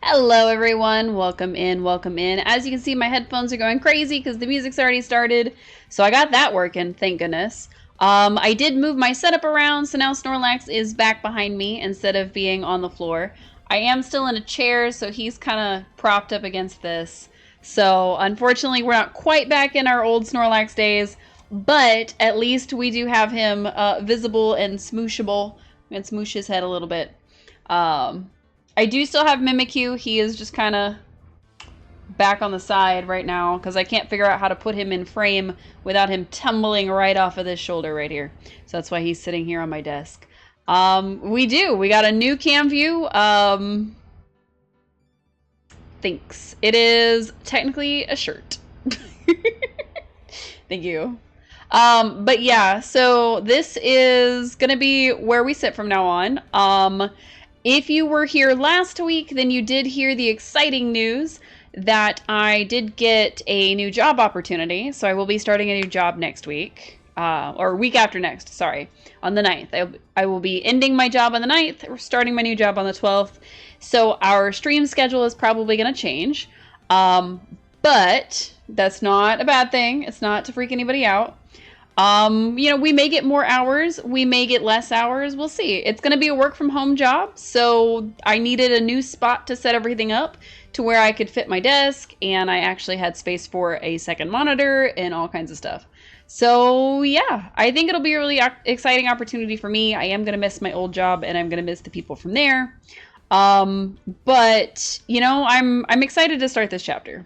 Hello everyone, welcome in, welcome in. As you can see, my headphones are going crazy because the music's already started, so I got that working, thank goodness. I did move my setup around, so now Snorlax is back behind me instead of being on the floor. I am still in a chair, so he's kind of propped up against this. So unfortunately, we're not quite back in our old Snorlax days, but at least we do have him visible and smooshable. I'm gonna smoosh his head a little bit. I do still have Mimikyu. He is just kind of back on the side right now because I can't figure out how to put him in frame without him tumbling right off of this shoulder right here. So that's why he's sitting here on my desk. We got a new cam view. Thanks. It is technically a shirt. Thank you. But yeah, so this is gonna be where we sit from now on. If you were here last week, then you did hear the exciting news that I did get a new job opportunity. So I will be starting a new job next week, or week after next, sorry, on the 9th. I will be ending my job on the 9th, or starting my new job on the 12th. So our stream schedule is probably going to change. But that's not a bad thing. It's not to freak anybody out. We may get more hours, we may get less hours, we'll see. It's going to be a work from home job, so I needed a new spot to set everything up to where I could fit my desk, and I actually had space for a second monitor and all kinds of stuff. So yeah, I think it'll be a really exciting opportunity for me. I am going to miss my old job, and I'm going to miss the people from there. But I'm excited to start this chapter.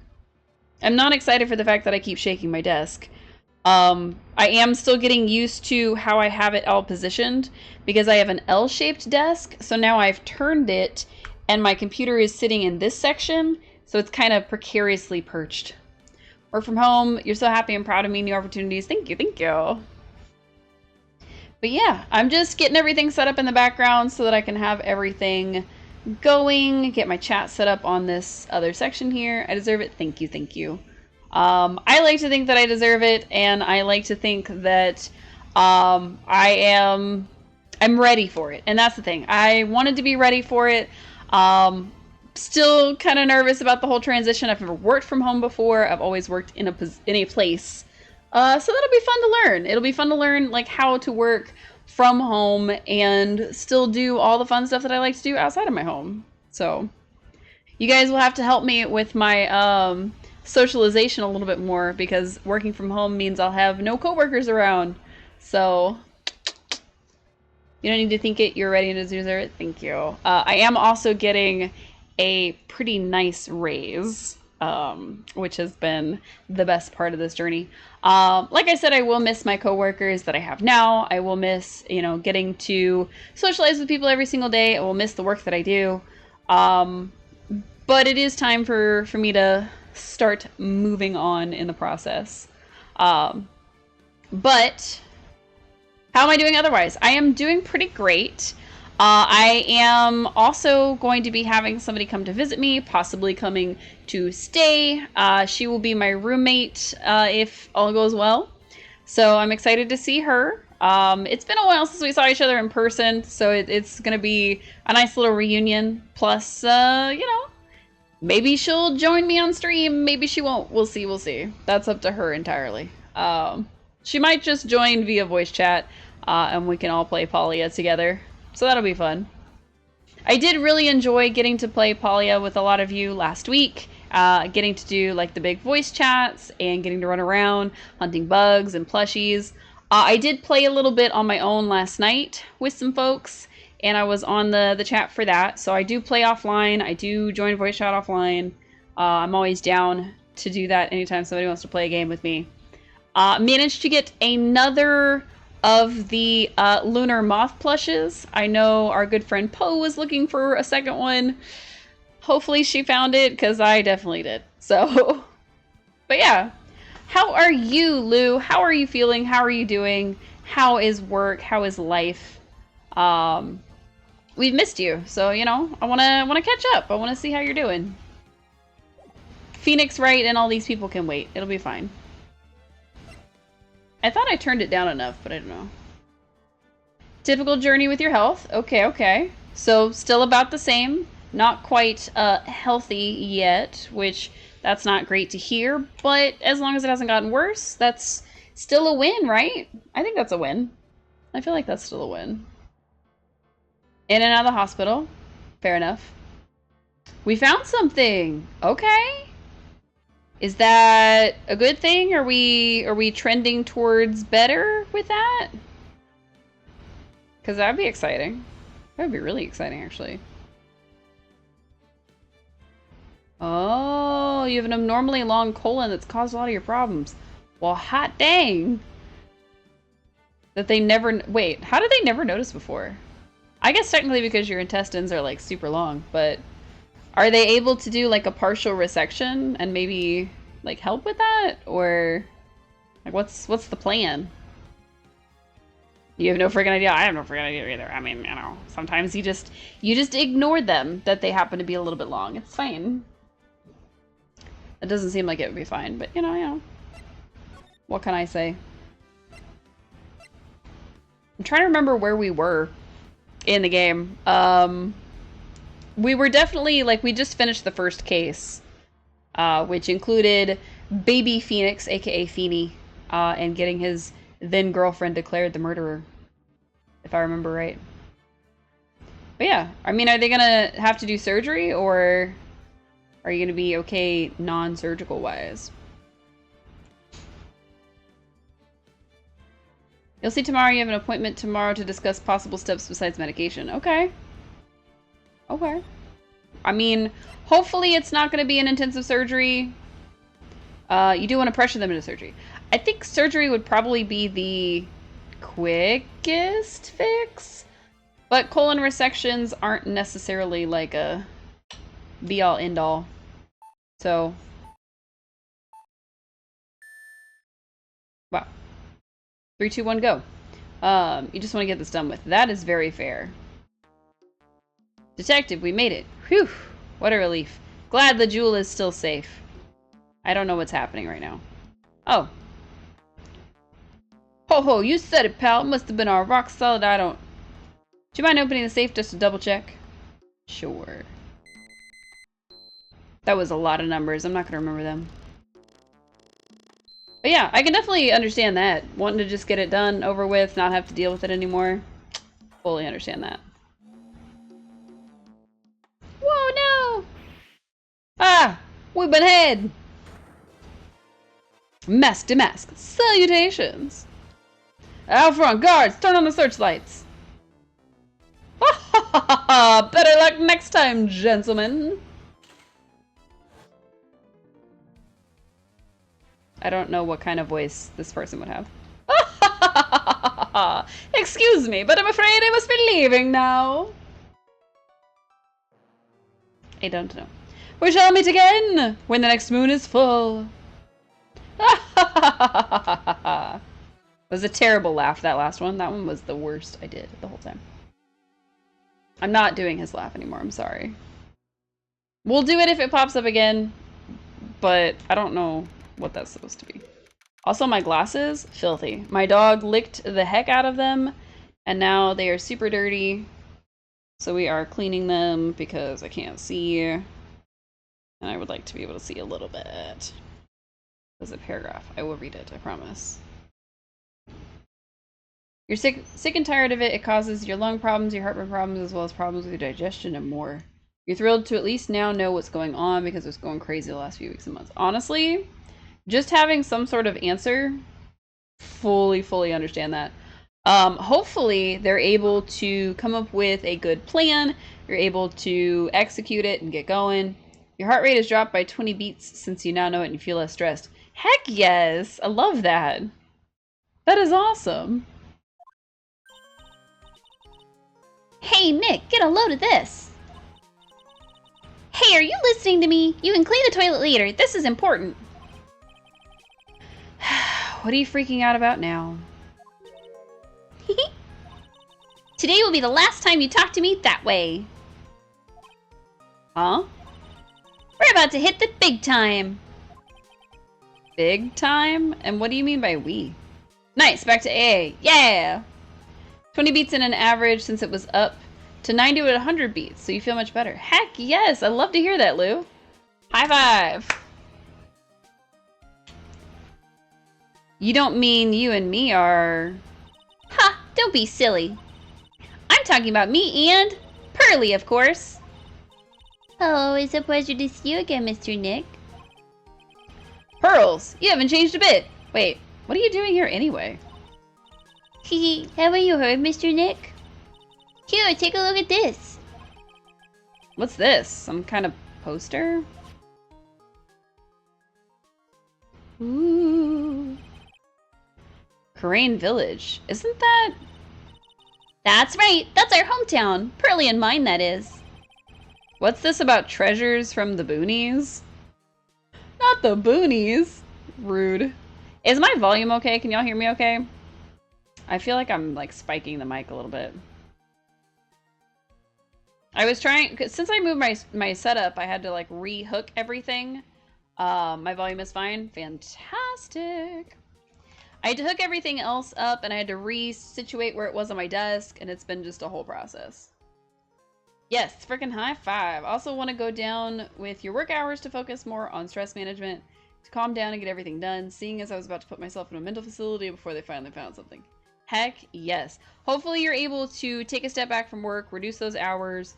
I'm not excited for the fact that I keep shaking my desk. I am still getting used to how I have it all positioned because I have an L-shaped desk. So now I've turned it and my computer is sitting in this section. So it's kind of precariously perched. Work from home. You're so happy and proud of me. New opportunities. Thank you. Thank you. But yeah, I'm just getting everything set up in the background so that I can have everything going. Get my chat set up on this other section here. I deserve it. Thank you. Thank you. I like to think that I deserve it, and I like to think that I'm ready for it. And that's the thing. I wanted to be ready for it. Still kind of nervous about the whole transition. I've never worked from home before. I've always worked in a place. So that'll be fun to learn. It'll be fun to learn like how to work from home and still do all the fun stuff that I like to do outside of my home. So you guys will have to help me with my socialization a little bit more because working from home means I'll have no coworkers around. So you don't need to think it. You're ready to deserve it. Thank you. I am also getting a pretty nice raise, which has been the best part of this journey. Like I said, I will miss my coworkers that I have now. I will miss, getting to socialize with people every single day. I will miss the work that I do. But it is time for me to start moving on in the process. But how am I doing otherwise? I am doing pretty great. I am also going to be having somebody come to visit me, possibly coming to stay. She will be my roommate if all goes well. So I'm excited to see her. It's been a while since we saw each other in person, so it's going to be a nice little reunion. Plus, maybe she'll join me on stream. Maybe she won't. We'll see. We'll see. That's up to her entirely. She might just join via voice chat, and we can all play Palia together. So that'll be fun. I did really enjoy getting to play Palia with a lot of you last week. Getting to do like the big voice chats and getting to run around hunting bugs and plushies. I did play a little bit on my own last night with some folks. And I was on the chat for that. So I do play offline. I do join voice chat offline. I'm always down to do that anytime somebody wants to play a game with me. Managed to get another of the Lunar Moth plushes. I know our good friend Poe was looking for a second one. Hopefully she found it, because I definitely did. So, but yeah. How are you, Lou? How are you feeling? How are you doing? How is work? How is life? We've missed you, so I want to catch up. I want to see how you're doing. Phoenix Wright and all these people can wait. It'll be fine. I thought I turned it down enough, but I don't know. Typical journey with your health. Okay. So still about the same. Not quite healthy yet, which that's not great to hear, but as long as it hasn't gotten worse, that's still a win, right? I think that's a win. I feel like that's still a win. In and out of the hospital. Fair enough. We found something. Okay. Is that a good thing? Are we trending towards better with that? Because that'd be exciting. That would be really exciting, actually. Oh, you have an abnormally long colon that's caused a lot of your problems. Well, hot dang. That they never... Wait, how did they never notice before? I guess technically because your intestines are, like, super long, but... Are they able to do, like, a partial resection and maybe, like, help with that? Or... Like, what's the plan? You have no freaking idea? I have no freaking idea either. I mean, you know, sometimes you just ignore them that they happen to be a little bit long. It's fine. It doesn't seem like it would be fine, but, you know. What can I say? I'm trying to remember where we were in the game. We were definitely, like, we just finished the first case, which included Baby Phoenix, aka Feeny, and getting his then girlfriend declared the murderer, if I remember right. But yeah, I mean, are they gonna have to do surgery, or are you gonna be okay non-surgical wise? You'll see tomorrow. You have an appointment tomorrow to discuss possible steps besides medication. Okay. Okay. I mean, hopefully it's not going to be an intensive surgery. You do want to pressure them into surgery. I think surgery would probably be the quickest fix, but colon resections aren't necessarily like a be-all, end-all. So, wow. 3, 2, 1, go. You just want to get this done with. That is very fair. Detective, we made it. Whew. What a relief. Glad the jewel is still safe. I don't know what's happening right now. Oh. Ho ho, you said it, pal. It must have been our rock solid. Do you mind opening the safe just to double check? Sure. That was a lot of numbers. I'm not going to remember them. But yeah, I can definitely understand that. Wanting to just get it done, over with, not have to deal with it anymore. Fully understand that. Whoa, no! Ah! We've been had! Mask to mask. Salutations! Out front, guards! Turn on the searchlights! Ha ha ha ha! Better luck next time, gentlemen! I don't know what kind of voice this person would have. Excuse me, but I'm afraid I must be leaving now. I don't know. We shall meet again when the next moon is full. It was a terrible laugh, that last one. That one was the worst I did the whole time. I'm not doing his laugh anymore, I'm sorry. We'll do it if it pops up again, but I don't know what that's supposed to be. Also, my glasses, filthy. My dog licked the heck out of them, and now they are super dirty. So we are cleaning them because I can't see, and I would like to be able to see a little bit. There's a paragraph. I will read it, I promise. You're sick and tired of it. It causes your lung problems, your heartburn problems, as well as problems with your digestion and more. You're thrilled to at least now know what's going on because it was going crazy the last few weeks and months. Honestly, just having some sort of answer, fully understand that. Hopefully they're able to come up with a good plan. You're able to execute it and get going. Your heart rate has dropped by 20 beats since you now know it and you feel less stressed. Heck yes! I love that. That is awesome. Hey Nick, get a load of this. Hey, are you listening to me? You can clean the toilet later. This is important. What are you freaking out about now? Today will be the last time you talk to me that way. Huh? We're about to hit the big time. Big time? And what do you mean by we? Nice, back to AA. Yeah! 20 beats in an average since it was up to 90 with 100 beats, so you feel much better. Heck yes! I love to hear that, Lou. High five! You don't mean you and me are... Ha! Don't be silly. I'm talking about me and Pearly, of course. Oh, it's a pleasure to see you again, Mr. Nick. Pearls, you haven't changed a bit. Wait, what are you doing here anyway? Hehe, haven't you heard, Mr. Nick? Here, take a look at this. What's this? Some kind of poster? Ooh. Crane Village. Isn't that... That's right. That's our hometown. Pearly and mine, that is. What's this about treasures from the boonies? Not the boonies. Rude. Is my volume okay? Can y'all hear me okay? I feel like I'm like spiking the mic a little bit. I was trying, since I moved my setup, I had to like re-hook everything. My volume is fine. Fantastic. I had to hook everything else up and I had to re-situate where it was on my desk, and it's been just a whole process. Yes, freaking high five. Also want to go down with your work hours to focus more on stress management, to calm down and get everything done, seeing as I was about to put myself in a mental facility before they finally found something. Heck yes. Hopefully you're able to take a step back from work, reduce those hours,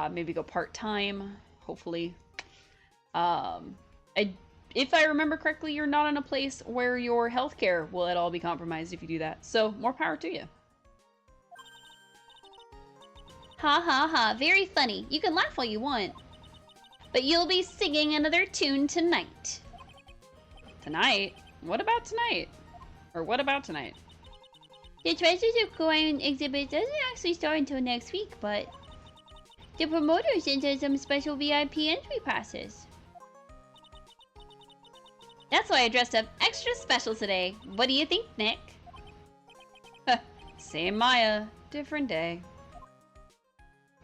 maybe go part-time, hopefully. If I remember correctly, you're not in a place where your healthcare will at all be compromised if you do that. So, more power to you. Ha ha ha, very funny. You can laugh all you want. But you'll be singing another tune tonight. Tonight? What about tonight? Or what about tonight? The Treasures of Coin exhibit doesn't actually start until next week, but the promoter sent us some special VIP entry passes. That's why I dressed up extra special today. What do you think, Nick? Same Maya, different day.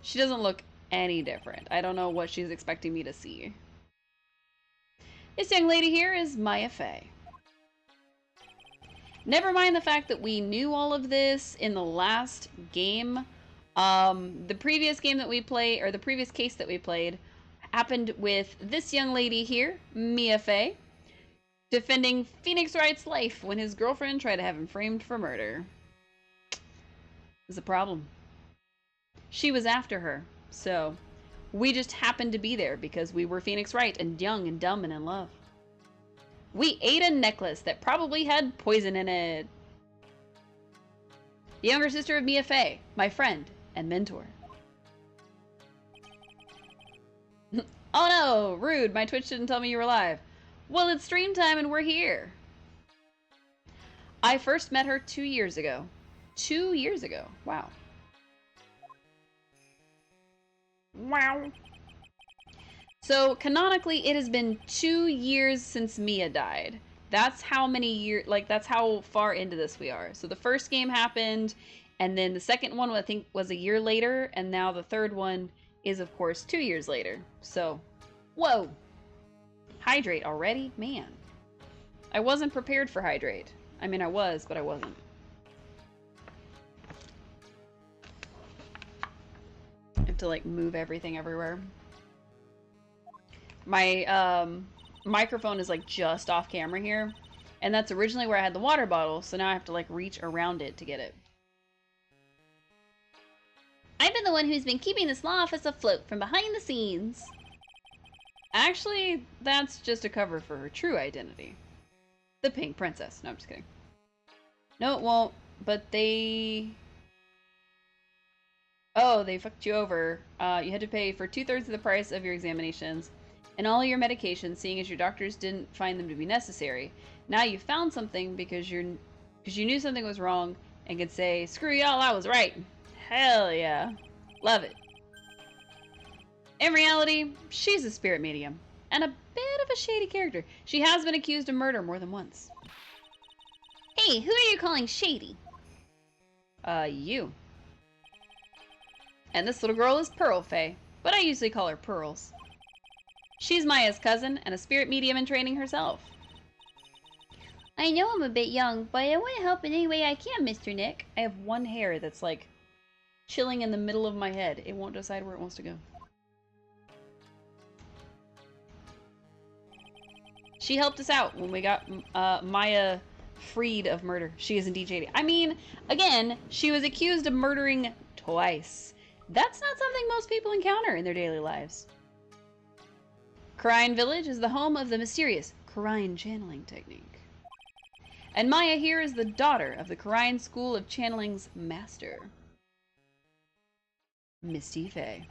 She doesn't look any different. I don't know what she's expecting me to see. This young lady here is Maya Fey. Never mind the fact that we knew all of this in the last game. The previous game that we played, or the previous case that we played, happened with this young lady here, Mia Fey, defending Phoenix Wright's life when his girlfriend tried to have him framed for murder. There's a problem. She was after her, so we just happened to be there because we were Phoenix Wright and young and dumb and in love. We ate a necklace that probably had poison in it. The younger sister of Mia Fey, my friend and mentor. Oh no, rude, my Twitch didn't tell me you were live. Well, it's stream time and we're here. I first met her 2 years ago. 2 years ago, wow. Wow. So, canonically, it has been 2 years since Mia died. That's how many years, like, that's how far into this we are. So, the first game happened, and then the second one, I think, was a year later, and now the third one is, of course, 2 years later. So, whoa. Hydrate already? Man. I wasn't prepared for hydrate. I mean, I was, but I wasn't. I have to, like, move everything everywhere. My microphone is like just off camera here, and that's originally where I had the water bottle, so now I have to like reach around it to get it. I've been the one who's been keeping this law office afloat from behind the scenes. Actually, that's just a cover for her true identity. The Pink Princess. No, I'm just kidding. No, it won't, but they... Oh, they fucked you over. You had to pay for 2/3 of the price of your examinations and all your medications, seeing as your doctors didn't find them to be necessary. Now you found something because you knew something was wrong and could say, screw y'all, I was right. Hell yeah. Love it. In reality, she's a spirit medium and a bit of a shady character. She has been accused of murder more than once. Hey, who are you calling shady? You. And this little girl is Pearl Fey, but I usually call her Pearls. She's Maya's cousin and a spirit medium in training herself. I know I'm a bit young, but I want to help in any way I can, Mr. Nick. I have one hair that's like chilling in the middle of my head. It won't decide where it wants to go. She helped us out when we got Maya freed of murder. She is indeed shady. I mean, again, she was accused of murdering twice. That's not something most people encounter in their daily lives. Khura'in Village is the home of the mysterious Khura'in channeling technique. And Maya here is the daughter of the Khura'in School of Channeling's master, Misty Faye.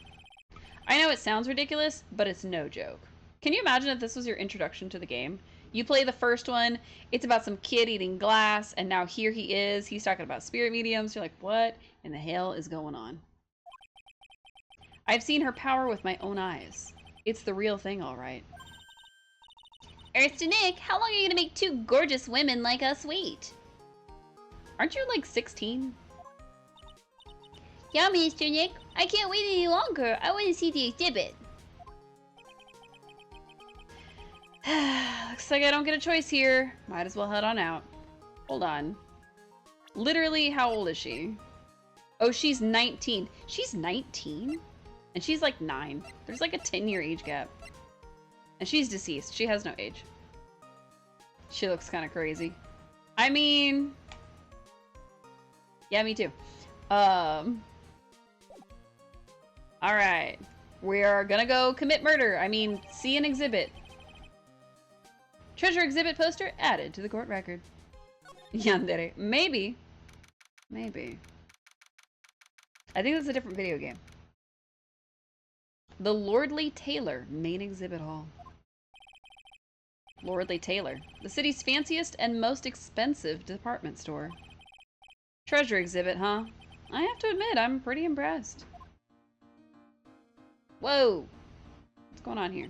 I know it sounds ridiculous, but it's no joke. Can you imagine if this was your introduction to the game? You play the first one, it's about some kid eating glass, and now here he is, he's talking about spirit mediums. You're like, what in the hell is going on? I've seen her power with my own eyes. It's the real thing, all right. Earth to Nick, how long are you gonna make two gorgeous women like us wait? Aren't you like 16? Yeah, Mr. Nick, I can't wait any longer. I want to see the exhibit. Looks like I don't get a choice here. Might as well head on out. Hold on. Literally, how old is she? Oh, she's 19. She's 19? And she's like 9. There's like a 10-year age gap. And she's deceased. She has no age. She looks kind of crazy. I mean... yeah, me too. Alright. We are gonna go commit murder. I mean, see an exhibit. Treasure exhibit poster added to the court record. Yandere. Maybe. Maybe. I think that's a different video game. The Lordly Taylor main exhibit hall. Lordly Taylor, the city's fanciest and most expensive department store. Treasure exhibit, huh? I have to admit, I'm pretty impressed. Whoa! What's going on here?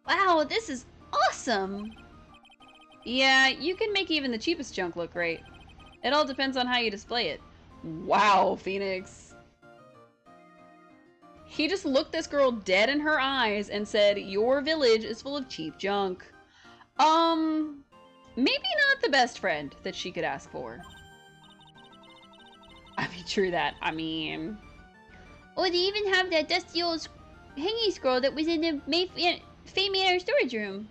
Wow, this is awesome! Yeah, you can make even the cheapest junk look great. It all depends on how you display it. Wow, Phoenix. He just looked this girl dead in her eyes and said, your village is full of cheap junk. Maybe not the best friend that she could ask for. I mean, true that. I mean... oh, they even have that dusty old hanging scroll that was in the Fae Manor storage room.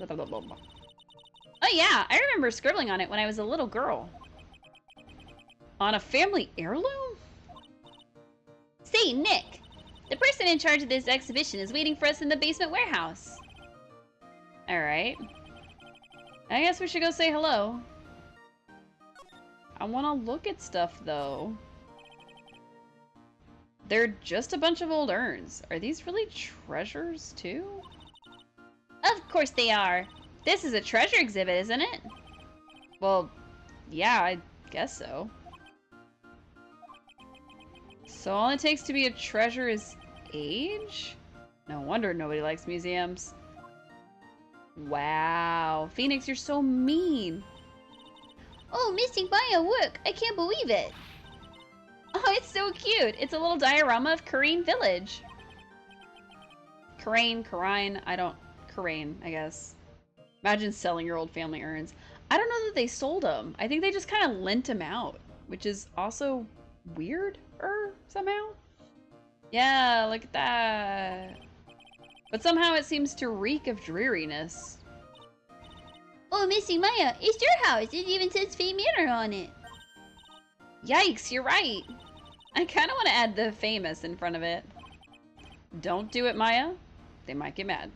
Oh yeah, I remember scribbling on it when I was a little girl. On a family heirloom? Say, Nick, the person in charge of this exhibition is waiting for us in the basement warehouse. Alright. I guess we should go say hello. I want to look at stuff, though. They're just a bunch of old urns. Are these really treasures, too? Of course they are. This is a treasure exhibit, isn't it? Well, yeah, I guess so. So all it takes to be a treasure is age? No wonder nobody likes museums. Wow. Phoenix, you're so mean. Oh, missing Maya work. I can't believe it. Oh, it's so cute. It's a little diorama of Khura'in Village. Khura'in, I don't... Khura'in, I guess. Imagine selling your old family urns. I don't know that they sold them. I think they just kind of lent them out, which is also weird-er somehow. Yeah, look at that. But somehow it seems to reek of dreariness. Oh, missing Maya, it's your house. It even says Fae Manor on it. Yikes, you're right. I kind of want to add the famous in front of it. Don't do it, Maya. They might get mad.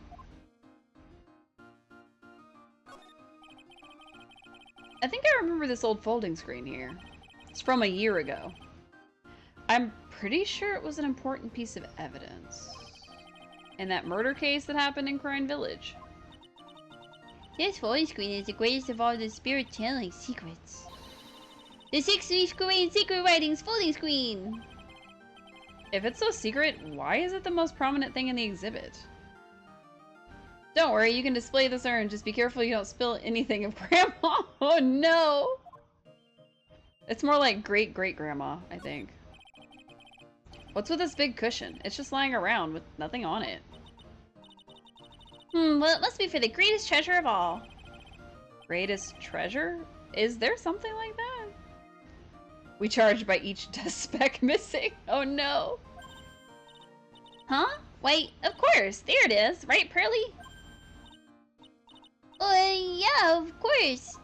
I think I remember this old folding screen here. It's from a year ago. I'm pretty sure it was an important piece of evidence in that murder case that happened in Khura'in Village. This folding screen is the greatest of all the spirit channeling secrets. The 6-leaf Khura'in secret writings folding screen! If it's so secret, why is it the most prominent thing in the exhibit? Don't worry, you can display this urn. Just be careful you don't spill anything of Grandma. Oh no! It's more like great-great-grandma, I think. What's with this big cushion? It's just lying around with nothing on it. Well, it must be for the greatest treasure of all. Greatest treasure? Is there something like that? We charge by each dust speck missing. Oh no. Huh? Wait, of course. There it is. Right, Pearly? Yeah, of course.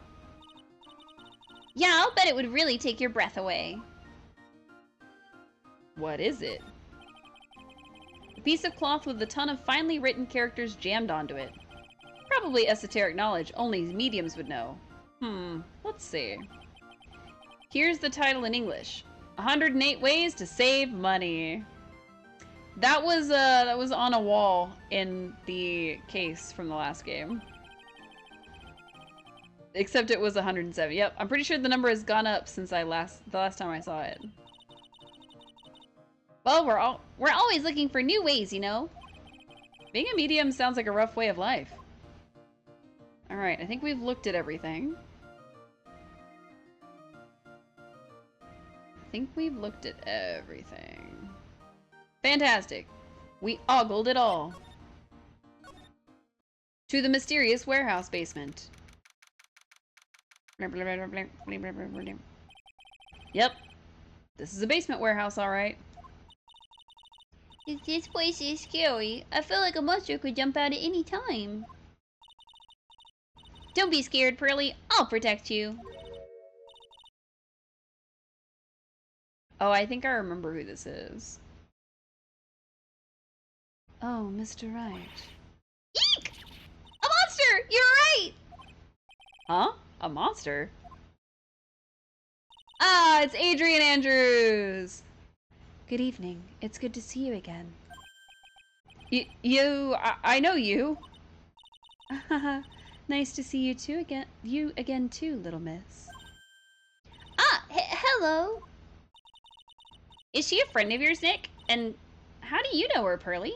Yeah, I'll bet it would really take your breath away. What is it? A piece of cloth with a ton of finely written characters jammed onto it. Probably esoteric knowledge only mediums would know. Let's see. Here's the title in English. 108 Ways to Save Money. That was on a wall in the case from the last game. Except it was 107. Yep, I'm pretty sure the number has gone up since the last time I saw it. Well, we're always looking for new ways, you know. Being a medium sounds like a rough way of life. Alright, I think we've looked at everything. Fantastic. We ogled it all. To the mysterious warehouse basement. Yep. This is a basement warehouse, alright. This place is scary. I feel like a monster could jump out at any time. Don't be scared, Pearly. I'll protect you. Oh, I think I remember who this is. Oh, Mr. Wright. Eek! A monster! You're right! Huh? A monster? Ah, it's Adrian Andrews! Good evening. It's good to see you again. I know you. Nice to see you too again. You again too, little miss. Ah, hello. Is she a friend of yours, Nick? And how do you know her, Pearly?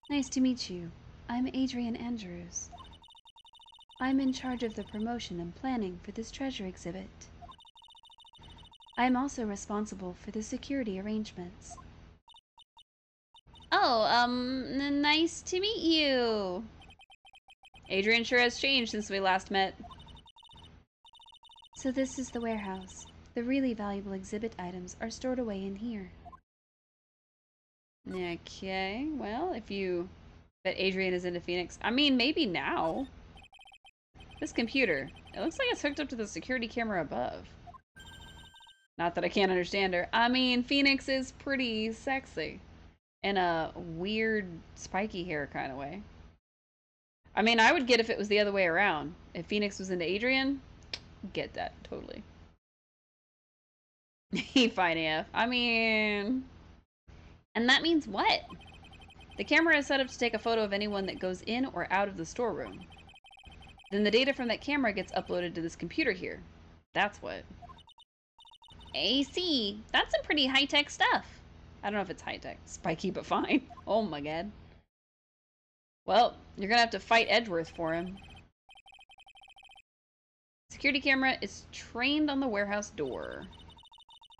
Nice to meet you. I'm Adrian Andrews. I'm in charge of the promotion and planning for this treasure exhibit. I'm also responsible for the security arrangements. Oh, nice to meet you. Adrian sure has changed since we last met. So this is the warehouse. The really valuable exhibit items are stored away in here. Okay, well, if you bet Adrian is into Phoenix. I mean, maybe now. This computer. It looks like it's hooked up to the security camera above. Not that I can't understand her. I mean, Phoenix is pretty sexy. In a weird, spiky hair kind of way. I mean, I would get if it was the other way around. If Phoenix was into Adrian, get that, totally. He fine AF. I mean... And that means what? The camera is set up to take a photo of anyone that goes in or out of the storeroom. Then the data from that camera gets uploaded to this computer here. That's what. I see. That's some pretty high-tech stuff. I don't know if it's high-tech. Spiky, but fine. Oh my god. Well, you're gonna have to fight Edgeworth for him. Security camera is trained on the warehouse door.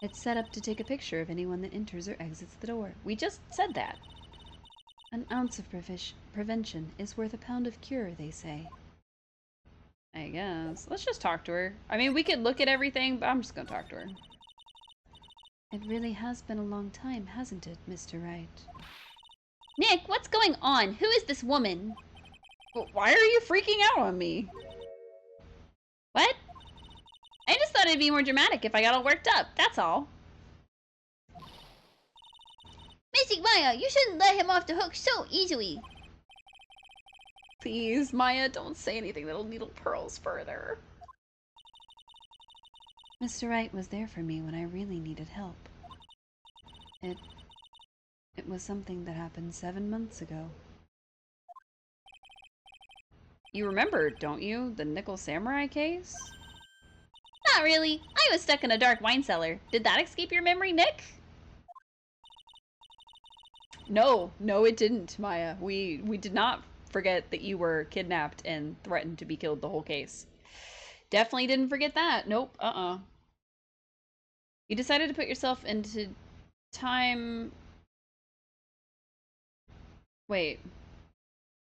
It's set up to take a picture of anyone that enters or exits the door. We just said that. An ounce of prevention is worth a pound of cure, they say. I guess. Let's just talk to her. I mean, we could look at everything, but I'm just gonna talk to her. It really has been a long time, hasn't it, Mr. Wright? Nick, what's going on? Who is this woman? Why are you freaking out on me? What? I just thought it'd be more dramatic if I got all worked up, that's all. Mystic Maya, you shouldn't let him off the hook so easily. Please, Maya, don't say anything that'll needle Pearls further. Mr. Wright was there for me when I really needed help. It was something that happened 7 months ago. You remember, don't you? The Nickel Samurai case? Not really. I was stuck in a dark wine cellar. Did that escape your memory, Nick? No, it didn't, Maya. We did not forget that you were kidnapped and threatened to be killed the whole case. Definitely didn't forget that. Nope, You decided to put yourself into time... Wait.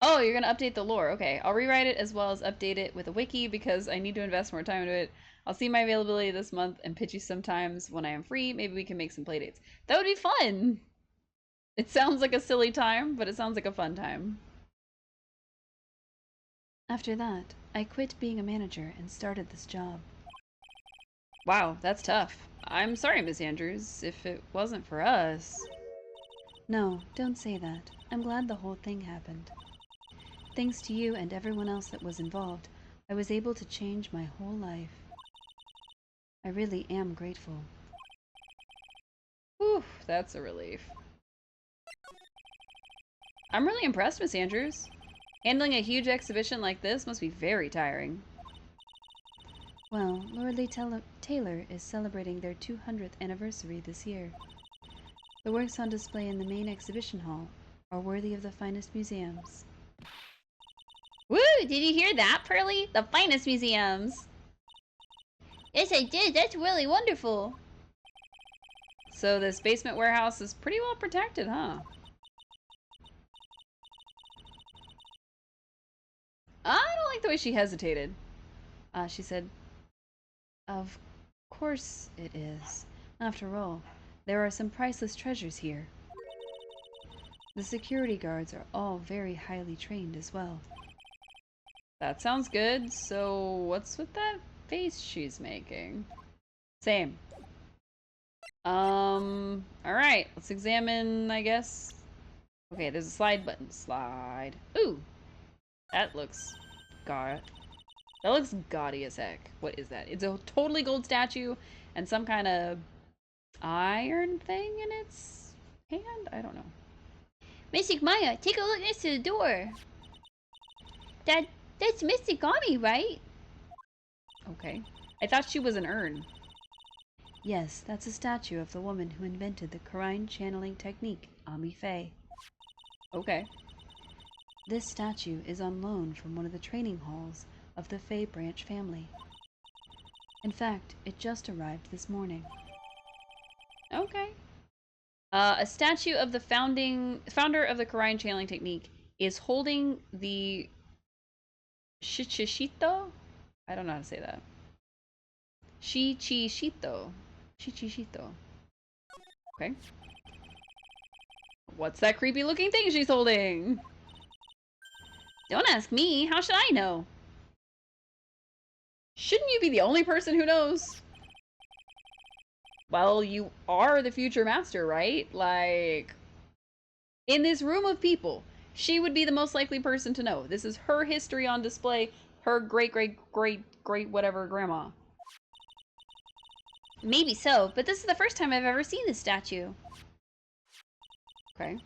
Oh, you're gonna update the lore. Okay, I'll rewrite it as well as update it with a wiki because I need to invest more time into it. I'll see my availability this month and pitch you sometimes when I am free. Maybe we can make some playdates. That would be fun! It sounds like a silly time, but it sounds like a fun time. After that, I quit being a manager and started this job. Wow, that's tough. I'm sorry, Miss Andrews, if it wasn't for us. No, don't say that. I'm glad the whole thing happened. Thanks to you and everyone else that was involved, I was able to change my whole life. I really am grateful. Whew, that's a relief. I'm really impressed, Miss Andrews. Handling a huge exhibition like this must be very tiring. Well, Lordly Taylor is celebrating their 200th anniversary this year. The works on display in the main exhibition hall are worthy of the finest museums. Woo! Did you hear that, Pearly? The finest museums! Yes, I did. That's really wonderful. So this basement warehouse is pretty well protected, huh? I don't like the way she hesitated. She said, "Of course it is. After all, there are some priceless treasures here. The security guards are all very highly trained as well." That sounds good. So what's with that face she's making? Same. Alright, let's examine, I guess. Okay, there's a slide button. Slide. Ooh! That looks That looks gaudy as heck. What is that? It's a totally gold statue and some kind of iron thing in its hand? I don't know. Mystic Maya, take a look next to the door. That's Mystic Ami, right? Okay. I thought she was an urn. Yes, that's a statue of the woman who invented the Karine channeling technique, Ami Faye. Okay. This statue is on loan from one of the training halls of the Faye branch family. In fact, it just arrived this morning. Okay. A statue of the founder of the Karine channeling technique is holding the Shichishito? I don't know how to say that. Shichishito. Shichishito. Okay. What's that creepy looking thing she's holding? Don't ask me. How should I know? Shouldn't you be the only person who knows? Well, you are the future master, right? Like, in this room of people, she would be the most likely person to know. This is her history on display, her great whatever grandma. Maybe so, but this is the first time I've ever seen this statue. Okay.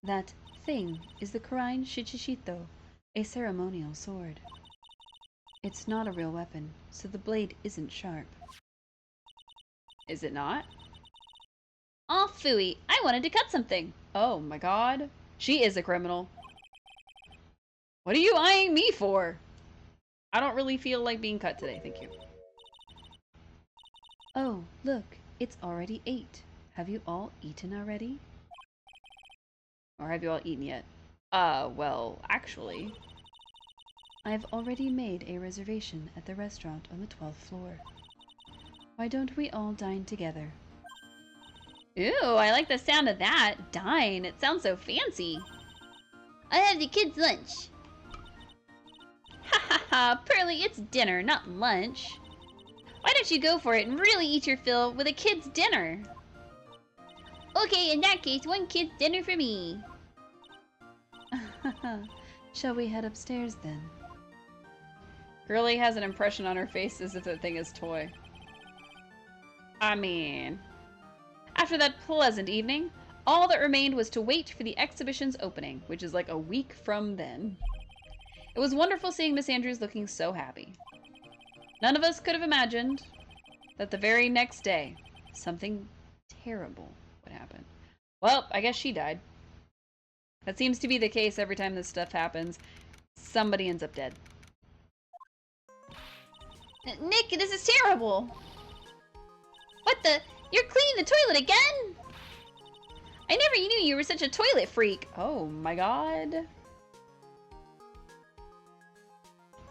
That thing is the Karine Shichishito, a ceremonial sword. It's not a real weapon, so the blade isn't sharp. Is it not? Aw, phooey. I wanted to cut something. Oh my god. She is a criminal. What are you eyeing me for? I don't really feel like being cut today, thank you. Oh, look, it's already 8. Have you all eaten already? Or have you all eaten yet? Well, actually... I've already made a reservation at the restaurant on the 12th floor. Why don't we all dine together? Ooh, I like the sound of that. Dine. It sounds so fancy. I have the kids' lunch. Ha ha ha, Pearly, it's dinner, not lunch. Why don't you go for it and really eat your fill with a kid's dinner? Okay, in that case, one kid's dinner for me. Shall we head upstairs then? Girly has an impression on her face as if that thing is toy. I mean... After that pleasant evening, all that remained was to wait for the exhibition's opening, which is like a week from then. It was wonderful seeing Miss Andrews looking so happy. None of us could have imagined that the very next day, something terrible would happen. Well, I guess she died. That seems to be the case every time this stuff happens. Somebody ends up dead. Nick, this is terrible. What the? You're cleaning the toilet again? I never knew you were such a toilet freak. Oh my god.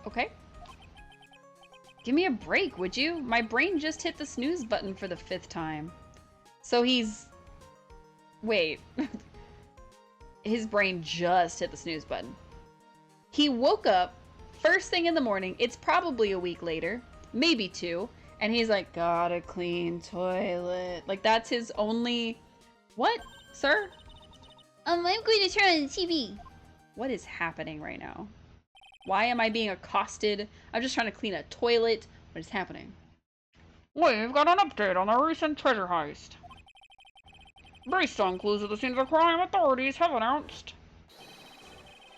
Okay. Give me a break, would you? My brain just hit the snooze button for the 5th time. So he's... Wait. His brain just hit the snooze button. He woke up first thing in the morning. It's probably a week later. Maybe 2. And he's like, gotta clean toilet. Like, that's his only... What, sir? I'm going to turn on the TV. What is happening right now? Why am I being accosted? I'm just trying to clean a toilet. What is happening? We've got an update on the recent treasure heist. Based on clues at the scene of the crime, authorities have announced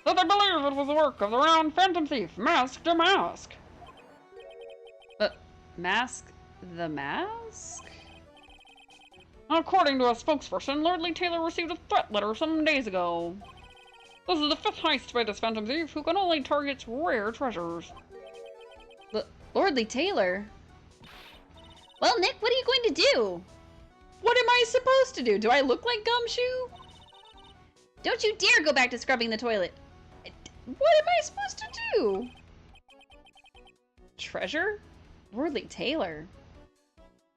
that they believe it was the work of the renowned phantom thief, Mask the Mask. Mask the Mask? According to a spokesperson, Lord Lee Taylor received a threat letter some days ago. This is the 5th heist by this phantom thief who can only target rare treasures. Lord Lee Taylor? Well, Nick, what are you going to do? What am I supposed to do? Do I look like Gumshoe? Don't you dare go back to scrubbing the toilet. What am I supposed to do? Treasure? Lord Lee Taylor?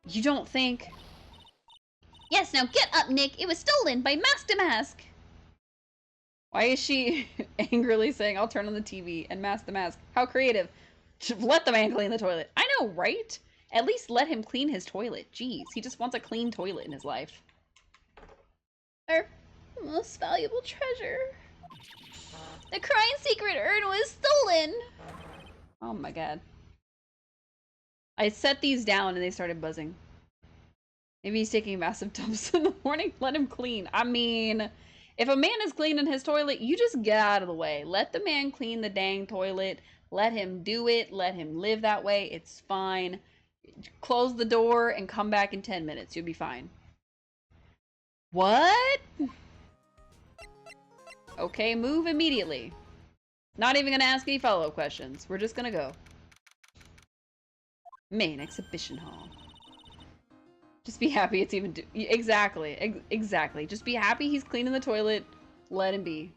You don't think... Yes, now get up, Nick. It was stolen by Mask to Mask. Why is she angrily saying, I'll turn on the TV and Mask the Mask? How creative. Let the man clean the toilet. I know, right? At least let him clean his toilet. Jeez, he just wants a clean toilet in his life. Our most valuable treasure. The crying secret urn was stolen. Oh my god. I set these down and they started buzzing. Maybe he's taking massive dumps in the morning. Let him clean. I mean, if a man is cleaning his toilet, you just get out of the way. Let the man clean the dang toilet. Let him do it. Let him live that way. It's fine. Close the door and come back in 10 minutes. You'll be fine. What? Okay, move immediately. Not even gonna ask any follow-up questions. We're just gonna go. Main exhibition hall. Just be happy it's even exactly. Exactly. Just be happy he's cleaning the toilet. Let him be.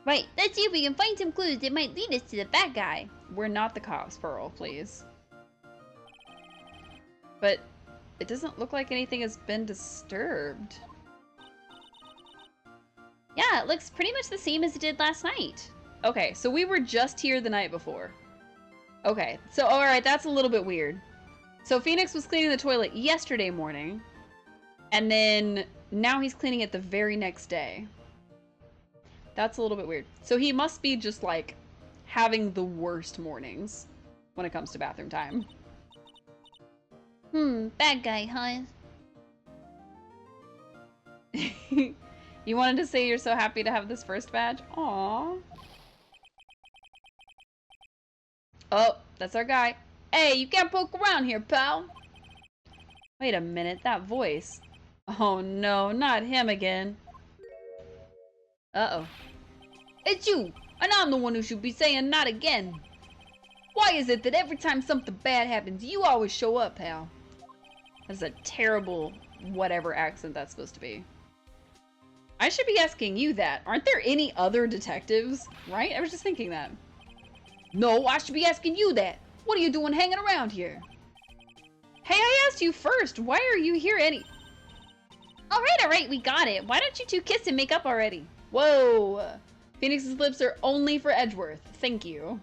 Right, let's see if we can find some clues that might lead us to the bad guy. We're not the cops, Pearl, please. But it doesn't look like anything has been disturbed. Yeah, it looks pretty much the same as it did last night. Okay, so we were just here the night before. Okay, so alright, that's a little bit weird. So Phoenix was cleaning the toilet yesterday morning, and then now he's cleaning it the very next day. That's a little bit weird. So he must be just like having the worst mornings when it comes to bathroom time. Bad guy, huh? You wanted to say you're so happy to have this first badge? Aww. Oh, that's our guy. Hey, you can't poke around here, pal. Wait a minute, that voice. Oh no, not him again. Uh-oh. It's you, and I'm the one who should be saying not again. Why is it that every time something bad happens, you always show up, pal? That's a terrible whatever accent that's supposed to be. I should be asking you that. Aren't there any other detectives? Right? I was just thinking that. No, I should be asking you that. What are you doing hanging around here? Hey, I asked you first. Why are you here Alright, we got it. Why don't you two kiss and make up already? Whoa. Phoenix's lips are only for Edgeworth. Thank you.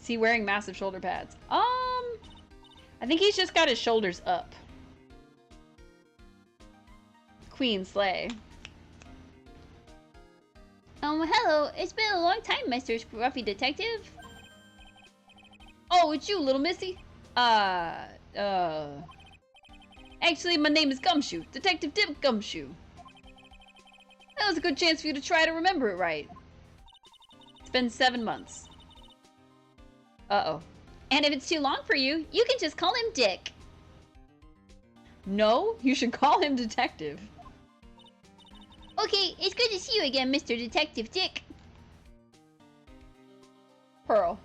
Is he wearing massive shoulder pads? I think he's just got his shoulders up. Queen Slay. Hello. It's been a long time, Mr. Scruffy Detective. Oh, it's you, little missy? Actually, my name is Gumshoe. Detective Dip Gumshoe. That was a good chance for you to try to remember it right. It's been 7 months. Uh-oh. And if it's too long for you, you can just call him Dick. No, you should call him Detective. Okay, it's good to see you again, Mr. Detective Dick. Pearl.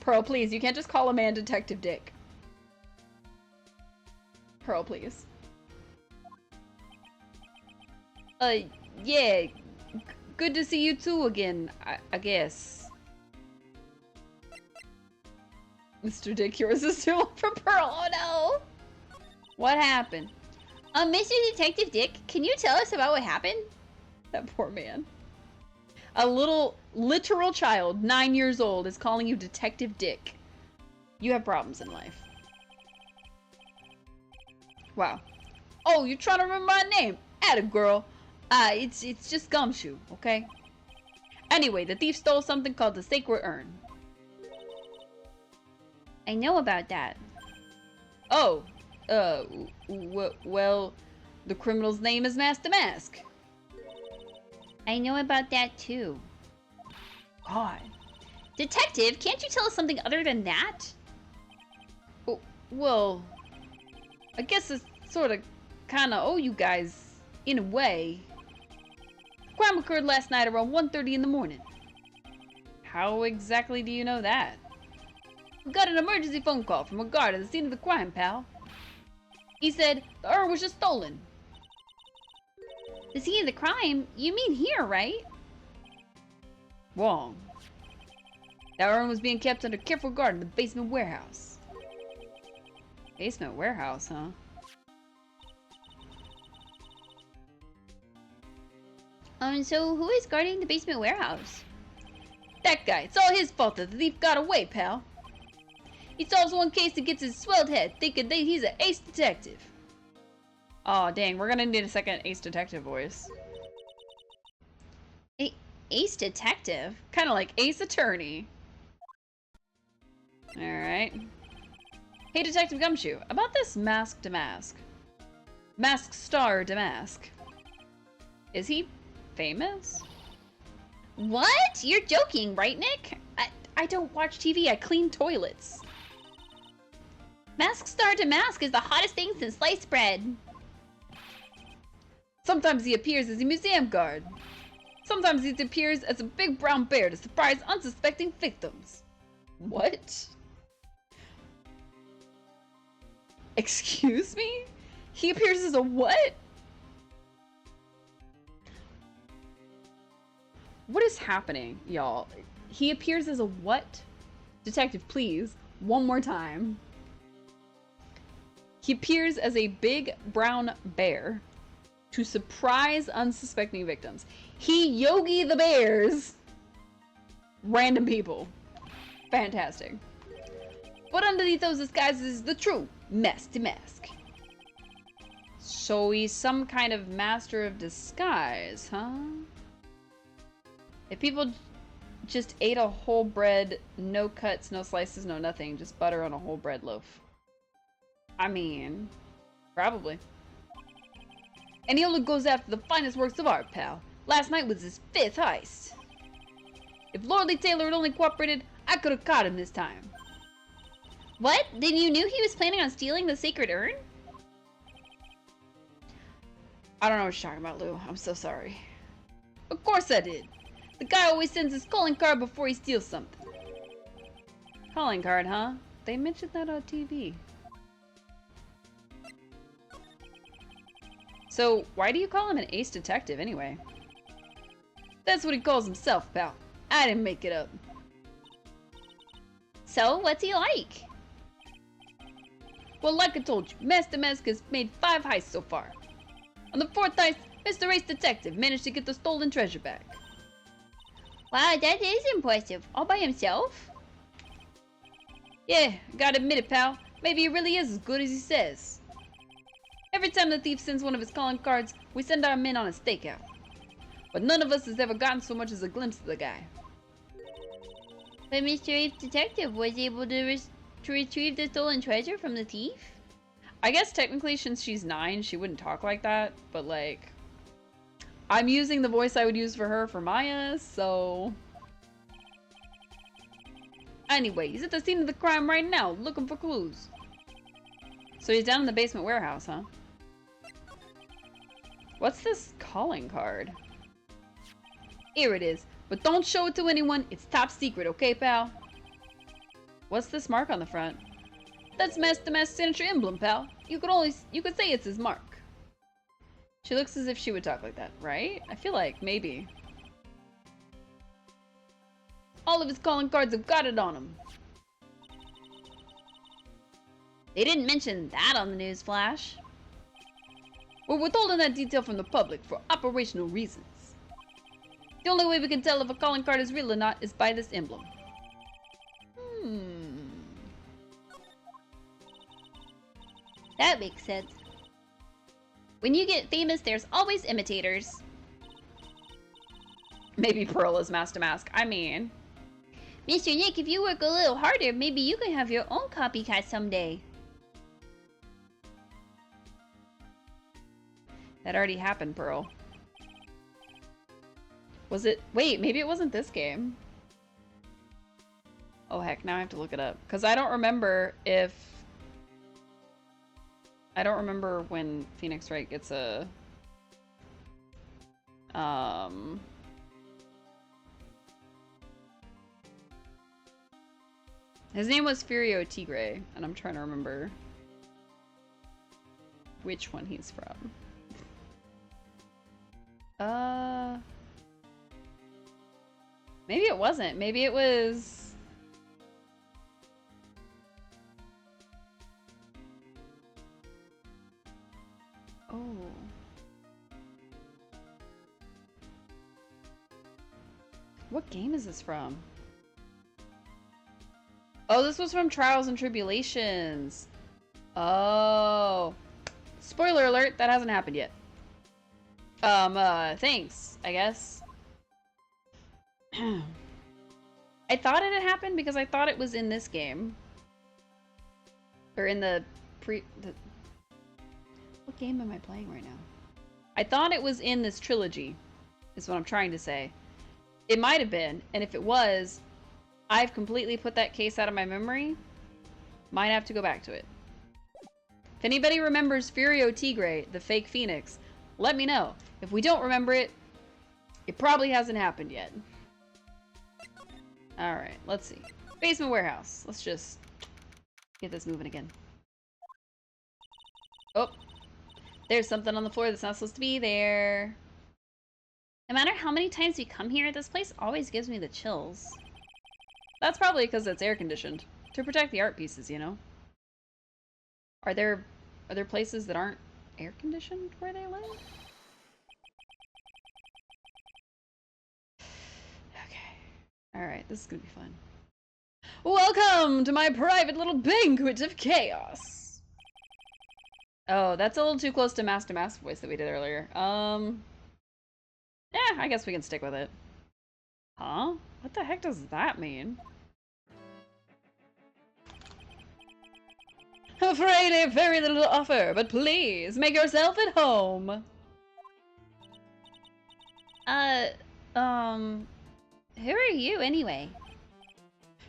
Pearl, please, you can't just call a man Detective Dick. Pearl, please. Yeah. Good to see you too again, I guess. Mr. Dick, yours is too for Pearl. Oh no! What happened? Mr. Detective Dick, can you tell us about what happened? That poor man. A little literal child, 9 years old, is calling you Detective Dick. You have problems in life. Wow. Oh, you're trying to remember my name? Atta girl. It's just Gumshoe, okay? Anyway, the thief stole something called the Sacred Urn. I know about that. Oh, well, the criminal's name is Master Mask. I know about that too. God. Detective, can't you tell us something other than that? Oh, well, I guess it's sort of kind of owe you guys, in a way. Crime occurred last night around 1:30 in the morning. How exactly do you know that? We got an emergency phone call from a guard at the scene of the crime, pal. He said the urn was just stolen. The scene of the crime? You mean here, right? Wrong. That urn was being kept under careful guard in the basement warehouse. Basement warehouse, huh? So who is guarding the basement warehouse? That guy. It's all his fault that the thief got away, pal. He solves one case and gets his swelled head, thinking that he's an ace detective. Aw, dang, we're gonna need a second ace detective voice. Ace Detective? Kinda like Ace Attorney. Alright. Hey, Detective Gumshoe, about this Mask Damask. Mask Star Damask. Is he famous? What? You're joking, right, Nick? I don't watch TV, I clean toilets. Mask Star Damask is the hottest thing since sliced bread. Sometimes he appears as a museum guard. Sometimes he appears as a big brown bear to surprise unsuspecting victims. What? Excuse me? He appears as a what? What is happening, y'all? He appears as a what? Detective, please, one more time. He appears as a big brown bear to surprise unsuspecting victims. He Yogi the Bears random people. Fantastic. But underneath those disguises is the true Mask Damask. So he's some kind of master of disguise, huh? If people just ate a whole bread, no cuts, no slices, no nothing, just butter on a whole bread loaf. I mean, probably. And he only goes after the finest works of art, pal. Last night was his 5th heist. If Lordly Taylor had only cooperated, I could have caught him this time. What? Then you knew he was planning on stealing the Sacred Urn? I don't know what you're talking about, Lou. I'm so sorry. Of course I did. The guy always sends his calling card before he steals something. Calling card, huh? They mentioned that on TV. So, why do you call him an ace detective anyway? That's what he calls himself, pal. I didn't make it up. So, what's he like? Well, like I told you, Master Mask has made 5 heists so far. On the 4th heist, Mr. Ace Detective managed to get the stolen treasure back. Wow, that is impressive. All by himself? Yeah, gotta admit it, pal. Maybe he really is as good as he says. Every time the thief sends one of his calling cards, we send our men on a stakeout. But none of us has ever gotten so much as a glimpse of the guy. But Mr. Ace Detective was able to retrieve the stolen treasure from the thief? I guess technically since she's 9, she wouldn't talk like that, but like... I'm using the voice I would use for her for Maya, so... Anyway, he's at the scene of the crime right now, looking for clues. So he's down in the basement warehouse, huh? What's this calling card? Here it is, but don't show it to anyone, it's top secret, okay, pal? What's this mark on the front? That's Master Mask's signature emblem, pal. You could say it's his mark. She looks as if she would talk like that, right? I feel like, maybe. All of his calling cards have got it on them. They didn't mention that on the news flash. We're withholding that detail from the public for operational reasons. The only way we can tell if a calling card is real or not is by this emblem. That makes sense. When you get famous, there's always imitators. Maybe Pearl is Master Mask. I mean... Mr. Nick, if you work a little harder, maybe you can have your own copycat someday. That already happened, Pearl. Was it... Wait, maybe it wasn't this game. Oh heck, now I have to look it up. Because I don't remember if... I don't remember when Phoenix Wright gets a... His name was Furio Tigre, and I'm trying to remember which one he's from. Maybe it wasn't. Maybe it was... Oh. What game is this from? Oh, this was from Trials and Tribulations. Oh. Spoiler alert, that hasn't happened yet. Thanks, I guess. I thought it had happened because I thought it was in this game. Or in the what game am I playing right now? I thought it was in this trilogy, is what I'm trying to say. It might have been, and if it was, I've completely put that case out of my memory. Might have to go back to it. If anybody remembers Furio Tigre, the fake Phoenix, let me know. If we don't remember it, it probably hasn't happened yet. Alright, let's see. Basement warehouse. Let's just get this moving again. Oh, there's something on the floor that's not supposed to be there. No matter how many times we come here, this place always gives me the chills. That's probably because it's air conditioned. To protect the art pieces, you know? Are there places that aren't air conditioned where they live? Okay. Alright, this is gonna be fun. Welcome to my private little banquet of chaos! Oh, that's a little too close to Master Mask voice that we did earlier. Yeah, I guess we can stick with it. Huh? What the heck does that mean? I'm afraid I have very little to offer, but please, make yourself at home. Who are you anyway?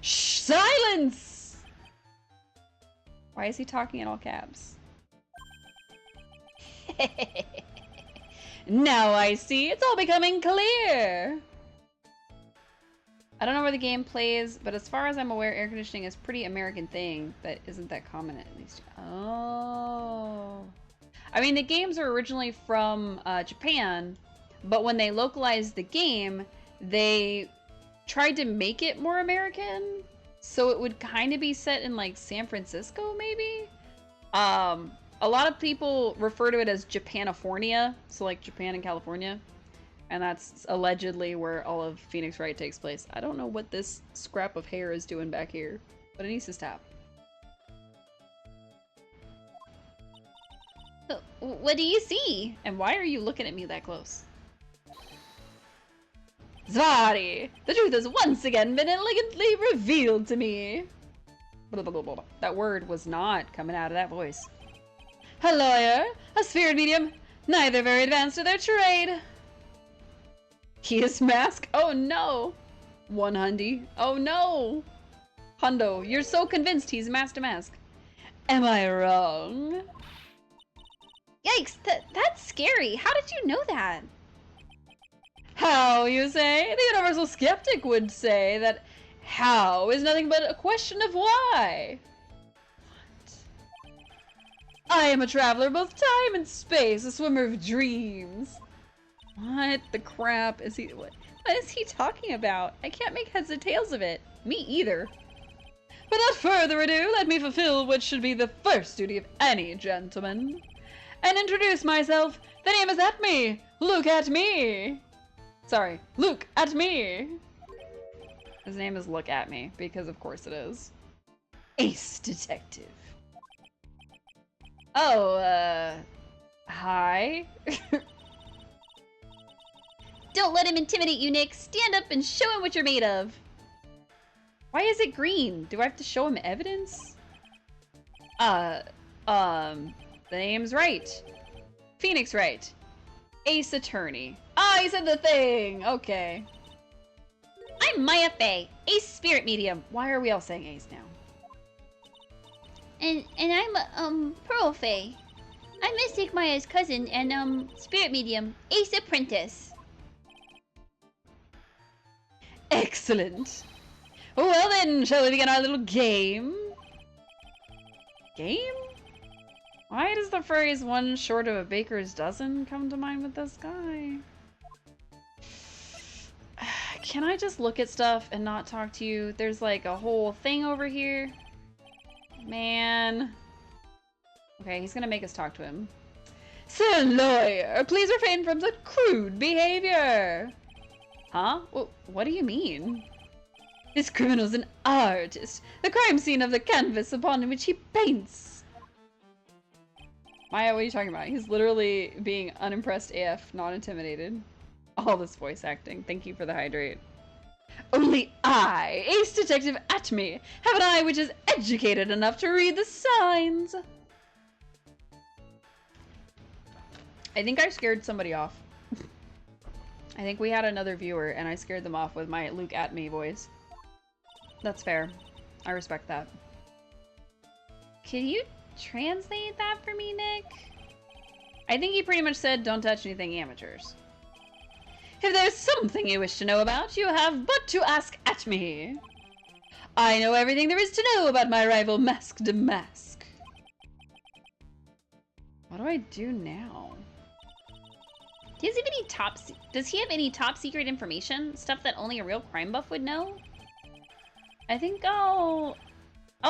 Shh! Silence! Why is he talking in all caps? Now I see, it's all becoming clear! I don't know where the game plays, but as far as I'm aware, air conditioning is a pretty American thing that isn't that common, at least. Oh. I mean, the games are originally from Japan, but when they localized the game, they tried to make it more American, so it would kind of be set in, like, San Francisco, maybe? A lot of people refer to it as Japanifornia, so like Japan and California. And that's allegedly where all of Phoenix Wright takes place. I don't know what this scrap of hair is doing back here, but it needs to stop. What do you see? And why are you looking at me that close? Zvari! The truth has once again been elegantly revealed to me! Blah, blah, blah, blah. That word was not coming out of that voice. A lawyer, a spirit medium, neither very advanced to their trade. He is Mask? Oh no! One Hundy. Oh no! Hundo, you're so convinced he's Master Mask. Am I wrong? Yikes, that's scary. How did you know that? How, you say? The universal skeptic would say that how is nothing but a question of why. I am a traveler both time and space, a swimmer of dreams. What the crap is he? What is he talking about? I can't make heads or tails of it. Me either. Without further ado, let me fulfill what should be the first duty of any gentleman, and introduce myself. The name is Atme. Look at me. Sorry, look at me. His name is Look At Me, because of course it is. Ace Detective. Oh, hi? Don't let him intimidate you, Nick. Stand up and show him what you're made of. Why is it green? Do I have to show him evidence? The name's right. Phoenix Wright. Ace Attorney. Ah, he said the thing! Okay. I'm Maya Fey, Ace Spirit Medium. Why are we all saying Ace now? And I'm, Pearl Fey. I'm Mystic Maya's cousin and, Spirit Medium, Ace Apprentice. Excellent! Well then, shall we begin our little game? Game? Why does the phrase one short of a baker's dozen come to mind with this guy? Can I just look at stuff and not talk to you? There's like a whole thing over here. Man. Okay, he's gonna make us talk to him. Sir Lawyer, please refrain from such crude behavior. Huh? Well, what do you mean? This criminal's an artist. The crime scene of the canvas upon which he paints. Maya, what are you talking about? He's literally being unimpressed AF, not intimidated. All this voice acting. Thank you for the hydrate. Only I, Ace Detective Atme, have an eye which is educated enough to read the signs. I think I scared somebody off. I think we had another viewer and I scared them off with my Luke Atme voice. That's fair. I respect that. Can you translate that for me, Nick? I think he pretty much said, don't touch anything amateurs. If there's something you wish to know about, you have but to ask Atme. I know everything there is to know about my rival Mask de Mask. What do I do now? Does he have any top secret information? Stuff that only a real crime buff would know? I think I'll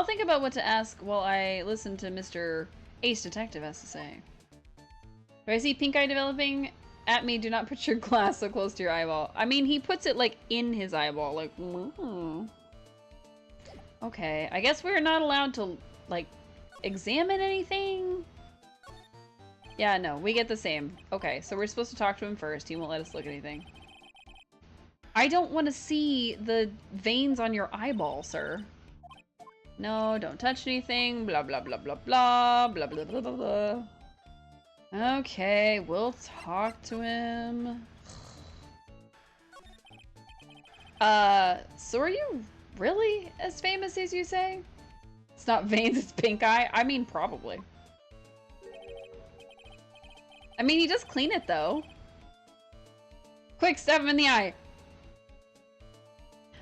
think about what to ask while I listen to Mr. Ace Detective has to say. Do I see pink eye developing? Atme, do not put your glass so close to your eyeball. I mean, he puts it like in his eyeball, like, ooh. Okay, I guess we're not allowed to like examine anything. Yeah, no, we get the same. Okay, so we're supposed to talk to him first. He won't let us look at anything. I don't want to see the veins on your eyeball, sir. No, don't touch anything. Blah, blah, blah, blah, blah. Blah, blah, blah, blah, blah. Okay, we'll talk to him. So are you really as famous as you say? It's not veins, it's pink eye? I mean, probably. I mean, he does clean it, though. Quick, stab him in the eye.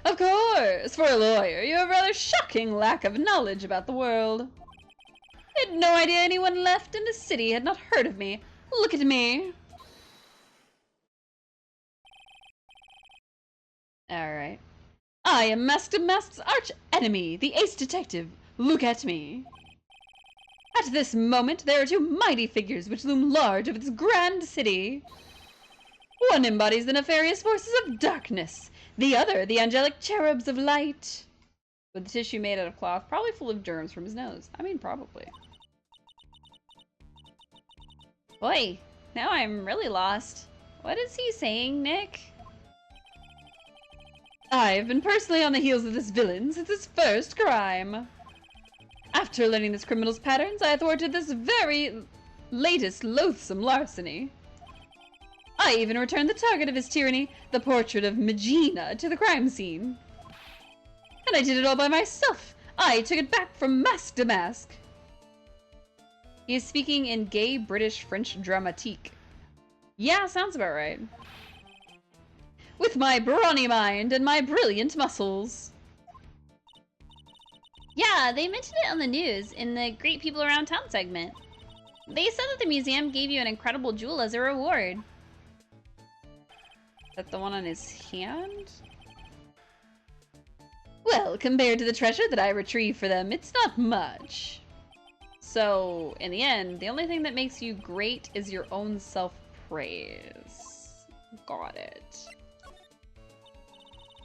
Of course! For a lawyer, you have a rather shocking lack of knowledge about the world. I had no idea anyone left in the city had not heard of me. Look at me. Alright. I am Mask de Mask's arch enemy, the Ace Detective. Look at me. At this moment, there are two mighty figures which loom large over this grand city. One embodies the nefarious forces of darkness, the other the angelic cherubs of light. With the tissue made out of cloth, probably full of germs from his nose. I mean, probably. Boy, now I'm really lost. What is he saying, Nick? I've been personally on the heels of this villain since his first crime. After learning this criminal's patterns, I thwarted this very latest loathsome larceny. I even returned the target of his tyranny, the portrait of Megina, to the crime scene. And I did it all by myself. I took it back from Mask de Mask. He is speaking in gay British French dramatique. Yeah, sounds about right. With my brawny mind and my brilliant muscles. Yeah, they mentioned it on the news in the Great People Around Town segment. They said that the museum gave you an incredible jewel as a reward. Is that the one on his hand? Well, compared to the treasure that I retrieve for them, it's not much. So, in the end, the only thing that makes you great is your own self-praise. Got it.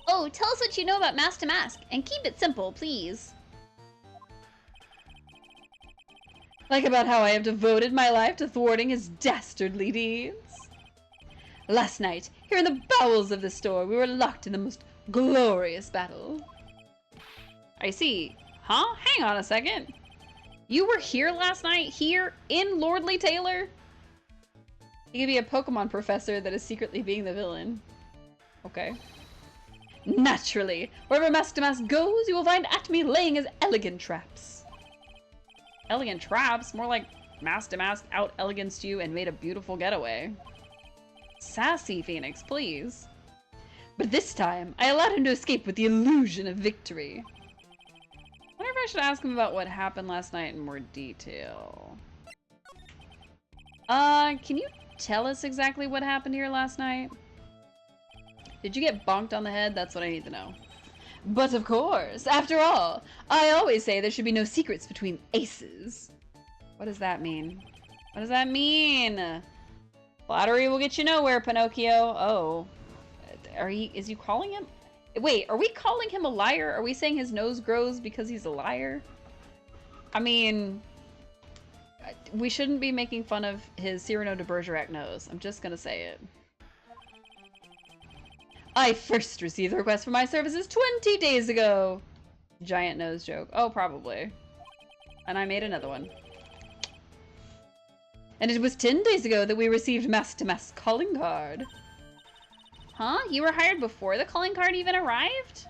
Oh, tell us what you know about Mask to Mask, and keep it simple, please. Like about how I have devoted my life to thwarting his dastardly deeds. Last night, here in the bowels of the store, we were locked in the most glorious battle. I see. Huh? Hang on a second. You were here last night? Here? In Lordly Taylor? He could be a Pokemon professor that is secretly being the villain. Okay. Naturally, wherever Mask to Mask goes, you will find Atme laying his elegant traps. Elegant traps? More like Mask to Mask out-eleganced you and made a beautiful getaway. Sassy Phoenix, please. But this time, I allowed him to escape with the illusion of victory. I wonder if I should ask him about what happened last night in more detail. Can you tell us exactly what happened here last night? Did you get bonked on the head? That's what I need to know. But of course, after all, I always say there should be no secrets between aces. What does that mean? What does that mean? Flattery will get you nowhere, Pinocchio. Oh. Is he calling him? Wait, are we calling him a liar? Are we saying his nose grows because he's a liar? I mean, we shouldn't be making fun of his Cyrano de Bergerac nose. I'm just gonna say it. I first received the request for my services 20 days ago. Giant nose joke. Oh, probably. And I made another one. And it was 10 days ago that we received Mask to Mask calling card. Huh? You were hired before the calling card even arrived?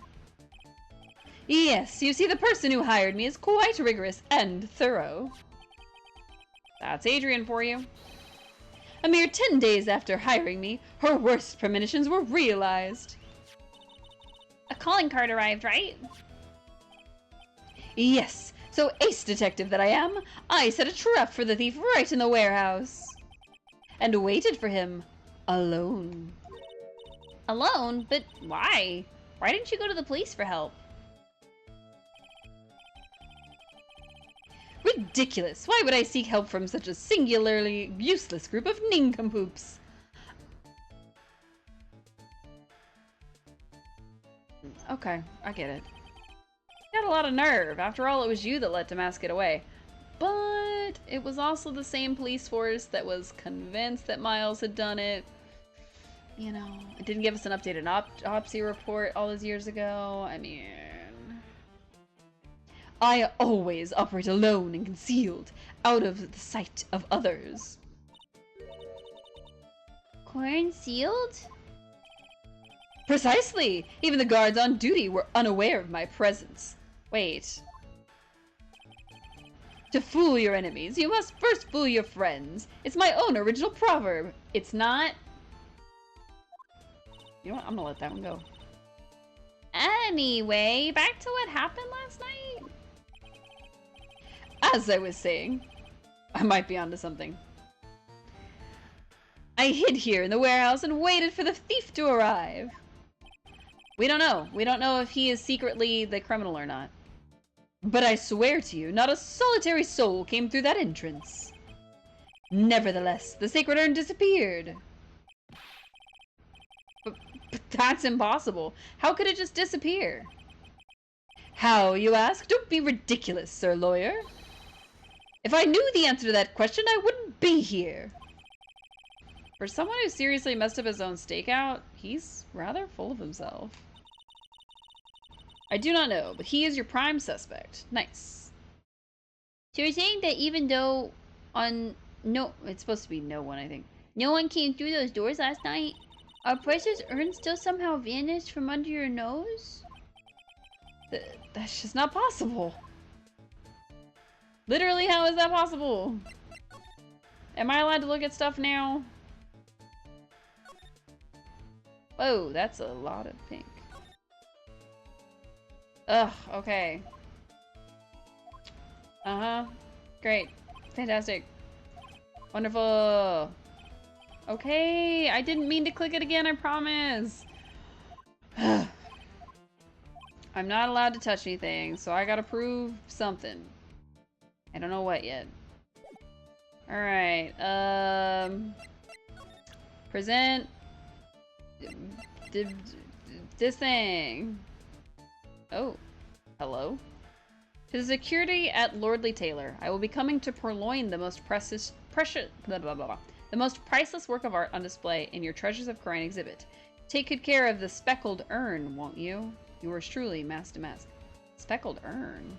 Yes, you see, the person who hired me is quite rigorous and thorough. That's Adrian for you. A mere 10 days after hiring me, her worst premonitions were realized. A calling card arrived, right? Yes, so ace detective that I am, I set a trap for the thief right in the warehouse. And waited for him, alone. Alone? But why? Why didn't you go to the police for help? Ridiculous! Why would I seek help from such a singularly useless group of nincompoops? Okay, I get it. You got a lot of nerve. After all, it was you that let Damask get away. But it was also the same police force that was convinced that Miles had done it. You know, it didn't give us an updated autopsy report all those years ago. I mean... I always operate alone and concealed, out of the sight of others. Concealed? Precisely! Even the guards on duty were unaware of my presence. Wait. To fool your enemies, you must first fool your friends. It's my own original proverb. It's not... You know what? I'm gonna let that one go. Anyway, back to what happened last night? As I was saying, I might be onto something. I hid here in the warehouse and waited for the thief to arrive. We don't know. We don't know if he is secretly the criminal or not. But I swear to you, not a solitary soul came through that entrance. Nevertheless, the sacred urn disappeared. But that's impossible. How could it just disappear? How, you ask? Don't be ridiculous, Sir Lawyer. If I knew the answer to that question, I wouldn't be here. For someone who seriously messed up his own stakeout, he's rather full of himself. I do not know, but he is your prime suspect. Nice. So you're saying that even though it's supposed to be no one, I think. No one came through those doors last night? Our precious urn still somehow vanished from under your nose? That's just not possible. Literally, how is that possible? Am I allowed to look at stuff now? Whoa, that's a lot of pink. Ugh, okay. Uh-huh. Great. Fantastic. Wonderful. Okay, I didn't mean to click it again, I promise. I I'm not allowed to touch anything, so I gotta prove something. I don't know what yet. Alright, present this thing. Oh, hello? To the security at Lordly Taylor, I will be coming to purloin the most precious the most priceless work of art on display in your Treasures of Khura'in exhibit. Take good care of the speckled urn, won't you? Yours truly, Mask to Mask. Speckled urn?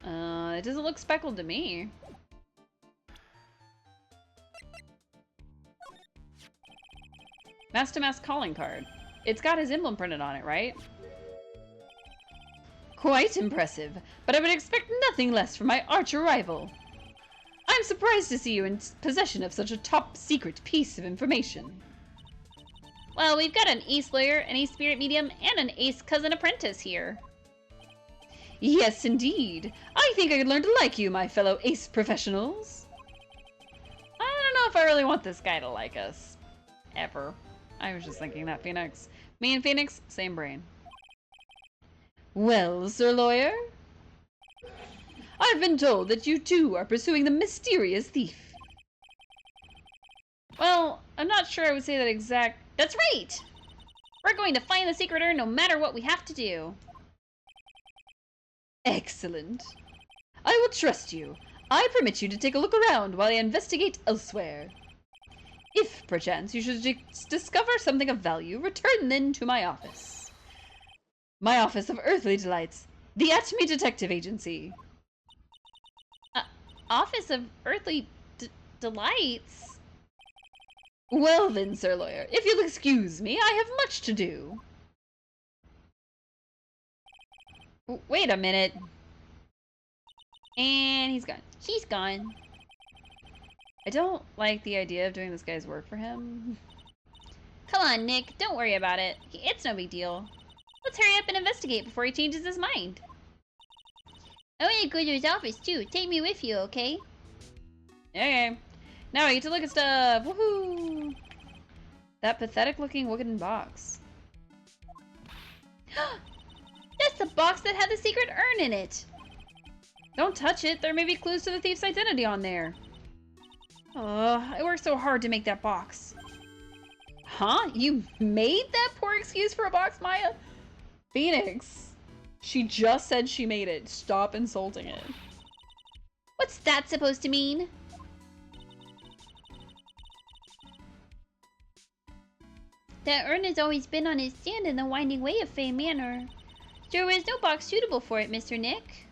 It doesn't look speckled to me. Mask to Mask calling card. It's got his emblem printed on it, right? Quite impressive, but I would expect nothing less from my arch rival. I'm surprised to see you in possession of such a top-secret piece of information. Well, we've got an ace lawyer, an ace spirit medium, and an ace cousin apprentice here. Yes, indeed. I think I could learn to like you, my fellow ace professionals. I don't know if I really want this guy to like us. Ever. I was just thinking that, Phoenix. Me and Phoenix, same brain. Well, Sir Lawyer? I've been told that you too are pursuing the mysterious thief. Well, I'm not sure I would say that exact... That's right! We're going to find the secret urn no matter what we have to do. Excellent. I will trust you. I permit you to take a look around while I investigate elsewhere. If, perchance, you should discover something of value, return then to my office. My office of Earthly Delights, the Atomy Detective Agency. Office of Earthly Delights? Well then, Sir Lawyer, if you'll excuse me, I have much to do. Wait a minute. And he's gone. She's gone. I don't like the idea of doing this guy's work for him. Come on, Nick. Don't worry about it. It's no big deal. Let's hurry up and investigate before he changes his mind. I want to go to his office too. Take me with you, okay? Okay. Now I get to look at stuff. Woohoo! That pathetic looking wooden box. That's the box that had the secret urn in it. Don't touch it. There may be clues to the thief's identity on there. I worked so hard to make that box. Huh? You made that poor excuse for a box, Maya? Phoenix. She just said she made it. Stop insulting it. What's that supposed to mean? That urn has always been on his stand in the winding way of Fey Manor. There was no box suitable for it, Mr. Nick.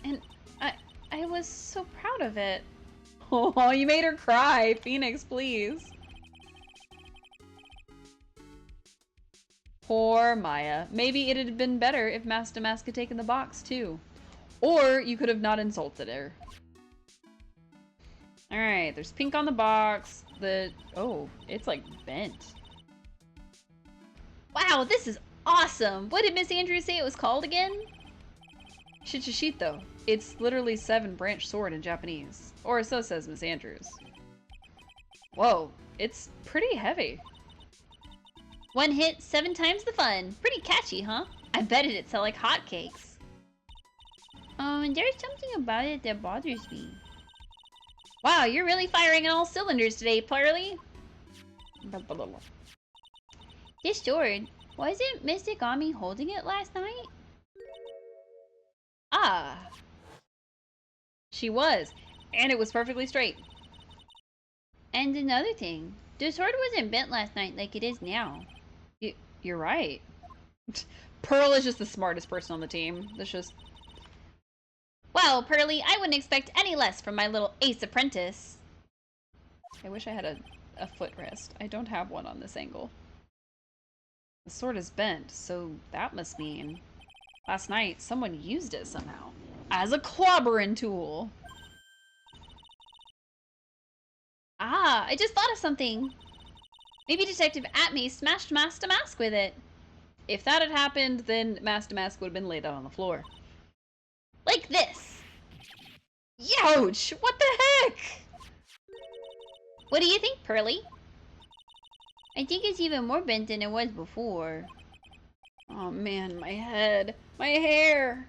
And I was so proud of it. Oh, you made her cry. Phoenix, please. Poor Maya. Maybe it'd have been better if Mask to Mask had taken the box, too. Or you could have not insulted her. Alright, there's pink on the box. Oh, it's like bent. Wow, this is awesome! What did Miss Andrews say it was called again? Shichishito. It's literally 7-branch sword in Japanese. Or so says Miss Andrews. Whoa, it's pretty heavy. One hit, 7 times the fun. Pretty catchy, huh? I bet it'd sell like hotcakes. There's something about it that bothers me. Wow, you're really firing on all cylinders today, Pearly. This sword, wasn't Mystic Ami holding it last night? Ah. She was. And it was perfectly straight. And another thing, the sword wasn't bent last night like it is now. You're right. Pearl is just the smartest person on the team. That's just... Wow, Pearly, I wouldn't expect any less from my little ace apprentice. I wish I had a footrest. I don't have one on this angle. The sword is bent, so that must mean... Last night, someone used it somehow. As a clobbering tool. Ah, I just thought of something. Maybe Detective Atme smashed Mask to Mask with it. If that had happened, then Mask to Mask would have been laid out on the floor. Like this. Ouch! What the heck? What do you think, Pearly? I think it's even more bent than it was before. Oh man, my head. My hair!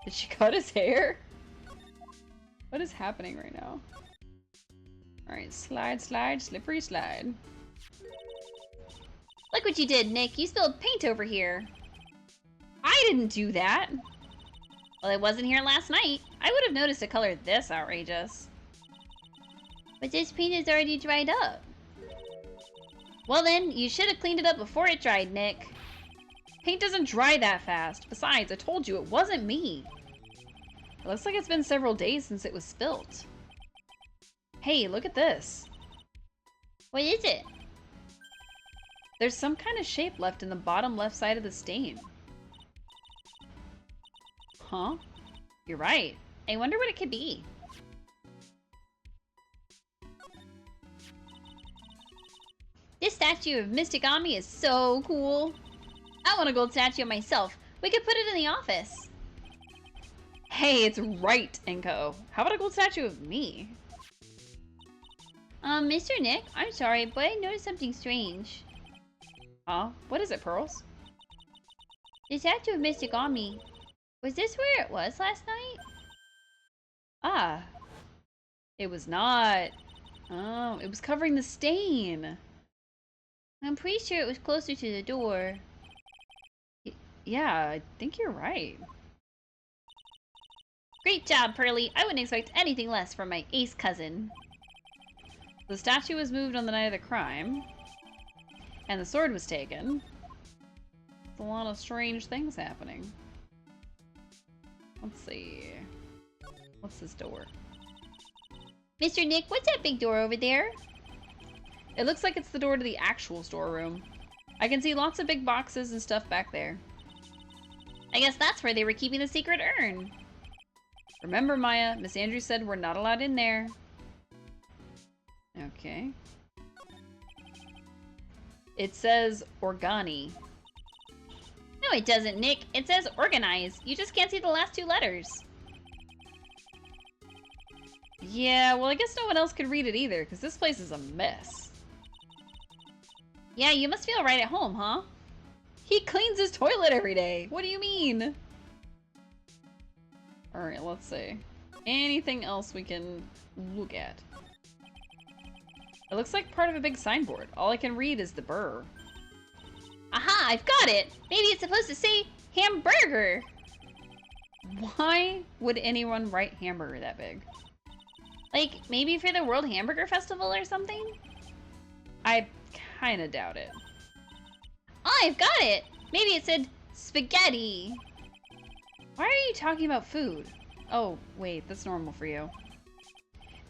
Did she cut his hair? What is happening right now? Alright, slide, slide, slippery slide. Look what you did, Nick. You spilled paint over here. I didn't do that! Well, it wasn't here last night. I would have noticed a color this outrageous. But this paint is already dried up. Well then, you should have cleaned it up before it dried, Nick. Paint doesn't dry that fast. Besides, I told you, it wasn't me. It looks like it's been several days since it was spilt. Hey, look at this. What is it? There's some kind of shape left in the bottom left side of the stain. Huh? You're right. I wonder what it could be. This statue of Mystic Ami is so cool. I want a gold statue of myself. We could put it in the office. Hey, it's right, Enko. How about a gold statue of me? Mr. Nick, I'm sorry, but I noticed something strange. Huh? What is it, Pearls? The statue of Mystic Ami. Was this where it was last night? Ah. It was not. Oh, it was covering the stain. I'm pretty sure it was closer to the door. Yeah, I think you're right. Great job, Pearly. I wouldn't expect anything less from my ace cousin. The statue was moved on the night of the crime. And the sword was taken. There's a lot of strange things happening. Let's see. What's this door? Mr. Nick, what's that big door over there? It looks like it's the door to the actual storeroom. I can see lots of big boxes and stuff back there. I guess that's where they were keeping the secret urn. Remember, Maya, Miss Andrews said we're not allowed in there. Okay. It says Organi. No, it doesn't, Nick. It says organize. You just can't see the last two letters. Yeah, well, I guess no one else could read it either, because this place is a mess. Yeah, you must feel right at home, huh? He cleans his toilet every day. What do you mean? Alright, let's see. Anything else we can look at? It looks like part of a big signboard. All I can read is the burr. Aha, I've got it! Maybe it's supposed to say hamburger! Why would anyone write hamburger that big? Like, maybe for the World Hamburger Festival or something? I kinda doubt it. Oh, I've got it! Maybe it said spaghetti. Why are you talking about food? Oh, wait, that's normal for you.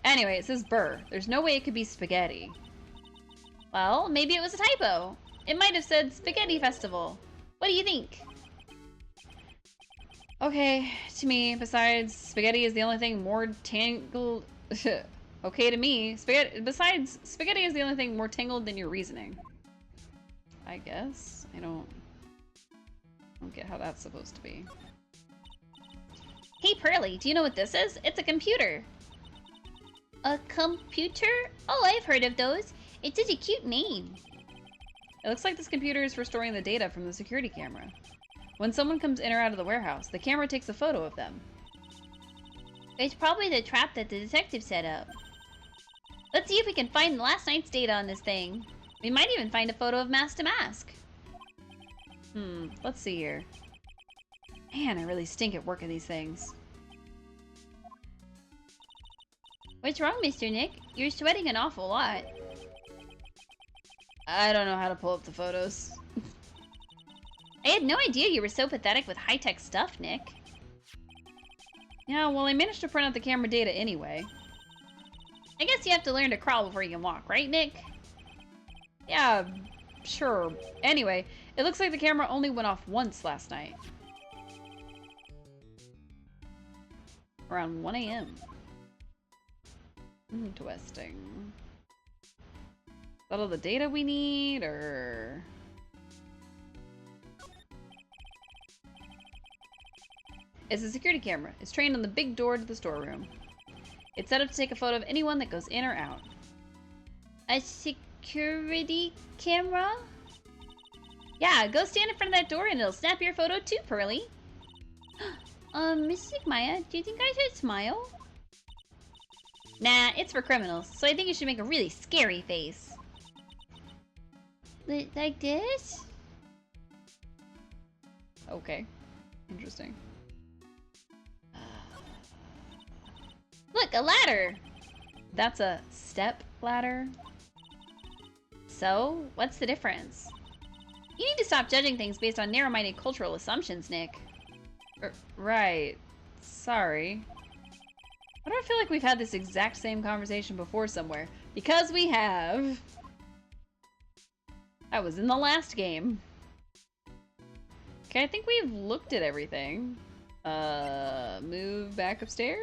Anyway, it says burr. There's no way it could be spaghetti. Well, maybe it was a typo. It might have said Spaghetti Festival. What do you think? Okay, to me, besides spaghetti is the only thing more tangled... okay to me, besides spaghetti is the only thing more tangled than your reasoning. I guess? I don't get how that's supposed to be. Hey, Pearly, do you know what this is? It's a computer. A computer? Oh, I've heard of those. It's such a cute name. It looks like this computer is for storing the data from the security camera. When someone comes in or out of the warehouse, the camera takes a photo of them. It's probably the trap that the detective set up. Let's see if we can find last night's data on this thing. We might even find a photo of Mask to Mask. Let's see here. Man, I really stink at working these things. What's wrong, Mr. Nick? You're sweating an awful lot. I don't know how to pull up the photos. I had no idea you were so pathetic with high-tech stuff, Nick. Yeah, well, I managed to print out the camera data anyway. I guess you have to learn to crawl before you can walk, right, Nick? Yeah, sure. Anyway, it looks like the camera only went off once last night. Around 1 a.m. Interesting. Is that all the data we need, or... It's a security camera. It's trained on the big door to the storeroom. It's set up to take a photo of anyone that goes in or out. A security security camera? Yeah, go stand in front of that door and it'll snap your photo too, Pearly. Mystic Maya, do you think I should smile? Nah, it's for criminals, so I think you should make a really scary face. Like this? Okay. Interesting. Look, a ladder! That's a step ladder? So, what's the difference? You need to stop judging things based on narrow-minded cultural assumptions, Nick. Right. Sorry. Why do I feel like we've had this exact same conversation before somewhere? Because we have. That was in the last game. Okay, I think we've looked at everything. Move back upstairs.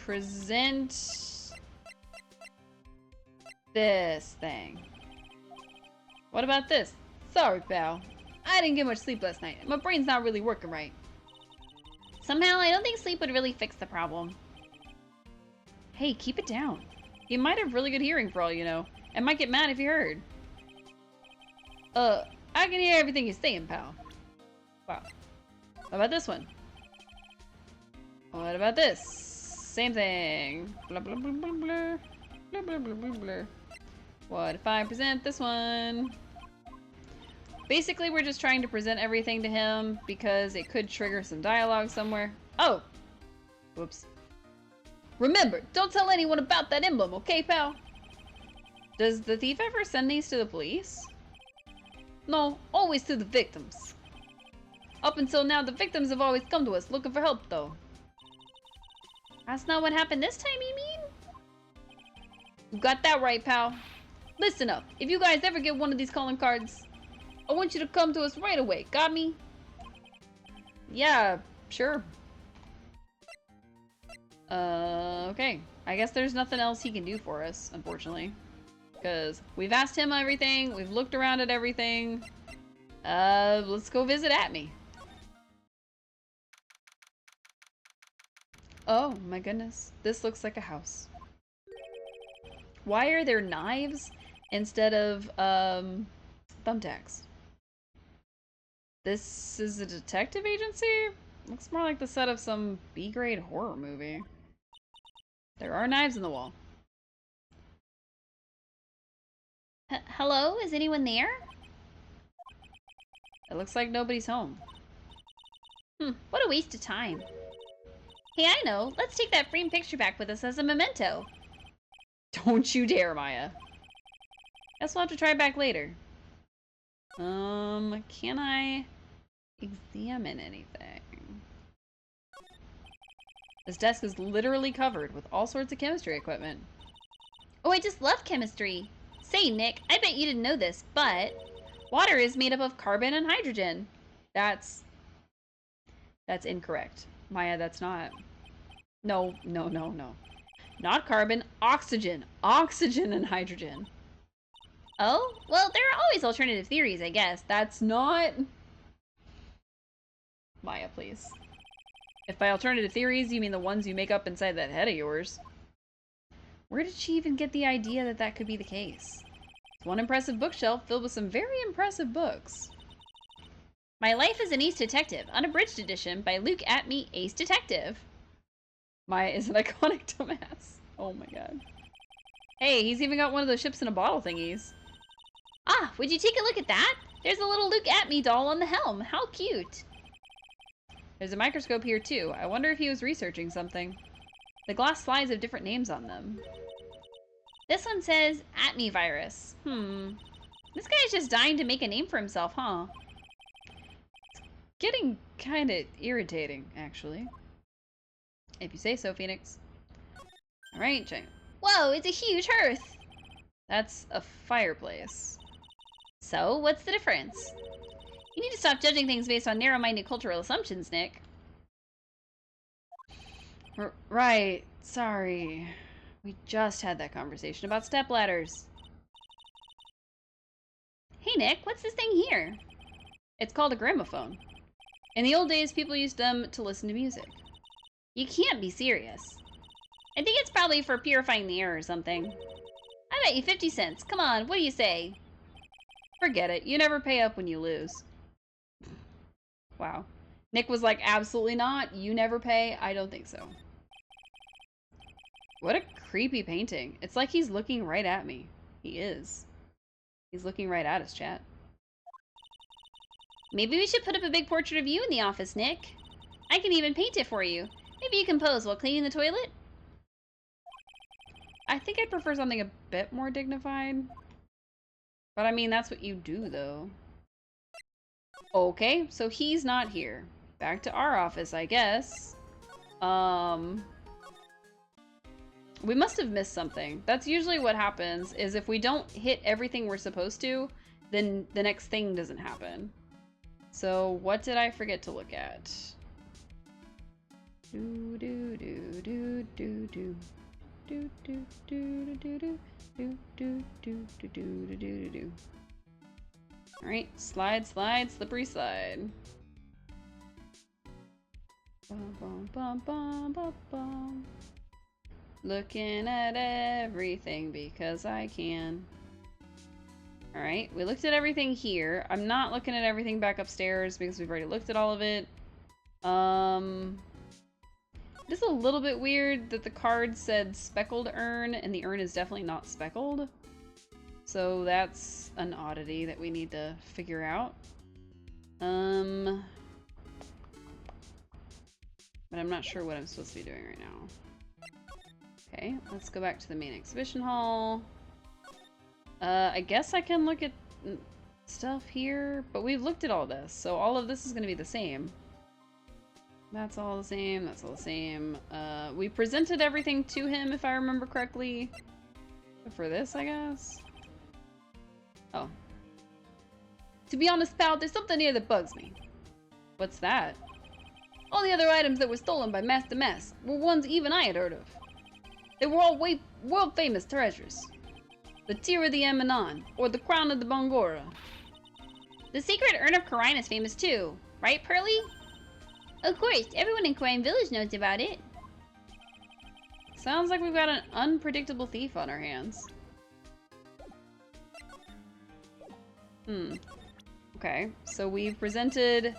Present this thing. What about this? Sorry, pal. I didn't get much sleep last night. My brain's not really working right. Somehow, I don't think sleep would really fix the problem. Hey, keep it down. He might have really good hearing for all you know, and might get mad if he heard. I can hear everything you're saying, pal. Wow. What about this one? What about this? Same thing. Blah, blah, blah, blah, blah. Blah, blah, blah, blah, blah. What if I present this one? Basically, we're just trying to present everything to him because it could trigger some dialogue somewhere. Oh! Whoops. Remember, don't tell anyone about that emblem, okay, pal? Does the thief ever send these to the police? No, always to the victims. Up until now, the victims have always come to us looking for help, though. That's not what happened this time, you mean? You got that right, pal. Listen up. If you guys ever get one of these calling cards, I want you to come to us right away. Got me? Yeah, sure. Okay. I guess there's nothing else he can do for us, unfortunately. Because we've asked him everything, we've looked around at everything. Let's go visit Atme. Oh my goodness. This looks like a house. Why are there knives instead of, thumbtacks? This is a detective agency? Looks more like the set of some B-grade horror movie. There are knives in the wall. Hello? Is anyone there? It looks like nobody's home. What a waste of time. Hey, I know. Let's take that framed picture back with us as a memento. Don't you dare, Maya. Guess we'll have to try back later. Can I examine anything? This desk is literally covered with all sorts of chemistry equipment. Oh, I just love chemistry. Say, Nick, I bet you didn't know this, but water is made up of carbon and hydrogen. That's incorrect. Maya, that's not. No. Not carbon, oxygen. Oxygen and hydrogen. Oh? Well, there are always alternative theories, I guess. That's not... Maya, please. If by alternative theories you mean the ones you make up inside that head of yours. Where did she even get the idea that that could be the case? It's one impressive bookshelf filled with some very impressive books. My Life as an Ace Detective, unabridged edition by Luke Atme, Ace Detective. Maya is an iconic dumbass. Oh my god. Hey, he's even got one of those ships in a bottle thingies. Ah, would you take a look at that? There's a little Luke Atme doll on the helm. How cute. There's a microscope here too. I wonder if he was researching something. The glass slides have different names on them. This one says Atme virus. This guy's just dying to make a name for himself, huh? Getting kinda irritating, actually. If you say so, Phoenix. Alright, Giant. Whoa, it's a huge hearth! That's a fireplace. So, what's the difference? You need to stop judging things based on narrow-minded cultural assumptions, Nick. Right, sorry. We just had that conversation about stepladders. Hey, Nick, what's this thing here? It's called a gramophone. In the old days, people used them to listen to music. You can't be serious. I think it's probably for purifying the air or something. I bet you 50 cents. Come on, what do you say? Forget it. You never pay up when you lose. Wow. Nick was like, absolutely not. You never pay? I don't think so. What a creepy painting. It's like he's looking right at me. He is. He's looking right at us, chat. Maybe we should put up a big portrait of you in the office, Nick. I can even paint it for you. Maybe you can pose while cleaning the toilet? I think I'd prefer something a bit more dignified. But I mean, that's what you do, though. Okay, so he's not here. Back to our office, I guess. We must have missed something. That's usually what happens, is if we don't hit everything we're supposed to, then the next thing doesn't happen. So what did I forget to look at? Do do do do do do. Do do do do do do do do do do do do. All right, slide, slide, slippery slide. Bum bum bum bum bum bum. Looking at everything because I can. All right, we looked at everything here. I'm not looking at everything back upstairs because we've already looked at all of it. It is a little bit weird that the card said speckled urn and the urn is definitely not speckled. So that's an oddity that we need to figure out. But I'm not sure what I'm supposed to be doing right now. Okay, let's go back to the main exhibition hall. I guess I can look at stuff here, but we've looked at all this, so all of this is going to be the same. That's all the same, that's all the same. We presented everything to him, if I remember correctly. For this, I guess? Oh. To be honest, pal, there's something here that bugs me. What's that? All the other items that were stolen by Master Mess were ones even I had heard of. They were all world-famous treasures. The Tear of the Emanon, or the Crown of the Bongora. The Sacred Urn of Khura'in is famous too, right, Pearly? Of course, everyone in Khura'in Village knows about it. Sounds like we've got an unpredictable thief on our hands. Okay, so we've presented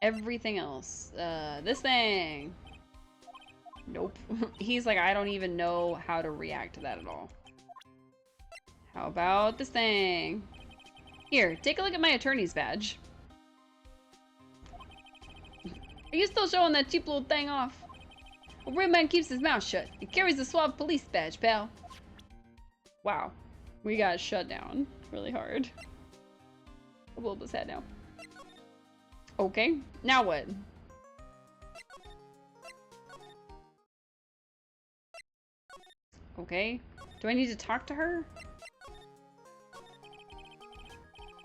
everything else. This thing. Nope. He's like, I don't even know how to react to that at all. How about this thing? Here, take a look at my attorney's badge. Are you still showing that cheap little thing off? A real man keeps his mouth shut. He carries the suave police badge, pal. Wow. We got shut down really hard. I'll blow this head now. Okay, now what? Okay. Do I need to talk to her?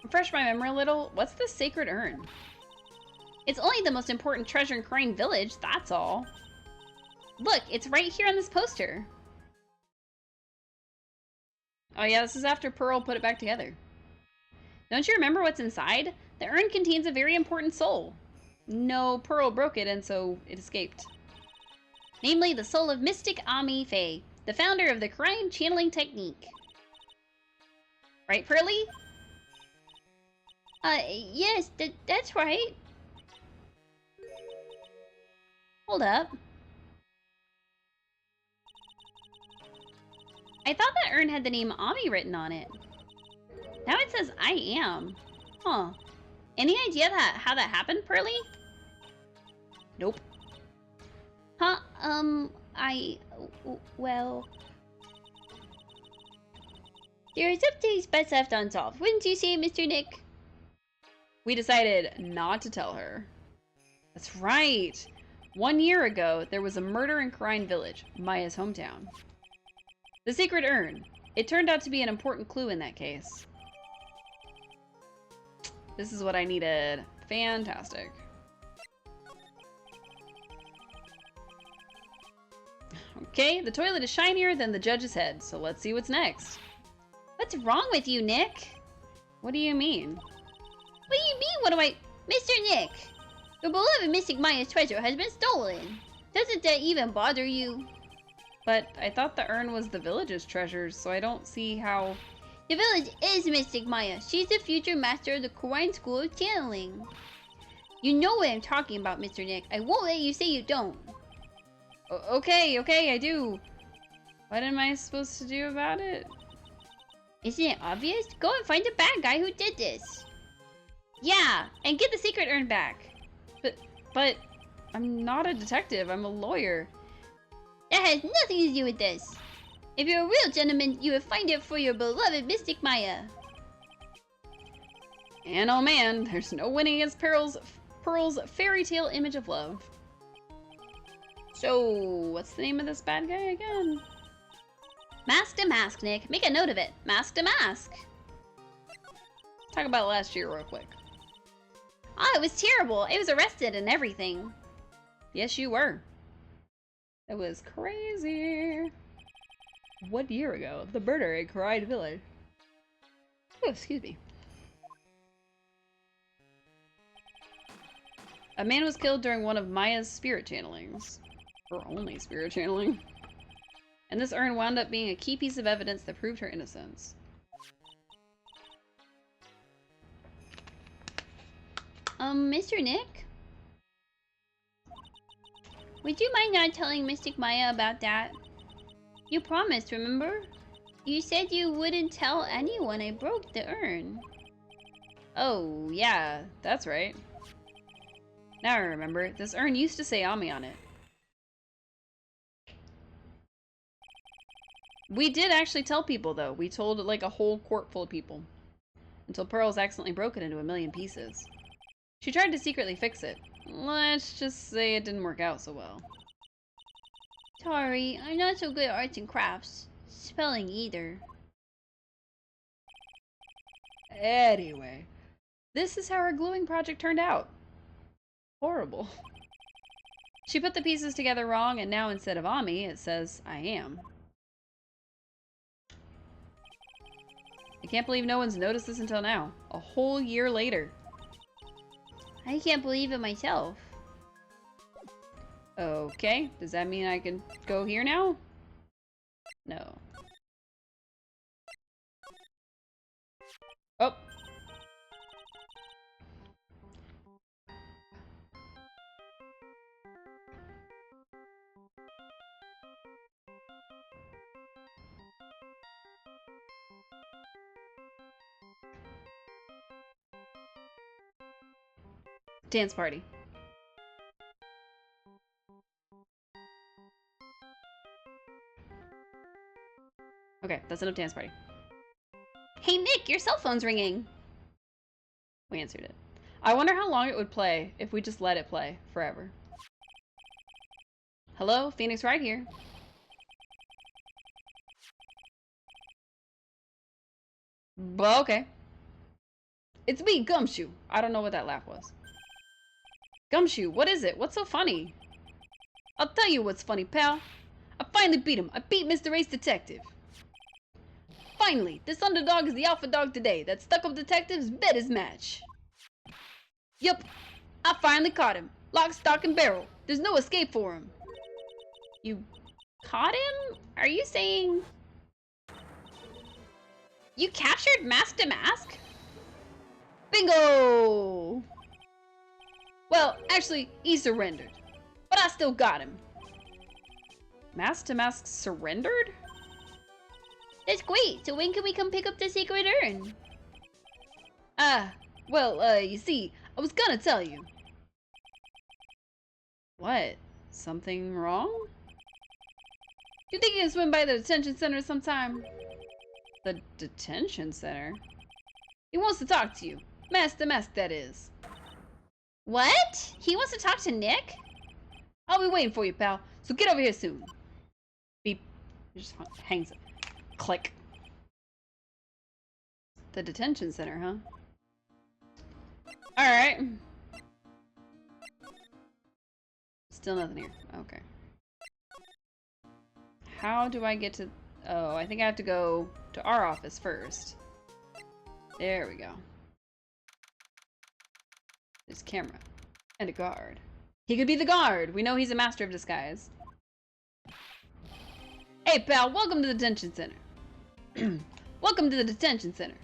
Refresh my memory a little. What's the Sacred Urn? It's only the most important treasure in Khura'in Village, that's all. Look, it's right here on this poster. Oh yeah, this is after Pearl put it back together. Don't you remember what's inside? The urn contains a very important soul. No, Pearl broke it and so it escaped. Namely, the soul of Mystic Ami Faye, the founder of the Khura'in channeling technique. Right, Pearly? Yes, that's right. Hold up. I thought that urn had the name Ami written on it. Now it says I am. Huh. Any idea how that happened, Pearly? Nope. Huh, well... There are some things best left unsolved, wouldn't you say, Mr. Nick? We decided not to tell her. That's right. 1 year ago, there was a murder in Khura'in Village, Maya's hometown. The Sacred Urn. It turned out to be an important clue in that case. This is what I needed. Fantastic. Okay, the toilet is shinier than the judge's head, so let's see what's next. What's wrong with you, Nick? What do you mean? What do you mean, what do I... Mr. Nick! Your beloved Mystic Maya's treasure has been stolen. Doesn't that even bother you? But I thought the urn was the village's treasures, so I don't see how... The village is Mystic Maya. She's the future master of the Korean School of Channeling. You know what I'm talking about, Mr. Nick. I won't let you say you don't. Okay, I do. What am I supposed to do about it? Isn't it obvious? Go and find the bad guy who did this. Yeah, and get the secret urn back. But I'm not a detective. I'm a lawyer. That has nothing to do with this. If you're a real gentleman, you would find it for your beloved Mystic Maya. And oh man, there's no winning against Pearl's fairy tale image of love. So, what's the name of this bad guy again? Mask to mask, Nick. Make a note of it. Mask to mask. Let's talk about last year real quick. Oh, it was terrible. I was arrested and everything. Yes, you were. It was crazy. 1 year ago, the murder in Karide Village. Oh, excuse me. A man was killed during one of Maya's spirit channelings. Her only spirit channeling. And this urn wound up being a key piece of evidence that proved her innocence. Mr. Nick? Would you mind not telling Mystic Maya about that? You promised, remember? You said you wouldn't tell anyone I broke the urn. Oh, yeah, that's right. Now I remember, this urn used to say Ami on it. We did actually tell people, though. We told, like, a whole court full of people. Until Pearls accidentally broke it into a million pieces. She tried to secretly fix it. Let's just say it didn't work out so well. Sorry, I'm not so good at arts and crafts. Spelling either. Anyway, this is how our gluing project turned out. Horrible. She put the pieces together wrong, and now instead of Ami, it says, I am. I can't believe no one's noticed this until now. A whole year later. I can't believe it myself. Okay, does that mean I can go here now? No. Oh. Dance party. Okay, that's enough dance party. Hey Nick, your cell phone's ringing. We answered it. I wonder how long it would play if we just let it play forever. Hello, Phoenix right here. But okay. It's me, Gumshoe. I don't know what that laugh was. Gumshoe, what is it? What's so funny? I'll tell you what's funny, pal. I finally beat him. I beat Mr. Ace Detective. Finally, this underdog is the alpha dog today. That stuck-up detective's bet his match. Yup, I finally caught him. Lock, stock, and barrel. There's no escape for him. You caught him? Are you saying... You captured Mask to Mask? Bingo! Well, actually, he surrendered. But I still got him. Mask to Mask surrendered? That's great. So when can we come pick up the secret urn? Well, you see, I was gonna tell you. What? Something wrong? You think you can swim by the detention center sometime? The detention center? He wants to talk to you. Mask to Mask, that is. What? He wants to talk to Nick? I'll be waiting for you, pal. So get over here soon. Beep. He just hangs up. Click. The detention center, huh? Alright. Still nothing here. Okay. How do I get to... Oh, I think I have to go to our office first. There we go. There's a camera. And a guard. He could be the guard! We know he's a master of disguise. Hey, pal, welcome to the detention center. Welcome to the detention center.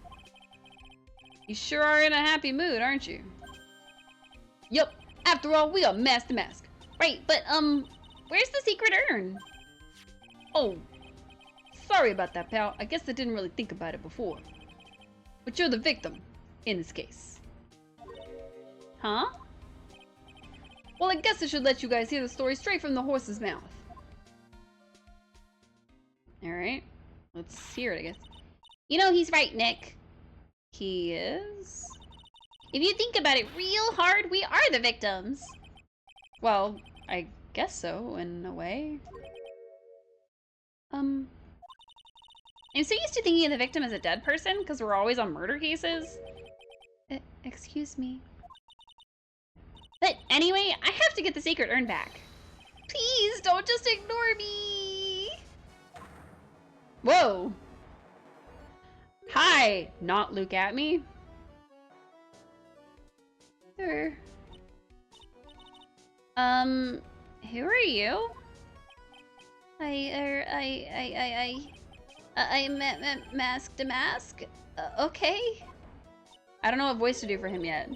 You sure are in a happy mood, aren't you? Yup. After all, we got mask to mask. Right, but, where's the secret urn? Oh, sorry about that, pal. I guess I didn't really think about it before. But you're the victim, in this case. Huh? Well, I guess I should let you guys hear the story straight from the horse's mouth. Alright, let's hear it, I guess. You know, he's right, Nick. He is? If you think about it real hard, we are the victims. Well, I guess so, in a way. I'm so used to thinking of the victim as a dead person, because we're always on murder cases. Excuse me. But anyway, I have to get the sacred urn back. Please don't just ignore me. Whoa! Hi! Not look at me. Sure. Who are you? I'm Mask to Mask. Okay. I don't know what voice to do for him yet.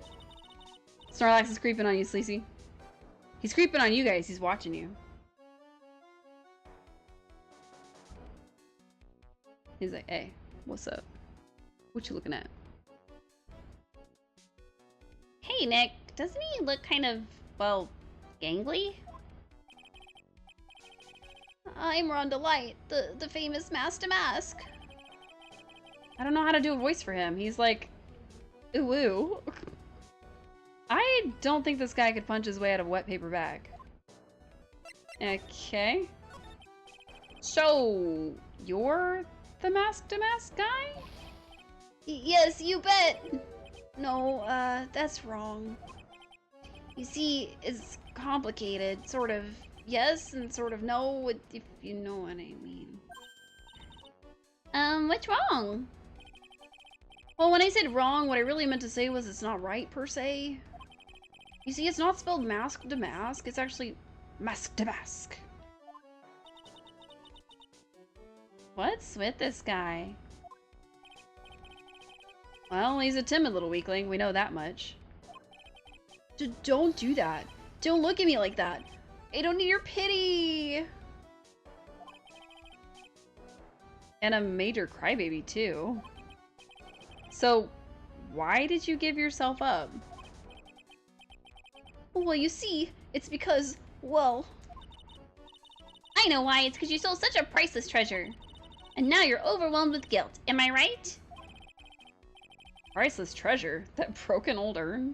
Snorlax is creeping on you, Sleazy. He's creeping on you guys. He's watching you. He's like, hey, what's up? What you looking at? Hey, Nick. Doesn't he look kind of, well, gangly? I'm Rhonda Light, the famous Mask to Mask. I don't know how to do a voice for him. He's like, ooh, ooh. I don't think this guy could punch his way out of a wet paper bag. Okay. So, you're the Mask to Mask guy? Yes, you bet. No, that's wrong. You see, it's complicated, sort of yes and sort of no, if you know what I mean. What's wrong? Well, when I said wrong, what I really meant to say was it's not right, per se. You see, it's not spelled mask to mask, it's actually mask to mask. What's with this guy? Well, he's a timid little weakling, we know that much. Don't do that. Don't look at me like that. I don't need your pity. And a major crybaby, too. So, why did you give yourself up? Well, you see, it's because, well... I know why, it's because you stole such a priceless treasure. And now you're overwhelmed with guilt, am I right? Priceless treasure? That broken old urn?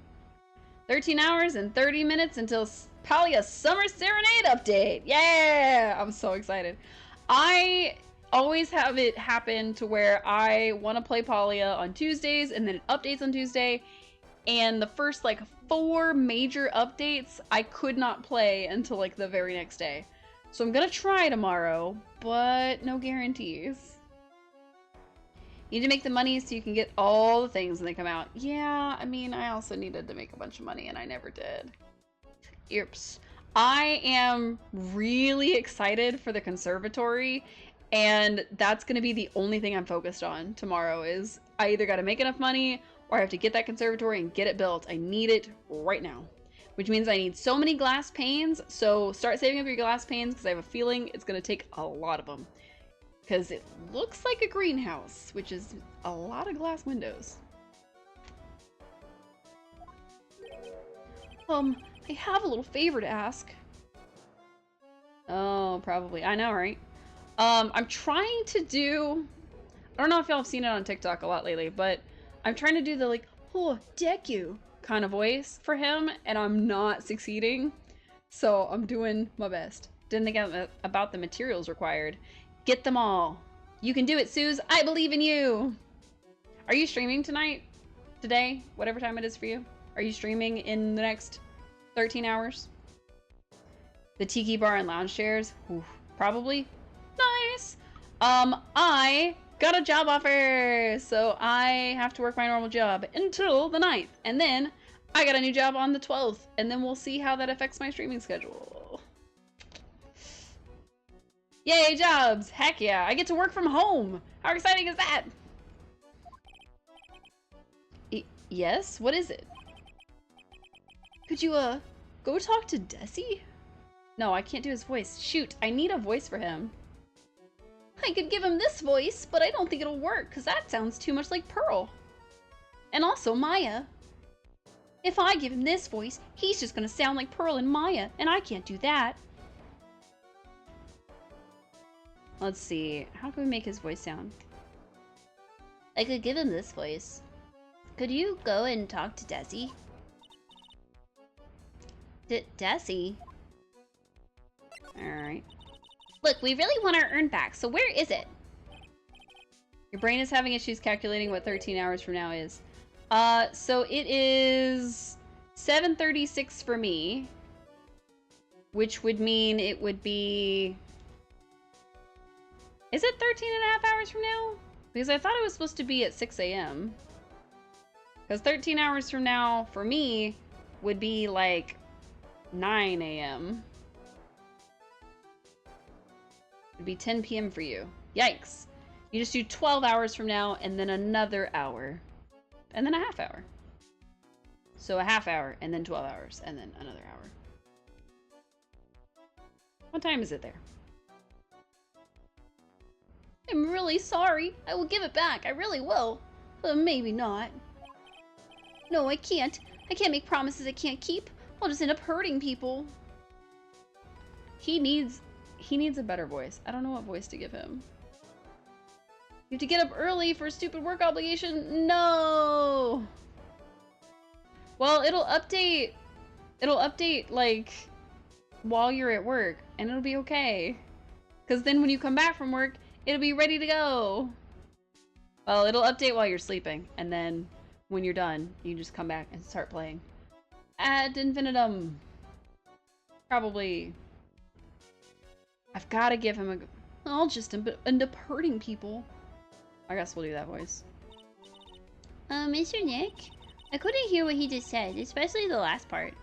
13 hours and 30 minutes until Palia Summer Serenade update! Yeah! I'm so excited. I always have it happen to where I want to play Palia on Tuesdays and then it updates on Tuesday. And the first like 4 major updates I could not play until like the very next day. So I'm gonna try tomorrow, but no guarantees. You need to make the money so you can get all the things when they come out. Yeah, I mean, I also needed to make a bunch of money and I never did. Oops. I am really excited for the conservatory and that's going to be the only thing I'm focused on tomorrow is I either got to make enough money or I have to get that conservatory and get it built. I need it right now, which means I need so many glass panes. So start saving up your glass panes because I have a feeling it's going to take a lot of them. Because it looks like a greenhouse, which is a lot of glass windows. I have a little favor to ask. Oh, probably. I know, right? I'm trying to do... I don't know if y'all have seen it on TikTok a lot lately, but I'm trying to do the, like, oh, Deku kind of voice for him, and I'm not succeeding. So I'm doing my best. Didn't think about the materials required. Get them all. You can do it, Suze. I believe in you. Are you streaming tonight? Today? Whatever time it is for you? Are you streaming in the next 13 hours? The tiki bar and lounge chairs? Oof, probably. Nice. I got a job offer. So I have to work my normal job until the 9th. And then I got a new job on the 12th. And then we'll see how that affects my streaming schedule. Yay, jobs! Heck yeah, I get to work from home! How exciting is that? Yes? What is it? Could you, go talk to Desi? No, I can't do his voice. Shoot, I need a voice for him. I could give him this voice, but I don't think it'll work, because that sounds too much like Pearl. And also Maya. If I give him this voice, he's just gonna sound like Pearl and Maya, and I can't do that. Let's see, how can we make his voice sound? I could give him this voice. Could you go and talk to Desi? Desi? Alright. Look, we really want our urn back, so where is it? Your brain is having issues calculating what 13 hours from now is. So it is 7:36 for me, which would mean it would be... Is it 13 and a half hours from now? Because I thought it was supposed to be at 6 a.m. Because 13 hours from now, for me, would be like 9 a.m. It'd be 10 p.m. for you. Yikes. You just do 12 hours from now, and then another hour. And then a half hour. So a half hour, and then 12 hours, and then another hour. What time is it there? I'm really sorry. I will give it back. I really will. Maybe not. No, I can't. I can't make promises I can't keep. I'll just end up hurting people. He needs a better voice. I don't know what voice to give him. You have to get up early for a stupid work obligation. No. Well, it'll update like while you're at work, and it'll be okay. Because then when you come back from work, it'll be ready to go. Well, it'll update while you're sleeping, and then when you're done, you just come back and start playing. Ad infinitum. Probably. I've got to give him a... I'll just end up hurting people. I guess we'll do that voice. Mr. Nick? I couldn't hear what he just said, especially the last part.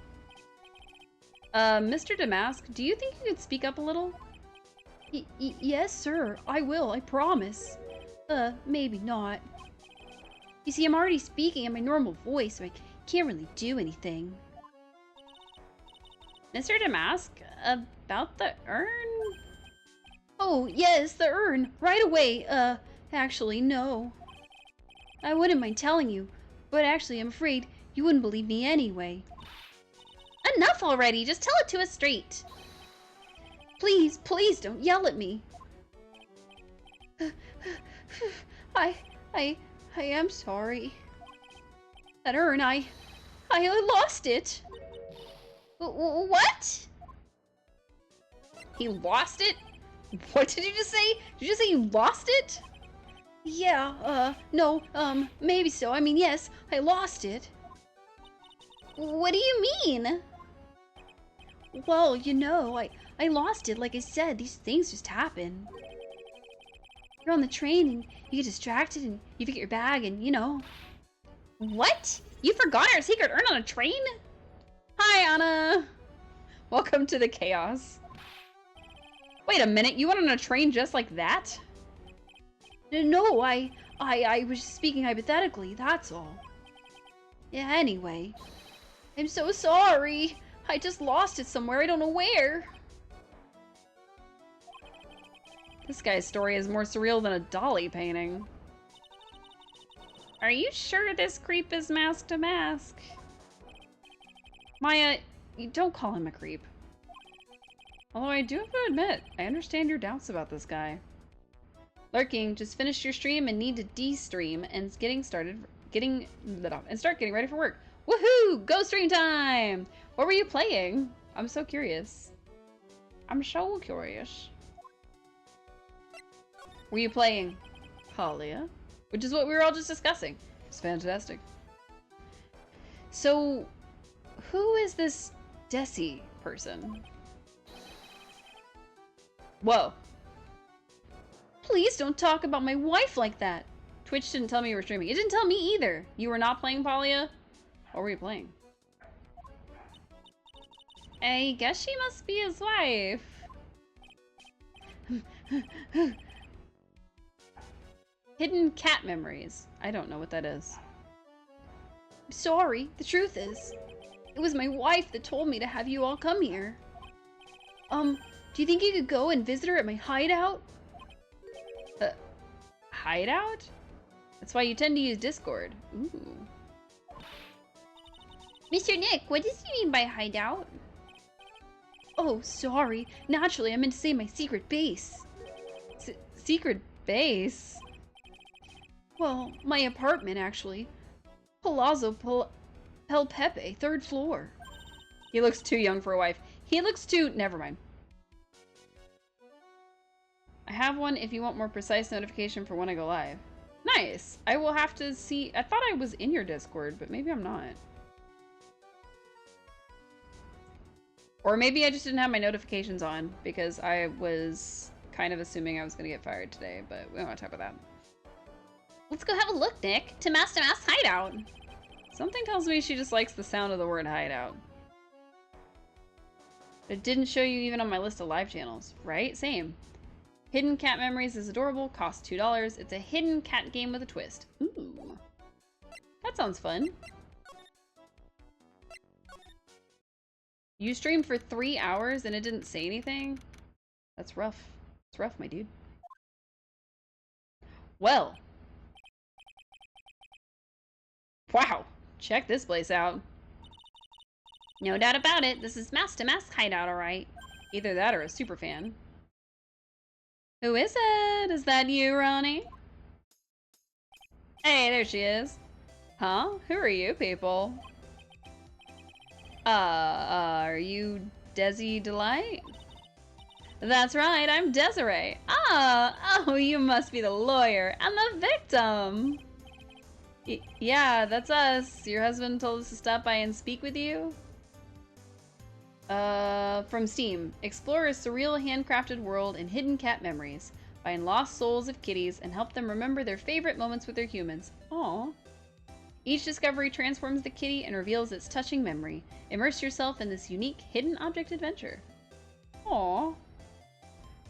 Mr. Damask, do you think you could speak up a little? Yes, sir. I will, I promise. Maybe not. You see, I'm already speaking in my normal voice, so I can't really do anything. Mr. Damask, about the urn? Oh, yes, the urn. Right away. Actually, no. I wouldn't mind telling you, but actually, I'm afraid you wouldn't believe me anyway. Enough already! Just tell it to us straight! Please, please don't yell at me. I am sorry. That urn, I lost it. What? He lost it? What did you just say? Did you just say you lost it? Yeah, no, maybe so. I mean, yes, I lost it. What do you mean? Well, you know, I lost it. Like I said, these things just happen. You're on the train and you get distracted and you forget your bag and, you know. What? You forgot our secret urn on a train? Hi, Anna. Welcome to the chaos. Wait a minute, you went on a train just like that? No, I was just speaking hypothetically, that's all. Yeah, anyway. I'm so sorry. I just lost it somewhere, I don't know where. This guy's story is more surreal than a Dolly painting. Are you sure this creep is Mask to Mask? Maya, you don't call him a creep. Although I do have to admit, I understand your doubts about this guy. Lurking, just finished your stream and need to de-stream and start getting ready for work. Woohoo! Go stream time! What were you playing? I'm so curious. I'm so curious. Were you playing Palia? Which is what we were all just discussing. It's fantastic. So, who is this Desi person? Whoa. Please don't talk about my wife like that. Twitch didn't tell me you were streaming. It didn't tell me either. You were not playing Palia? What were you playing? I guess she must be his wife. Hidden cat memories. I don't know what that is. Sorry, the truth is, it was my wife that told me to have you all come here. Do you think you could go and visit her at my hideout? Hideout? That's why you tend to use Discord. Ooh. Mr. Nick, what does he mean by hideout? Oh, sorry. Naturally, I meant to say my secret base. Secret base? Well, my apartment, actually. Palazzo Pel Pepe, 3rd floor. He looks too young for a wife. He looks too... Never mind. I have one if you want more precise notification for when I go live. Nice. I will have to see... I thought I was in your Discord, but maybe I'm not. Or maybe I just didn't have my notifications on because I was kind of assuming I was going to get fired today, but we don't want to talk about that. Let's go have a look, Nick. To Master Mass hideout. Something tells me she just likes the sound of the word hideout. It didn't show you even on my list of live channels, right? Same. Hidden Cat Memories is adorable, costs $2. It's a hidden cat game with a twist. Ooh. That sounds fun. You streamed for 3 hours and it didn't say anything? That's rough. It's rough, my dude. Well. Wow. Check this place out. No doubt about it, this is Master Mass hideout, alright. Either that or a super fan. Who is it? Is that you, Ronnie? Hey, there she is. Huh? Who are you people? Are you Desi Delight? That's right, I'm Desiree. Oh, you must be the lawyer and the victim. Yeah, that's us. Your husband told us to stop by and speak with you? From Steam. Explore a surreal handcrafted world in hidden cat memories. Find lost souls of kitties and help them remember their favorite moments with their humans. Aww. Each discovery transforms the kitty and reveals its touching memory. Immerse yourself in this unique hidden object adventure. Aww.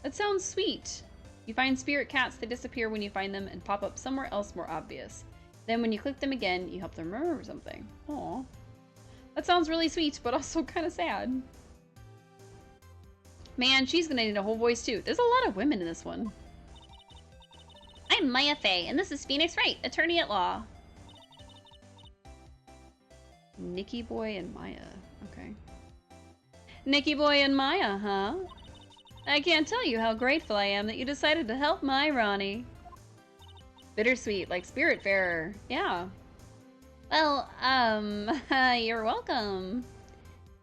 That sounds sweet. You find spirit cats that disappear when you find them and pop up somewhere else more obvious. Then when you click them again, you help them remember something. Aww. That sounds really sweet, but also kind of sad. Man, she's gonna need a whole voice too. There's a lot of women in this one. I'm Maya Fey, and this is Phoenix Wright, attorney at law. Nikki Boy and Maya. Okay. Nikki Boy and Maya, huh? I can't tell you how grateful I am that you decided to help my Ronnie. Bittersweet, like Spiritfarer. Yeah. Well, you're welcome.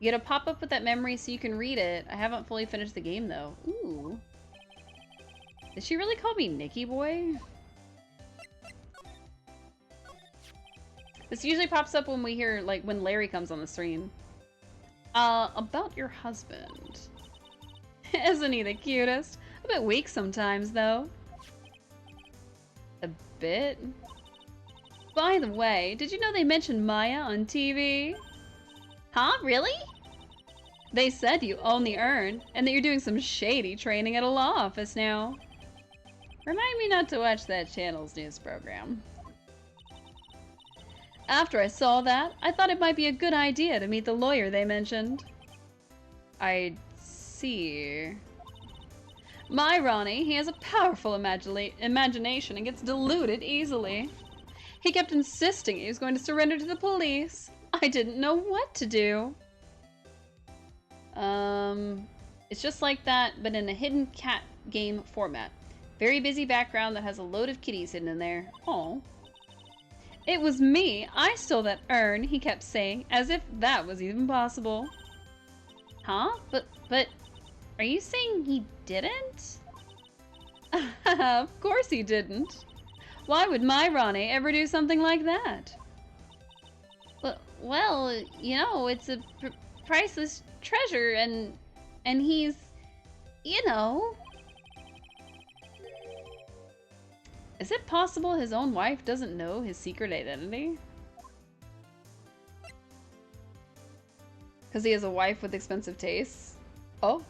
You get a pop-up with that memory so you can read it. I haven't fully finished the game, though. Ooh. Did she really call me Nikki Boy? This usually pops up when we hear, like, when Larry comes on the stream. About your husband. Isn't he the cutest? A bit weak sometimes, though. A bit? By the way, did you know they mentioned Maya on TV? Huh? Really? They said you own the urn, and that you're doing some shady training at a law office now. Remind me not to watch that channel's news program. After I saw that, I thought it might be a good idea to meet the lawyer they mentioned. I see. My Ronnie, he has a powerful imagination and gets deluded easily. He kept insisting he was going to surrender to the police. I didn't know what to do. It's just like that, but in a hidden cat game format. Very busy background that has a load of kitties hidden in there. Oh. It was me. I stole that urn, he kept saying, as if that was even possible. Huh? But, are you saying he didn't? Of course he didn't. Why would my Ronnie ever do something like that? Well, you know, it's a priceless treasure, and he's, you know. Is it possible his own wife doesn't know his secret identity? Because he has a wife with expensive tastes? Oh.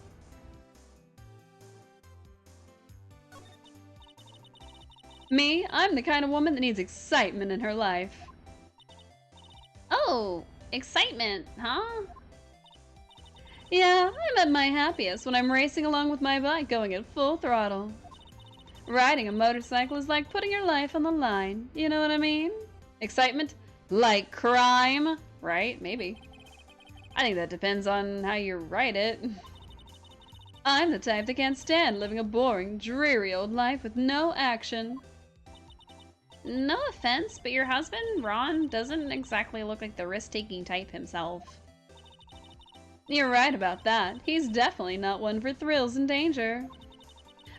Me, I'm the kind of woman that needs excitement in her life. Oh, excitement, huh? Yeah, I'm at my happiest when I'm racing along with my bike going at full throttle. Riding a motorcycle is like putting your life on the line, you know what I mean? Excitement? Like crime? Right? Maybe. I think that depends on how you ride it. I'm the type that can't stand living a boring, dreary old life with no action. No offense, but your husband, Ron, doesn't exactly look like the risk-taking type himself. You're right about that. He's definitely not one for thrills and danger.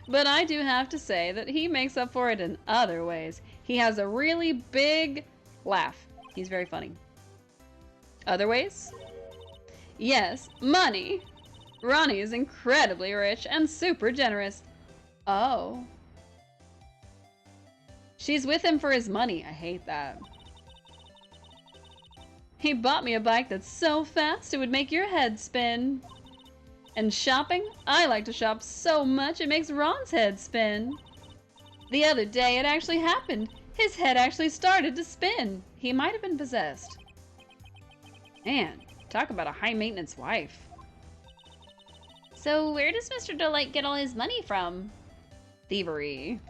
But I do have to say that he makes up for it in other ways. He has a really big laugh. He's very funny. Other ways? Yes, money. Ronnie is incredibly rich and super generous. Oh. She's with him for his money. I hate that. He bought me a bike that's so fast it would make your head spin. And shopping? I like to shop so much it makes Ron's head spin. The other day it actually happened. His head actually started to spin. He might have been possessed. Man, talk about a high-maintenance wife. So where does Mr. Delight get all his money from? Thievery.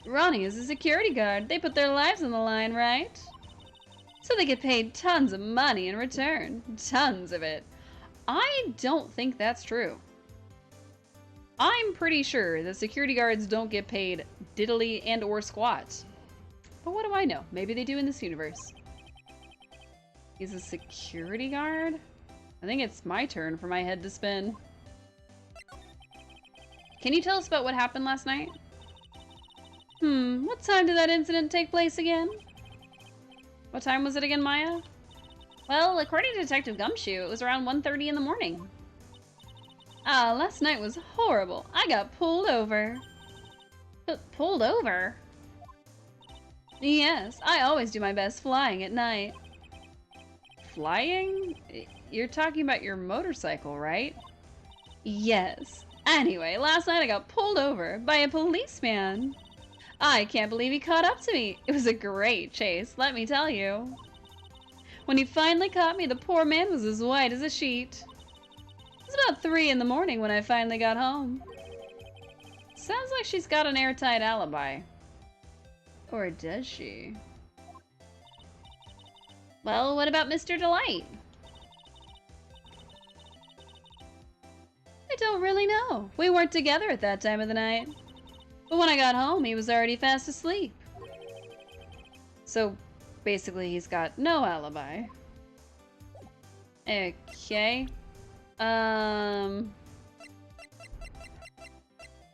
Ronnie is a security guard. They put their lives on the line, right? So they get paid tons of money in return. Tons of it. I don't think that's true. I'm pretty sure that security guards don't get paid diddly and or squat. But what do I know? Maybe they do in this universe. He's a security guard? I think it's my turn for my head to spin. Can you tell us about what happened last night? What time did that incident take place again? What time was it again, Maya? Well, according to Detective Gumshoe, it was around 1:30 in the morning. Last night was horrible. I got pulled over. Pulled over? Yes, I always do my best flying at night. Flying? You're talking about your motorcycle, right? Yes. Anyway, last night I got pulled over by a policeman. I can't believe he caught up to me. It was a great chase, let me tell you. When he finally caught me, the poor man was as white as a sheet. It was about 3 in the morning when I finally got home. Sounds like she's got an airtight alibi. Or does she? Well, what about Mr. Delight? I don't really know. We weren't together at that time of the night. But when I got home, he was already fast asleep. So, basically, he's got no alibi. Okay.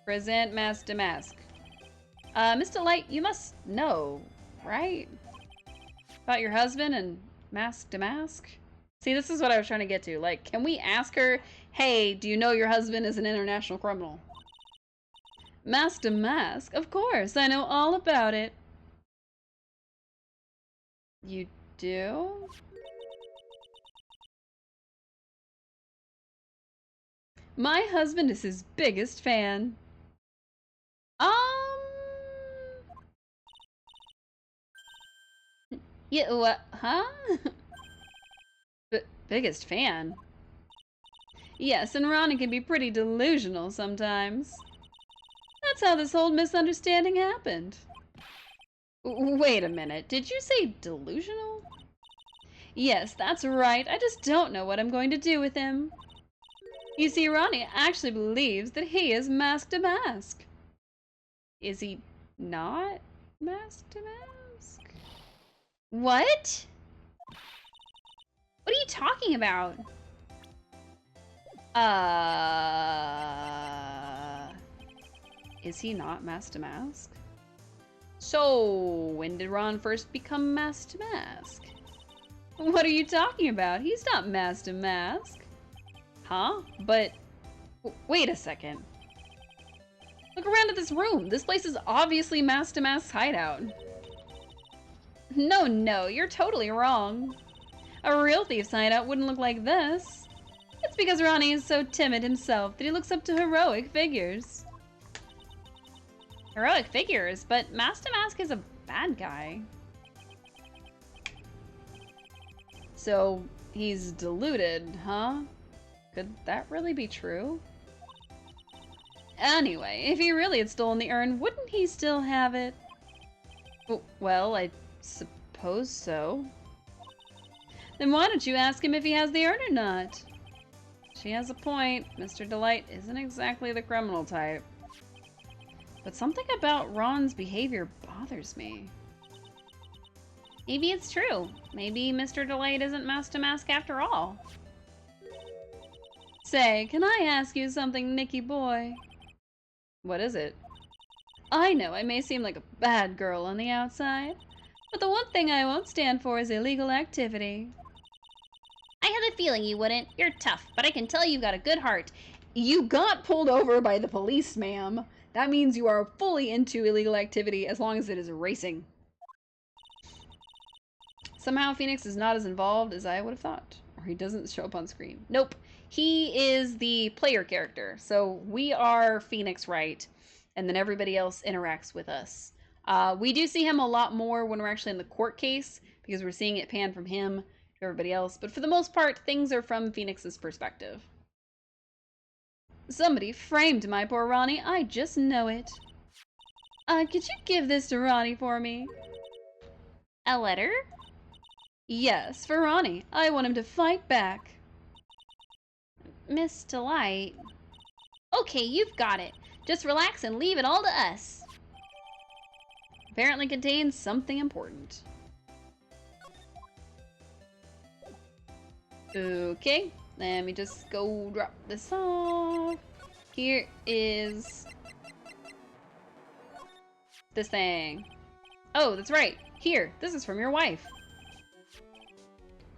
Present mask to mask. Mr. Light, you must know, right? About your husband and mask to mask? See, this is what I was trying to get to. Like, can we ask her, hey, do you know your husband is an international criminal? Mask to mask? Of course, I know all about it. You do? My husband is his biggest fan. Yeah, what? Huh? Biggest fan? Yes, and Ronnie can be pretty delusional sometimes. That's how this whole misunderstanding happened. Wait a minute, did you say delusional? Yes, that's right, I just don't know what I'm going to do with him. You see, Ronnie actually believes that he is mask to mask. Is he not mask to mask? What? What are you talking about? Is he not mask to mask? So, when did Ron first become mask to mask? What are you talking about? He's not mask to mask. Huh? But, wait a second. Look around at this room. This place is obviously mask to mask's hideout. No, you're totally wrong. A real thief's hideout wouldn't look like this. It's because Ronnie is so timid himself that he looks up to heroic figures. heroic figures, but Mask to Mask is a bad guy. So he's deluded, huh? Could that really be true? Anyway, if he really had stolen the urn, wouldn't he still have it? Well, I suppose so. Then why don't you ask him if he has the urn or not? She has a point. Mr. Delight isn't exactly the criminal type. But something about Ron's behavior bothers me. Maybe it's true. Maybe Mr. Delight isn't Mask to Mask after all. Say, can I ask you something, Nicky boy? What is it? I know I may seem like a bad girl on the outside, but the one thing I won't stand for is illegal activity. I had a feeling you wouldn't. You're tough, but I can tell you've got a good heart. You got pulled over by the police, ma'am. That means you are fully into illegal activity as long as it is racing. Somehow Phoenix is not as involved as I would have thought. Or he doesn't show up on screen. Nope. He is the player character. So we are Phoenix, right? And then everybody else interacts with us. We do see him a lot more when we're actually in the court case, because we're seeing it pan from him to everybody else. But for the most part, things are from Phoenix's perspective. Somebody framed my poor Ronnie. I just know it. Could you give this to Ronnie for me? A letter? Yes, for Ronnie. I want him to fight back. Miss Delight. Okay, you've got it. Just relax and leave it all to us. Apparently contains something important. Okay, let me just go drop this off. Here is this thing. Oh, that's right. Here, this is from your wife.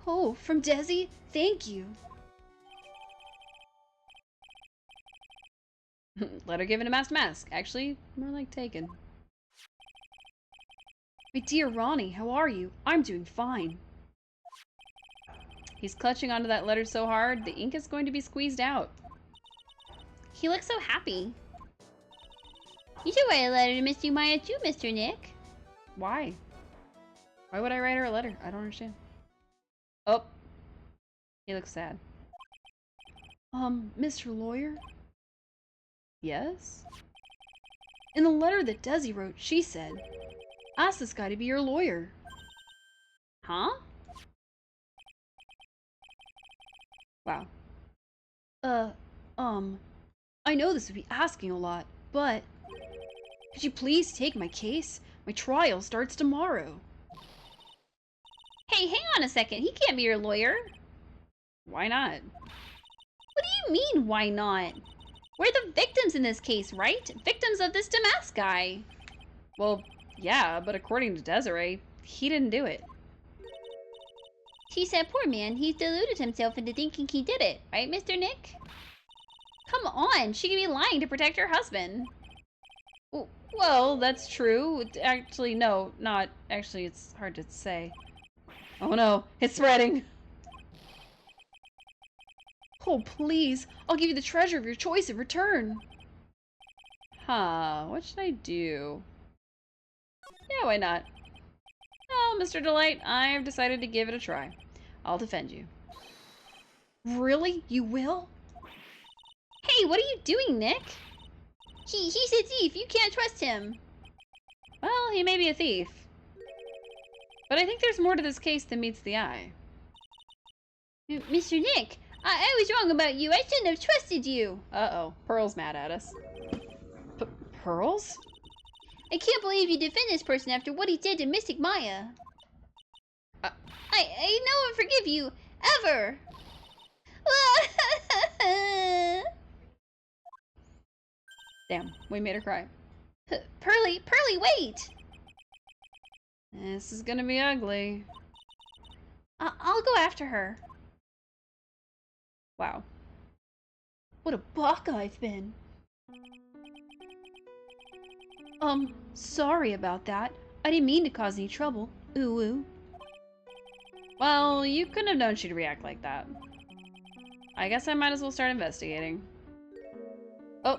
Oh, from Desi? Thank you. Letter given to Mask to Mask. Actually, more like taken. My dear Ronnie, how are you? I'm doing fine. He's clutching onto that letter so hard, the ink is going to be squeezed out. He looks so happy. You should write a letter to Miss Maya too, Mr. Nick. Why? Why would I write her a letter? I don't understand. Oh. He looks sad. Mr. Lawyer? Yes? In the letter that Desi wrote, she said, ask this guy to be your lawyer. Huh? Wow. I know this would be asking a lot, but could you please take my case? My trial starts tomorrow. Hey, hang on a second. He can't be your lawyer. Why not? What do you mean, why not? We're the victims in this case, right? Victims of this Damask guy. Well, yeah, but according to Desiree, he didn't do it. She said, poor man, he's deluded himself into thinking he did it, right, Mr. Nick? Come on, she could be lying to protect her husband. Well, that's true. Actually, no, not. Actually, it's hard to say. Oh no, it's spreading. Oh, please, I'll give you the treasure of your choice in return. Huh, what should I do? Yeah, why not? Oh, Mr. Delight, I've decided to give it a try. I'll defend you. Really? You will? Hey, what are you doing, Nick? He's a thief. You can't trust him. Well, he may be a thief. But I think there's more to this case than meets the eye. Mr. Nick, I was wrong about you. I shouldn't have trusted you. Uh-oh, Pearl's mad at us. Pearls? I can't believe you defend this person after what he did to Mystic Maya. I no one forgive you, ever. Damn, we made her cry. Pearly, wait. This is gonna be ugly. I'll go after her. Wow. What a buck I've been. Sorry about that. I didn't mean to cause any trouble. Ooh ooh. Well, you couldn't have known she'd react like that. I guess I might as well start investigating. Oh.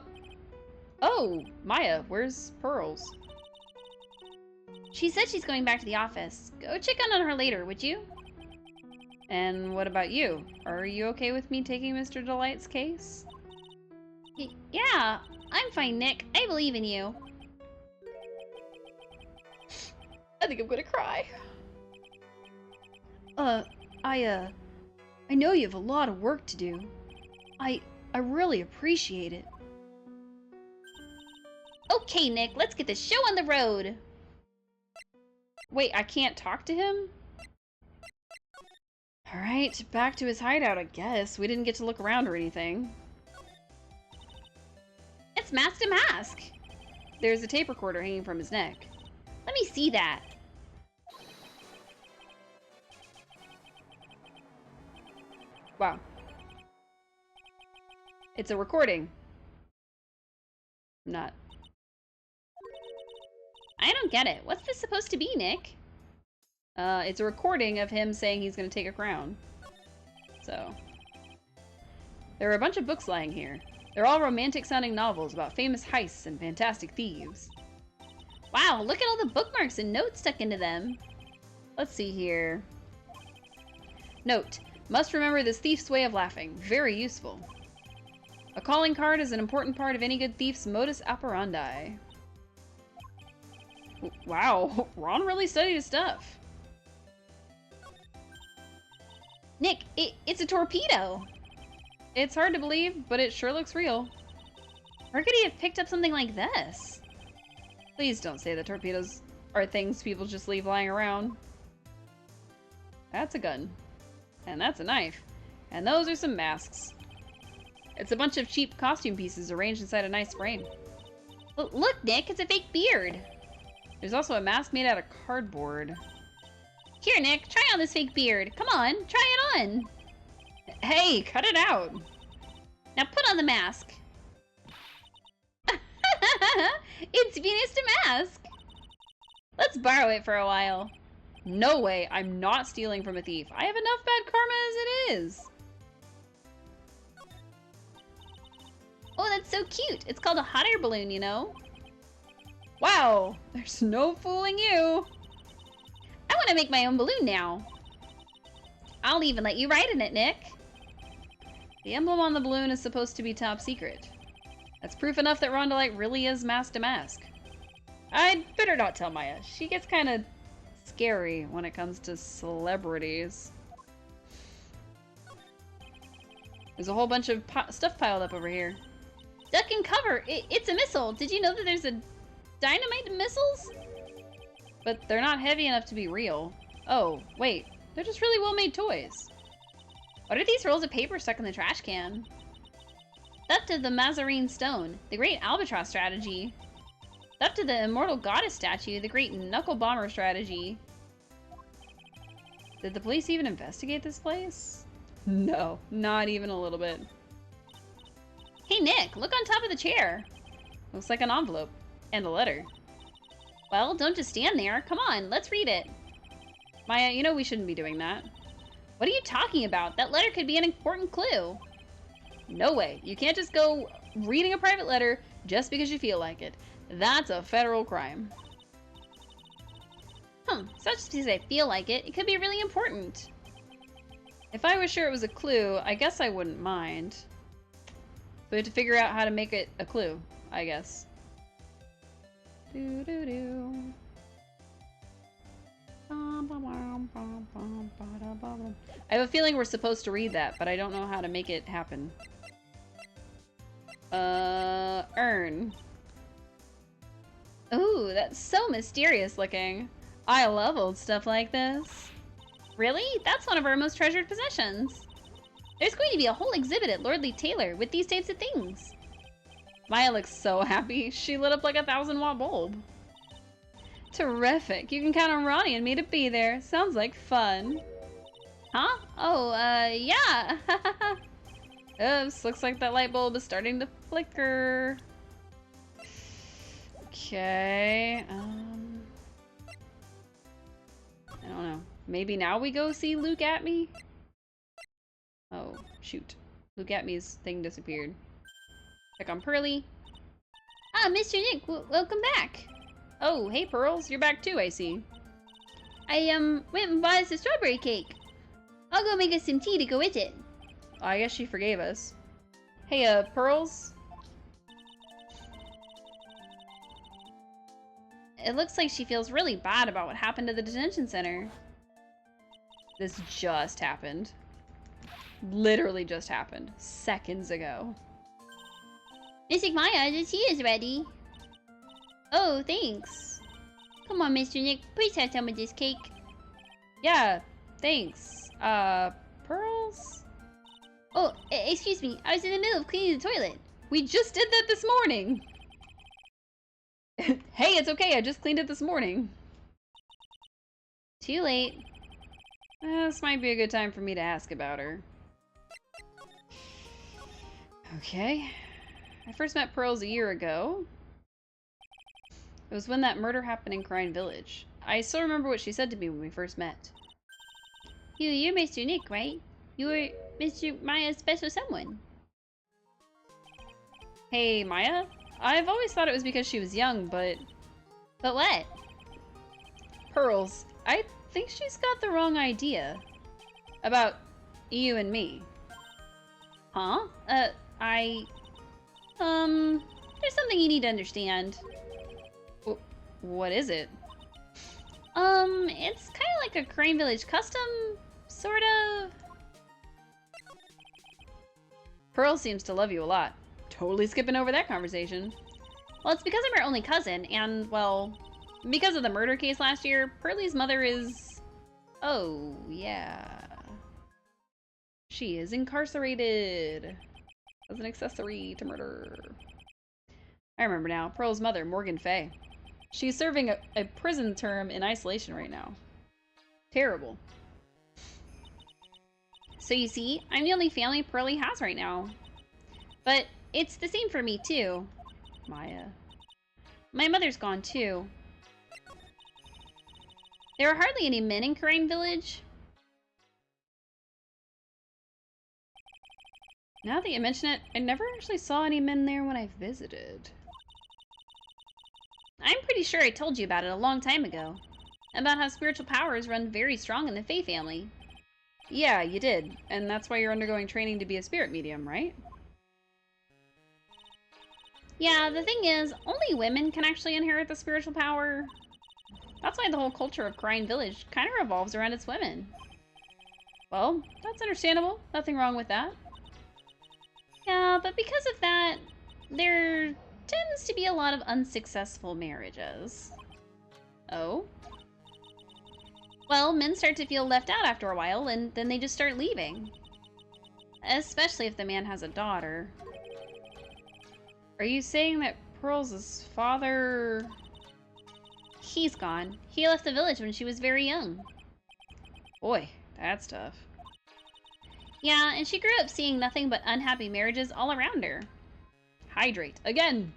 Oh, Maya, where's Pearls? She said she's going back to the office. Go check on her later, would you? And what about you? Are you okay with me taking Mr. Delight's case? Yeah, I'm fine, Nick. I believe in you. I think I'm gonna cry. I know you have a lot of work to do. I really appreciate it. Okay, Nick, let's get the show on the road. Wait, I can't talk to him? Alright, back to his hideout, I guess. We didn't get to look around or anything. It's Mask to Mask. There's a tape recorder hanging from his neck. Let me see that. Wow. It's a recording. Not. I don't get it. What's this supposed to be, Nick? It's a recording of him saying he's gonna take a crown. So. There are a bunch of books lying here. They're all romantic-sounding novels about famous heists and fantastic thieves. Wow, look at all the bookmarks and notes stuck into them. Let's see here. Note. Must remember this thief's way of laughing. Very useful. A calling card is an important part of any good thief's modus operandi. Wow, Ron really studied his stuff. Nick, it's a torpedo. It's hard to believe, but it sure looks real. Where could he have picked up something like this? Please don't say that torpedoes are things people just leave lying around. That's a gun. And that's a knife. And those are some masks. It's a bunch of cheap costume pieces arranged inside a nice frame. Look, Nick, it's a fake beard. There's also a mask made out of cardboard. Here, Nick, try on this fake beard. Come on, try it on. Hey, cut it out. Now put on the mask. It's Venus to Mask. Let's borrow it for a while. No way, I'm not stealing from a thief. I have enough bad karma as it is. Oh, that's so cute. It's called a hot air balloon, you know? Wow, there's no fooling you. I want to make my own balloon now. I'll even let you ride in it, Nick. The emblem on the balloon is supposed to be top secret. That's proof enough that Ron Delight really is Mask to Mask. I'd better not tell Maya. She gets kind of scary when it comes to celebrities. There's a whole bunch of stuff piled up over here. Duck and cover. It's a missile. Did you know that there's a dynamite missiles? But they're not heavy enough to be real. Oh, wait. They're just really well-made toys. What are these rolls of paper stuck in the trash can? Theft of the Mazarine Stone, the Great Albatross Strategy. Theft of the Immortal Goddess Statue, the Great Knuckle Bomber Strategy. Did the police even investigate this place? No, not even a little bit. Hey Nick, look on top of the chair. Looks like an envelope. And a letter. Well, don't just stand there. Come on, let's read it. Maya, you know we shouldn't be doing that. What are you talking about? That letter could be an important clue. No way. You can't just go reading a private letter just because you feel like it. That's a federal crime. It's not just because I feel like it. It could be really important. If I was sure it was a clue, I guess I wouldn't mind. We have to figure out how to make it a clue, I guess. Do-do-do. I have a feeling we're supposed to read that, but I don't know how to make it happen. Earn. Ooh, that's so mysterious looking. I love old stuff like this. Really? That's one of our most treasured possessions. There's going to be a whole exhibit at Lordly Taylor with these types of things. Maya looks so happy. She lit up like a 1,000-watt bulb. Terrific. You can count on Ronnie and me to be there. Sounds like fun. Huh? Oh, yeah. Oops, looks like that light bulb is starting to flicker. Okay, I don't know. Maybe now we go see Luke at me? Oh, shoot. Luke at me's thing disappeared. Check on Pearly. Ah, Mr. Nick, welcome back. Oh, hey Pearls, you're back too, I see. I, went and bought us a strawberry cake. I'll go make us some tea to go with it. I guess she forgave us. Hey, Pearls? It looks like she feels really bad about what happened to the detention center. This just happened. Literally just happened. Seconds ago. Mystic Maya, the tea is ready. Oh, thanks. Come on, Mr. Nick, please have some of this cake. Yeah, thanks. Pearls? Oh, excuse me, I was in the middle of cleaning the toilet. We just did that this morning! Hey, it's okay, I just cleaned it this morning. Too late. This might be a good time for me to ask about her. Okay. I first met Pearls a year ago. It was when that murder happened in Crine Village. I still remember what she said to me when we first met. You're Mr. Nick, right? You're Mr. Maya's special someone. Hey, Maya? I've always thought it was because she was young, but... But what? Pearls, I think she's got the wrong idea. About you and me. Huh? There's something you need to understand. What is it? It's kind of like a Crane Village custom, sort of. Pearl seems to love you a lot. Totally skipping over that conversation. Well, it's because I'm her only cousin, and, well, because of the murder case last year, Pearlie's mother is... Oh, yeah. She is incarcerated as an accessory to murder. I remember now. Pearl's mother, Morgan Fay. She's serving a prison term in isolation right now. Terrible. So you see, I'm the only family Pearlie has right now. But it's the same for me, too. Maya. My mother's gone, too. There are hardly any men in Crane Village. Now that you mention it, I never actually saw any men there when I visited. I'm pretty sure I told you about it a long time ago. About how spiritual powers run very strong in the Fey family. Yeah, you did. And that's why you're undergoing training to be a spirit medium, right? Yeah, the thing is, only women can actually inherit the spiritual power. That's why the whole culture of Crine Village kind of revolves around its women. Well, that's understandable. Nothing wrong with that. Yeah, but because of that, there tends to be a lot of unsuccessful marriages. Oh? Well, men start to feel left out after a while, and then they just start leaving. Especially if the man has a daughter. Are you saying that Pearls' father... He's gone. He left the village when she was very young. Boy, that's tough. Yeah, and she grew up seeing nothing but unhappy marriages all around her. Hydrate. Again!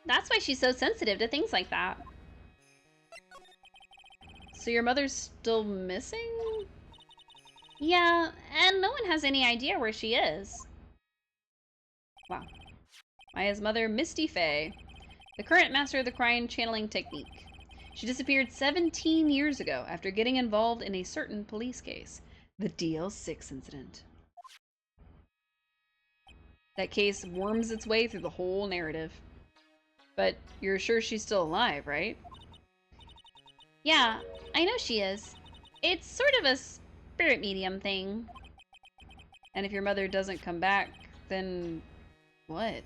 That's why she's so sensitive to things like that. So your mother's still missing? Yeah, and no one has any idea where she is. Wow. Maya's mother, Misty Fay, the current master of the Crine channeling technique. She disappeared 17 years ago after getting involved in a certain police case, the DL6 incident. That case worms its way through the whole narrative. But you're sure she's still alive, right? Yeah, I know she is. It's sort of a spirit medium thing. And if your mother doesn't come back, then what?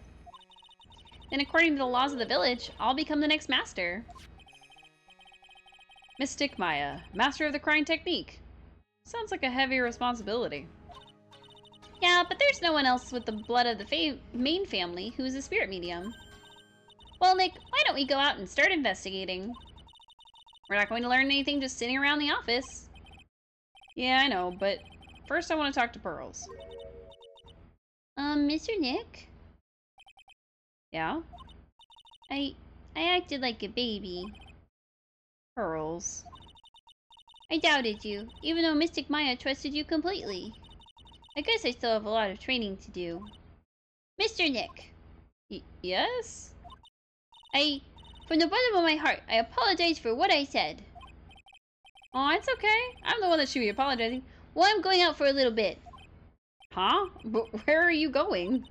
Then according to the laws of the village, I'll become the next master. Mystic Maya, master of the Crine technique. Sounds like a heavy responsibility. Yeah, but there's no one else with the blood of the main family who's a spirit medium. Well, Nick, why don't we go out and start investigating? We're not going to learn anything just sitting around the office. Yeah, I know, but first I want to talk to Pearls. Mr. Nick? Yeah? I acted like a baby. Pearls. I doubted you, even though Mystic Maya trusted you completely. I guess I still have a lot of training to do. Mr. Nick, Yes? from the bottom of my heart, I apologize for what I said. Oh, it's okay. I'm the one that should be apologizing. Well, I'm going out for a little bit. Huh? But where are you going?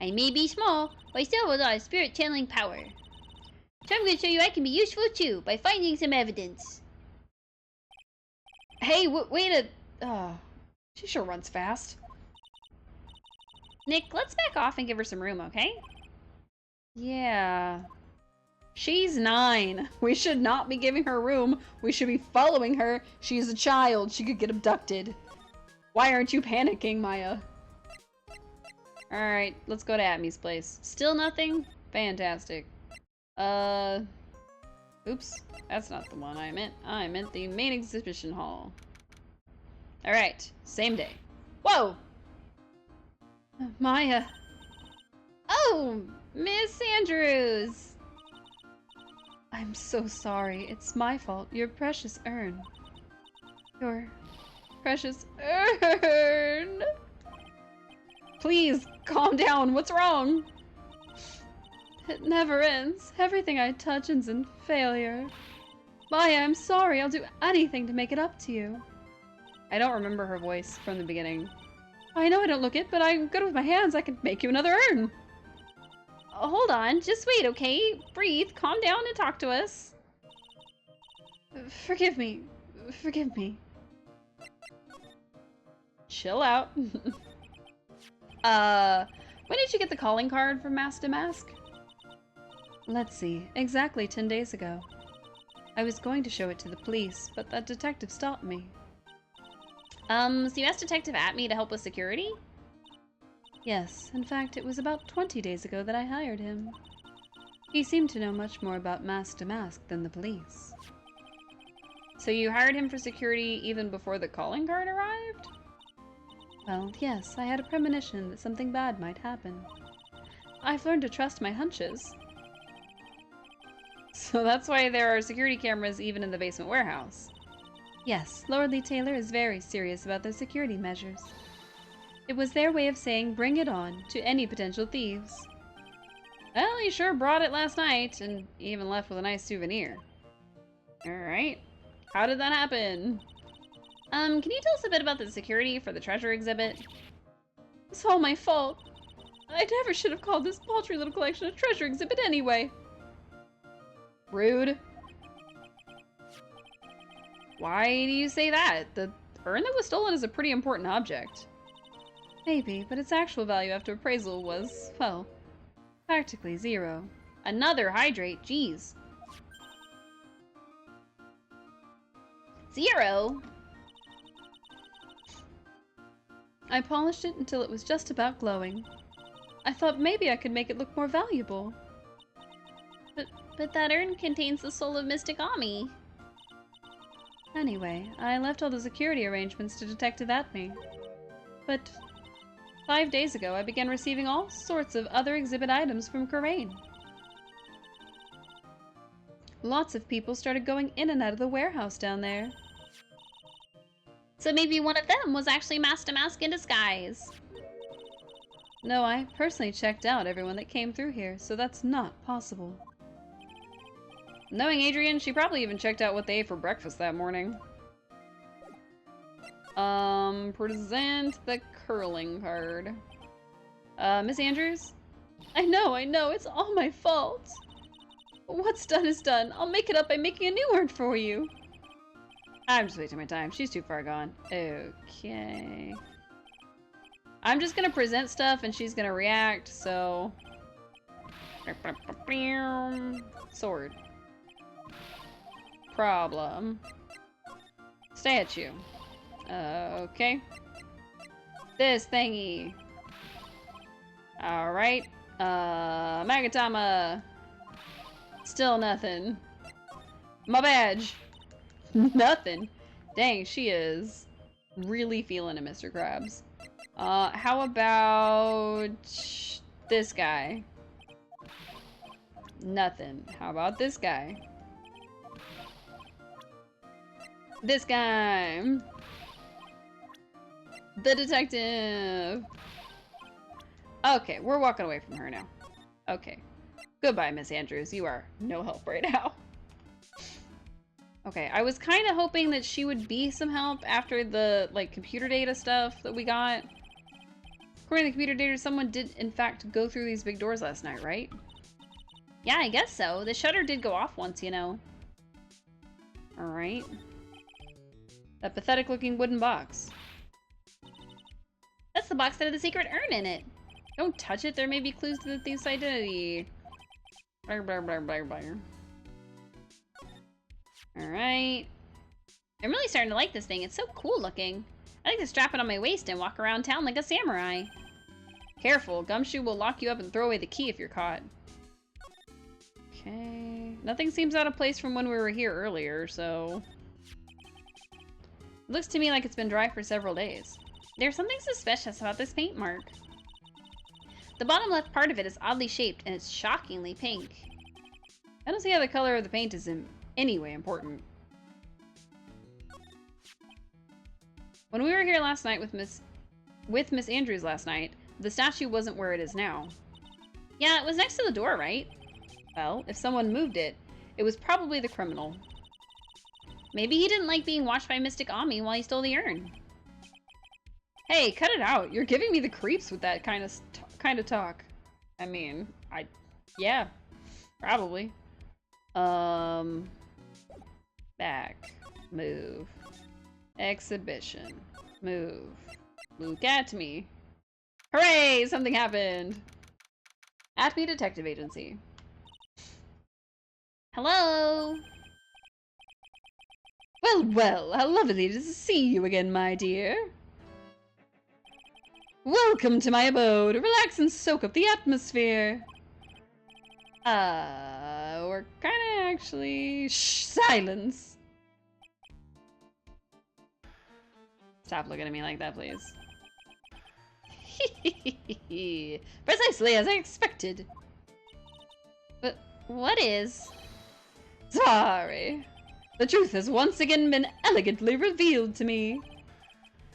I may be small, but I still have a lot of spirit channeling power. So I'm going to show you I can be useful too, by finding some evidence. Hey, wait a... she sure runs fast. Nick, let's back off and give her some room, okay? Yeah. She's 9. We should not be giving her room. We should be following her. She's a child. She could get abducted. Why aren't you panicking, Maya? Alright, let's go to Atmi's place. Still nothing? Fantastic. Oops. That's not the one I meant. I meant the main exhibition hall. Alright, same day. Whoa! Maya. Oh, Miss Andrews! I'm so sorry. It's my fault. Your precious urn. Your Precious urn. Please, calm down. What's wrong? It never ends. Everything I touch ends in failure. Maya, I'm sorry. I'll do anything to make it up to you. I don't remember her voice from the beginning. I know I don't look it, but I'm good with my hands. I can make you another urn. Hold on. Just wait, okay? Breathe. Calm down and talk to us. Forgive me. Forgive me. Chill out. When did you get the calling card from Mask to Mask? Let's see. Exactly 10 days ago. I was going to show it to the police, but that detective stopped me. So you asked Detective Atmi to help with security? Yes, in fact, it was about 20 days ago that I hired him. He seemed to know much more about Mask to Mask than the police. So you hired him for security even before the calling card arrived? Well, yes, I had a premonition that something bad might happen. I've learned to trust my hunches. So that's why there are security cameras even in the basement warehouse. Yes, Lordly Taylor is very serious about their security measures. It was their way of saying bring it on to any potential thieves. Well, he sure brought it last night, and even left with a nice souvenir. Alright. How did that happen? Can you tell us a bit about the security for the treasure exhibit? It's all my fault. I never should have called this paltry little collection a treasure exhibit anyway. Rude. Why do you say that? The urn that was stolen is a pretty important object. Maybe, but its actual value after appraisal was, well, practically zero. Another hydrate, jeez. 0? I polished it until it was just about glowing. I thought maybe I could make it look more valuable. But that urn contains the soul of Mystic Ami. Anyway, I left all the security arrangements to Detective Atmi. But 5 days ago, I began receiving all sorts of other exhibit items from Karain. Lots of people started going in and out of the warehouse down there. So maybe one of them was actually Mask to Mask in disguise. No, I personally checked out everyone that came through here, so that's not possible. Knowing Adrian, she probably even checked out what they ate for breakfast that morning. Present the curling card. Miss Andrews? I know, it's all my fault. What's done is done. I'll make it up by making a new urn for you. I'm just wasting my time. She's too far gone. Okay. I'm just gonna present stuff and she's gonna react, so... Sword. Problem. Statue. Okay. This thingy. Alright. Magatama. Still nothing. My badge. Nothing. Dang, she is really feeling it, Mr. Krabs. How about this guy? Nothing. How about this guy? This guy. The detective. Okay, we're walking away from her now. Okay. Goodbye, Miss Andrews. You are no help right now. Okay, I was kind of hoping that she would be some help after the, like, computer data stuff that we got. According to the computer data, someone did, in fact, go through these big doors last night, right? Yeah, I guess so. The shutter did go off once, you know. Alright. That pathetic-looking wooden box. That's the box that had the secret urn in it. Don't touch it. There may be clues to the thief's identity. Blah, blah, blah, blah, blah. Alright. I'm really starting to like this thing. It's so cool looking. I like to strap it on my waist and walk around town like a samurai. Careful, Gumshoe will lock you up and throw away the key if you're caught. Okay. Nothing seems out of place from when we were here earlier, so... It looks to me like it's been dry for several days. There's something suspicious about this paint mark. The bottom left part of it is oddly shaped and it's shockingly pink. I don't see how the color of the paint is in any way important. When we were here last night with Miss Andrews last night, the statue wasn't where it is now. Yeah, it was next to the door, right? Well, if someone moved it, it was probably the criminal. Maybe he didn't like being watched by Mystic Ami while he stole the urn. Hey, cut it out. You're giving me the creeps with that kind of talk. I mean, yeah, probably. Back, move, exhibition, move, look at me. Hooray, something happened. Atme Detective Agency. Hello? Well, well, how lovely to see you again, my dear. Welcome to my abode. Relax and soak up the atmosphere. We're kinda actually... Shh, silence. Stop looking at me like that, please. Precisely as I expected. But what is? Sorry. The truth has once again been elegantly revealed to me.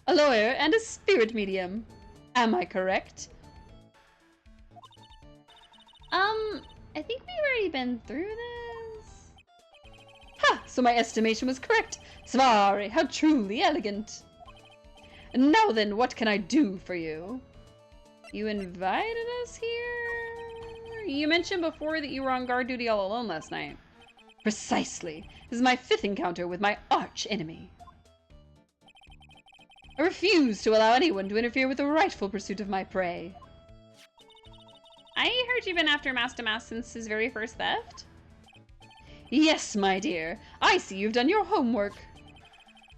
A lawyer and a spirit medium. Am I correct? I think we've already been through this. Ha! So my estimation was correct. Sorry, how truly elegant. And now then, what can I do for you? You invited us here? You mentioned before that you were on guard duty all alone last night. Precisely. This is my 5th encounter with my arch enemy. I refuse to allow anyone to interfere with the rightful pursuit of my prey. I heard you've been after Master Mask since his very first theft. Yes, my dear. I see you've done your homework.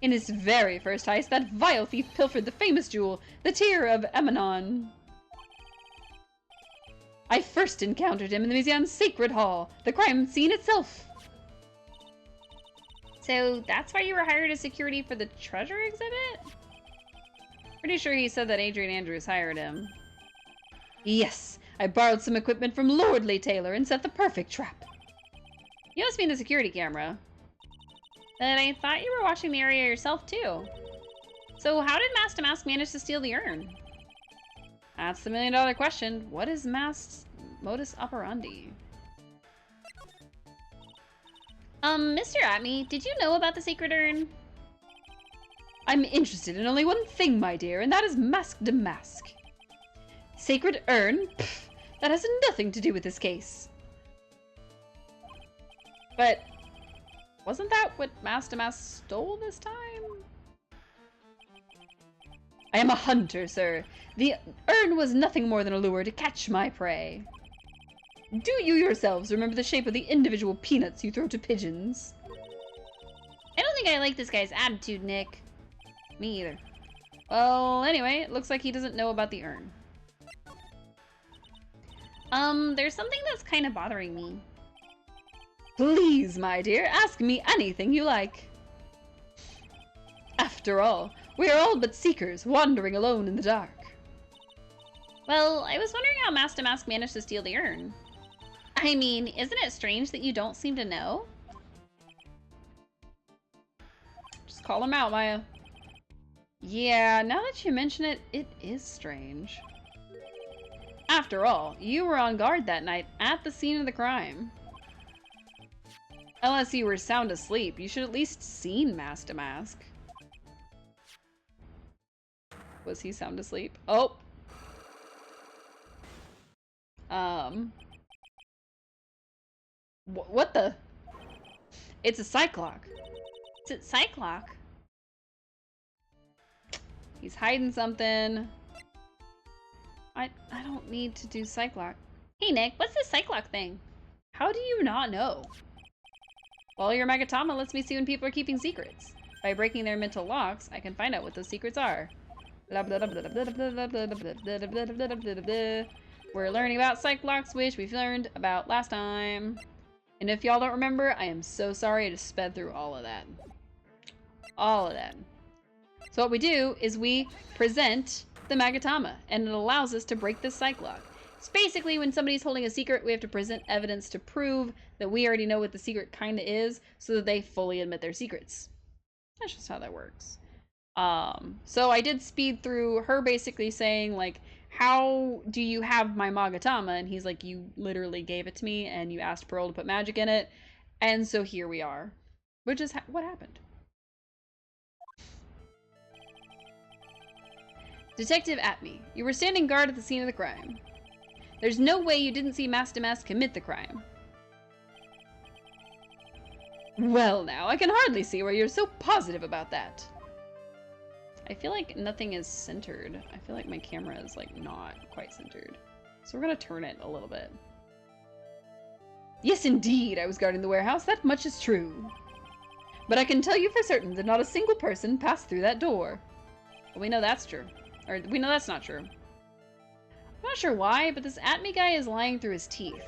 In his very first heist, that vile thief pilfered the famous jewel, the Tear of Emanon. I first encountered him in the museum's sacred hall, the crime scene itself. So that's why you were hired as security for the treasure exhibit? Pretty sure he said that Adrian Andrews hired him. Yes, I borrowed some equipment from Lordly Taylor and set the perfect trap. You must mean the security camera. But I thought you were watching the area yourself, too. So how did Master Mask manage to steal the urn? That's the million-dollar question. What is Mask's modus operandi? Mr. Atme, did you know about the sacred urn? I'm interested in only one thing, my dear, and that is Masque de Masque. Sacred urn? Pfft, that has nothing to do with this case. But wasn't that what Masque de Masque stole this time? I am a hunter, sir. The urn was nothing more than a lure to catch my prey. Do you yourselves remember the shape of the individual peanuts you throw to pigeons? I don't think I like this guy's attitude, Nick. Me either. Well, anyway, it looks like he doesn't know about the urn. There's something that's kind of bothering me. Please, my dear, ask me anything you like. After all, we are all but seekers, wandering alone in the dark. Well, I was wondering how Master Mask managed to steal the urn. I mean, isn't it strange that you don't seem to know? Just call him out, Maya. Yeah, now that you mention it, it is strange. After all, you were on guard that night at the scene of the crime. Unless you were sound asleep, you should at least seen Mask to Mask. Was he sound asleep? Oh! What the? It's a Cyclock. Is it Cyclock? He's hiding something. I don't need to do Cyclock. Hey Nick, what's this Cyclock thing? How do you not know? Well, your Magatama lets me see when people are keeping secrets. By breaking their mental locks, I can find out what those secrets are. We're learning about Cyclocks, which we've learned about last time. And if y'all don't remember, I am so sorry I just sped through all of that. All of that. So what we do is we present the Magatama, and it allows us to break this Cyclock. It's basically when somebody's holding a secret, we have to present evidence to prove that we already know what the secret kind of is, so that they fully admit their secrets. That's just how that works. So I did speed through her basically saying, like, how do you have my Magatama? And he's like, you literally gave it to me, and you asked Pearl to put magic in it. And so here we are. Which is what happened. Detective Atme, you were standing guard at the scene of the crime. There's no way you didn't see Mask to Mask commit the crime. Well now, I can hardly see why you're so positive about that. I feel like nothing is centered. I feel like my camera is like not quite centered. So we're gonna turn it a little bit. Yes indeed, I was guarding the warehouse, that much is true. But I can tell you for certain that not a single person passed through that door. Well, we know that's true. Or, we know that's not true. I'm not sure why, but this Atme guy is lying through his teeth.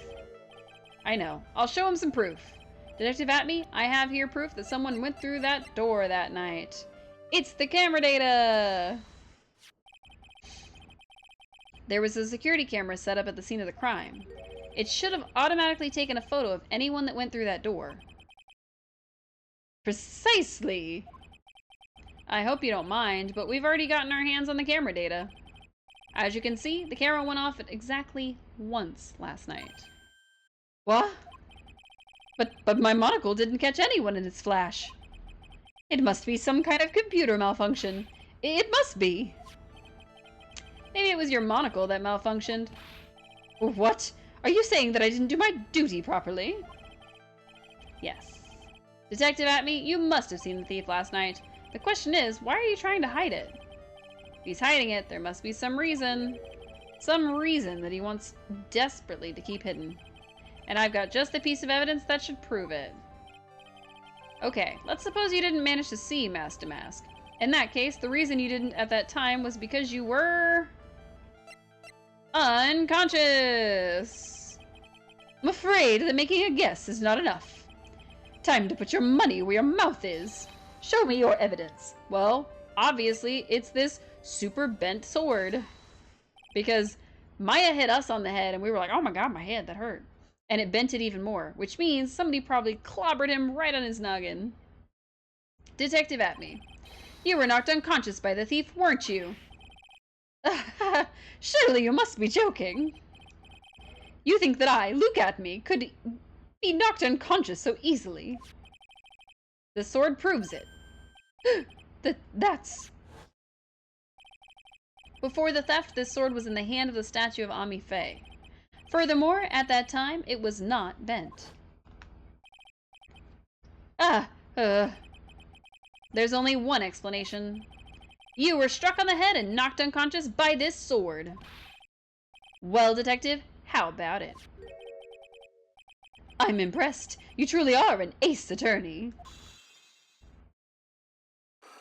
I know. I'll show him some proof. Detective Atme, I have here proof that someone went through that door that night. It's the camera data! There was a security camera set up at the scene of the crime. It should have automatically taken a photo of anyone that went through that door. Precisely! I hope you don't mind, but we've already gotten our hands on the camera data. As you can see, the camera went off at exactly once last night. What? But my monocle didn't catch anyone in its flash. It must be some kind of computer malfunction. It must be. Maybe it was your monocle that malfunctioned. What? Are you saying that I didn't do my duty properly? Yes. Detective Atme, you must have seen the thief last night. The question is, why are you trying to hide it? If he's hiding it, there must be some reason. Some reason that he wants desperately to keep hidden. And I've got just the piece of evidence that should prove it. Okay, let's suppose you didn't manage to see Mask to Mask. In that case, the reason you didn't at that time was because you were... unconscious! I'm afraid that making a guess is not enough. Time to put your money where your mouth is. Show me your evidence. Well, obviously, it's this super bent sword. Because Maya hit us on the head, and we were like, oh my god, my head, that hurt. And it bent it even more, which means somebody probably clobbered him right on his noggin. Detective Atme, you were knocked unconscious by the thief, weren't you? Surely you must be joking. You think that I, Luke Atme, could be knocked unconscious so easily? The sword proves it. That's... Before the theft, this sword was in the hand of the statue of Ami Faye. Furthermore, at that time, it was not bent. There's only one explanation. You were struck on the head and knocked unconscious by this sword. Well, detective, how about it? I'm impressed. You truly are an ace attorney.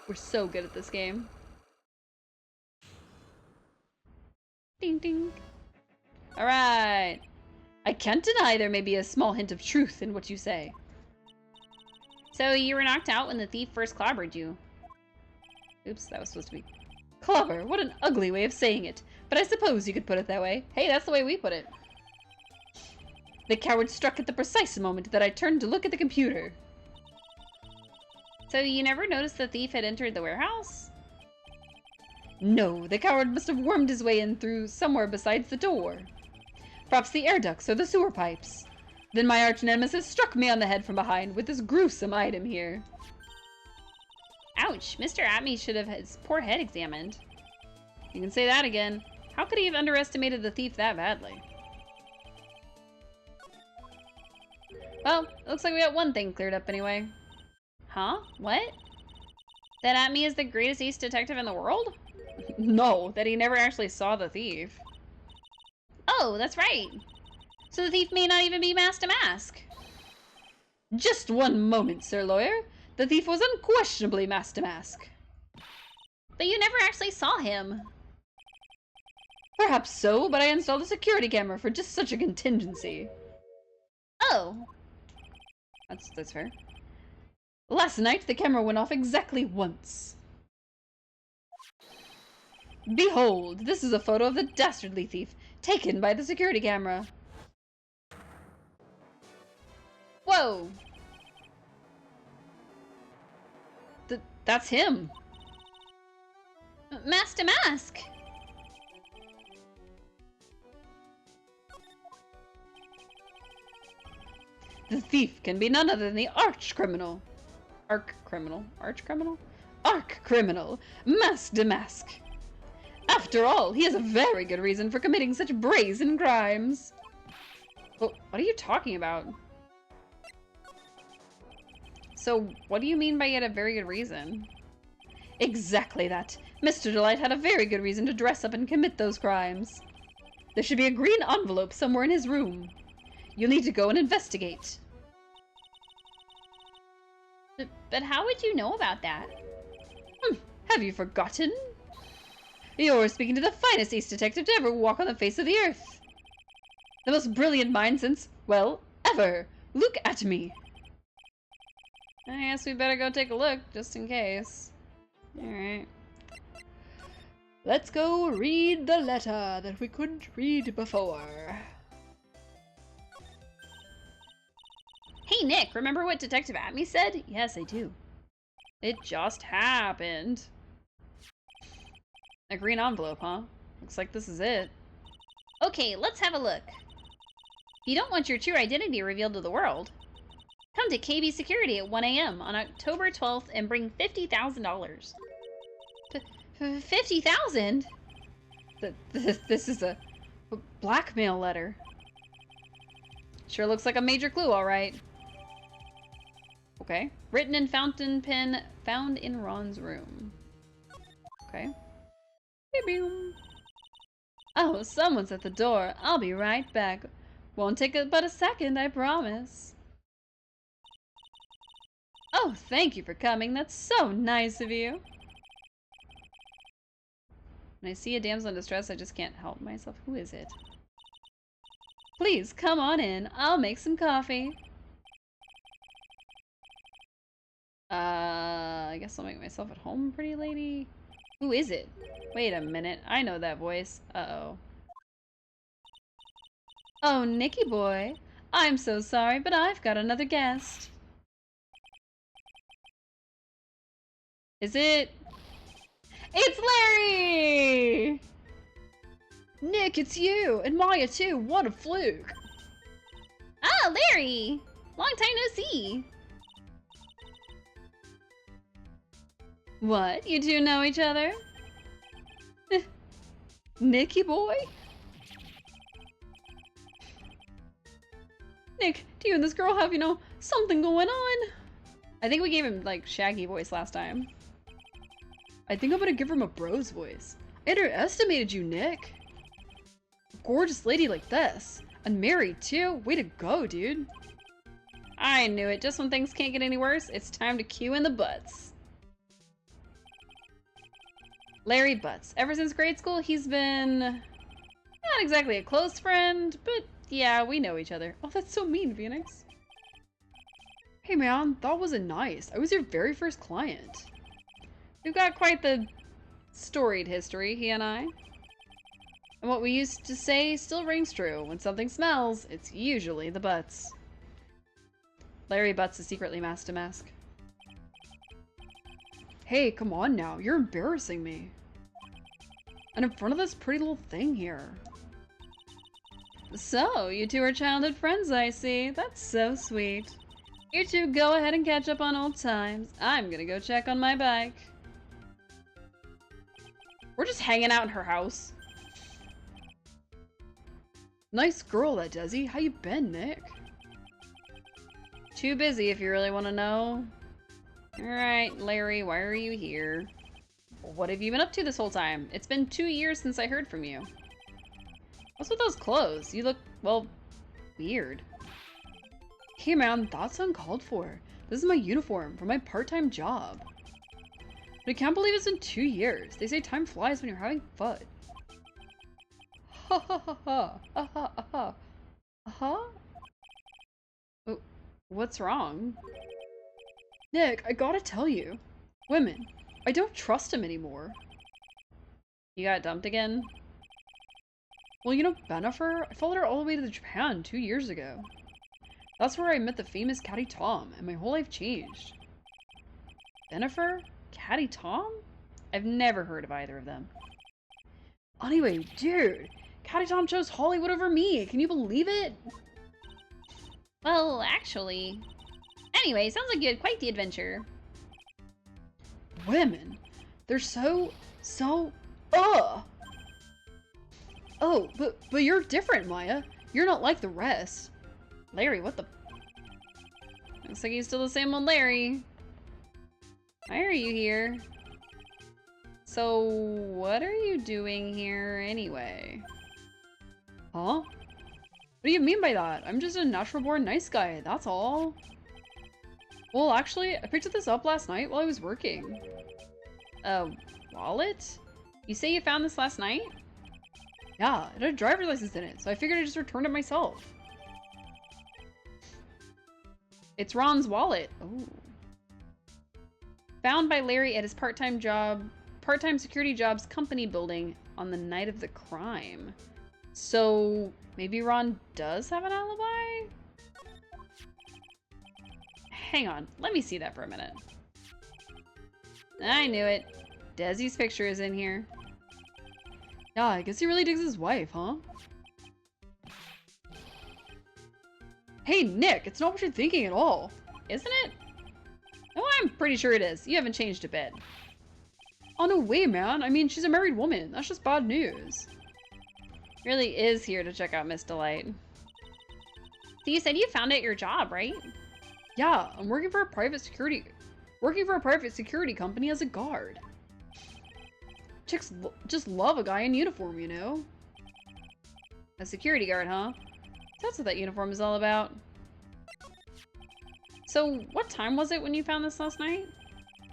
We're so good at this game. Ding ding. Alright. I can't deny there may be a small hint of truth in what you say. So you were knocked out when the thief first clobbered you. Oops, that was supposed to be... Clobber, what an ugly way of saying it. But I suppose you could put it that way. Hey, that's the way we put it. The coward struck at the precise moment that I turned to look at the computer. So you never noticed the thief had entered the warehouse? No, the coward must have wormed his way in through somewhere besides the door. Perhaps the air ducts or the sewer pipes. Then my arch nemesis struck me on the head from behind with this gruesome item here. Ouch, Mr. Atme should have his poor head examined. You can say that again. How could he have underestimated the thief that badly? Well, it looks like we got one thing cleared up anyway. Huh? What? That Atme is the greatest ace detective in the world? No, that he never actually saw the thief. Oh, that's right. So the thief may not even be mask to mask. Just one moment, Sir Lawyer. The thief was unquestionably mask to mask. But you never actually saw him. Perhaps so, but I installed a security camera for just such a contingency. Oh. That's fair. Last night, the camera went off exactly once. Behold, this is a photo of the dastardly thief, taken by the security camera. Whoa. That's him. Mask to mask. The thief can be none other than the arch-criminal. Arch-criminal? Arch-criminal? Arch-criminal. Mask to mask. After all, he has a very good reason for committing such brazen crimes. Well, what are you talking about? So, what do you mean by he had a very good reason? Exactly that. Mr. Delight had a very good reason to dress up and commit those crimes. There should be a green envelope somewhere in his room. You'll need to go and investigate. But how would you know about that? Have you forgotten? You're speaking to the finest ace detective to ever walk on the face of the earth. The most brilliant mind since, well, ever. Look at me. I guess we better go take a look, just in case. Alright. Let's go read the letter that we couldn't read before. Hey Nick, remember what Detective Atme said? Yes, I do. It just happened. A green envelope, huh? Looks like this is it. Okay, let's have a look. If you don't want your true identity revealed to the world, come to KB Security at 1 a.m. on October 12th and bring $50,000. $50,000? This is a blackmail letter. Sure looks like a major clue, alright. Okay. Written in fountain pen found in Ron's room. Okay. Boom. Oh, someone's at the door. I'll be right back. Won't take but a second, I promise. Oh, thank you for coming. That's so nice of you. When I see a damsel in distress, I just can't help myself. Who is it? Please, come on in. I'll make some coffee. I guess I'll make myself at home, pretty lady. Who is it? Wait a minute. I know that voice. Uh-oh. Oh, Nicky boy. I'm so sorry, but I've got another guest. Is it? It's Larry! Nick, it's you! And Maya too! What a fluke! Ah, Larry! Long time no see! What? You two know each other? Nicky boy? Nick, do you and this girl have, something going on? I think we gave him, like, Shaggy voice last time. I think I'm gonna give him a bro's voice. I underestimated you, Nick. A gorgeous lady like this. And married, too. Way to go, dude. I knew it. Just when things can't get any worse, it's time to cue in the butts. Larry Butts. Ever since grade school, he's been not exactly a close friend, but yeah, we know each other. Oh, that's so mean, Phoenix. Hey man, that wasn't nice. I was your very first client. We've got quite the storied history, he and I. And what we used to say still rings true. When something smells, it's usually the butts. Larry Butts is secretly mask to mask. Hey, come on now. You're embarrassing me. And in front of this pretty little thing here. So, you two are childhood friends, I see. That's so sweet. You two go ahead and catch up on old times. I'm gonna go check on my bike. We're just hanging out in her house. Nice girl, that Desi. How you been, Nick? Too busy if you really want to know. Alright, Larry, why are you here? What have you been up to this whole time? It's been 2 years since I heard from you. What's with those clothes? You look, well, weird. Hey man, that's uncalled for. This is my uniform for my part-time job. But I can't believe it's been 2 years. They say time flies when you're having fun. Ha ha ha ha. Ha ha ha. Oh, what's wrong? Nick, I gotta tell you. Women, I don't trust him anymore. You got dumped again? Well, you know Bennifer? I followed her all the way to Japan 2 years ago. That's where I met the famous Caddy Tom, and my whole life changed. Bennifer? Caddy Tom? I've never heard of either of them. Anyway, dude, Caddy Tom chose Hollywood over me. Can you believe it? Well, actually... Anyway, sounds like you had quite the adventure. Women, they're so... Oh, but you're different, Maya. You're not like the rest. Larry, what the... Looks like he's still the same old Larry. Why are you here? So, what are you doing here anyway? Huh? What do you mean by that? I'm just a natural-born nice guy, that's all. Well, actually, I picked this up last night while I was working. A wallet? You say you found this last night? Yeah, it had a driver's license in it, so I figured I'd just return it myself. It's Ron's wallet. Oh. Found by Larry at his part-time security job's company building on the night of the crime. So, maybe Ron does have an alibi? Hang on, let me see that for a minute. I knew it. Desi's picture is in here. Yeah, I guess he really digs his wife, huh? Hey, Nick, it's not what you're thinking at all. Isn't it? Oh, I'm pretty sure it is. You haven't changed a bit. Oh, no way, man. I mean, she's a married woman. That's just bad news. Really is here to check out Miss Delight. So you said you found it at your job, right? Yeah, I'm working for a private security company as a guard. Chicks just love a guy in uniform, you know? A security guard, huh? That's what that uniform is all about. So, what time was it when you found this last night?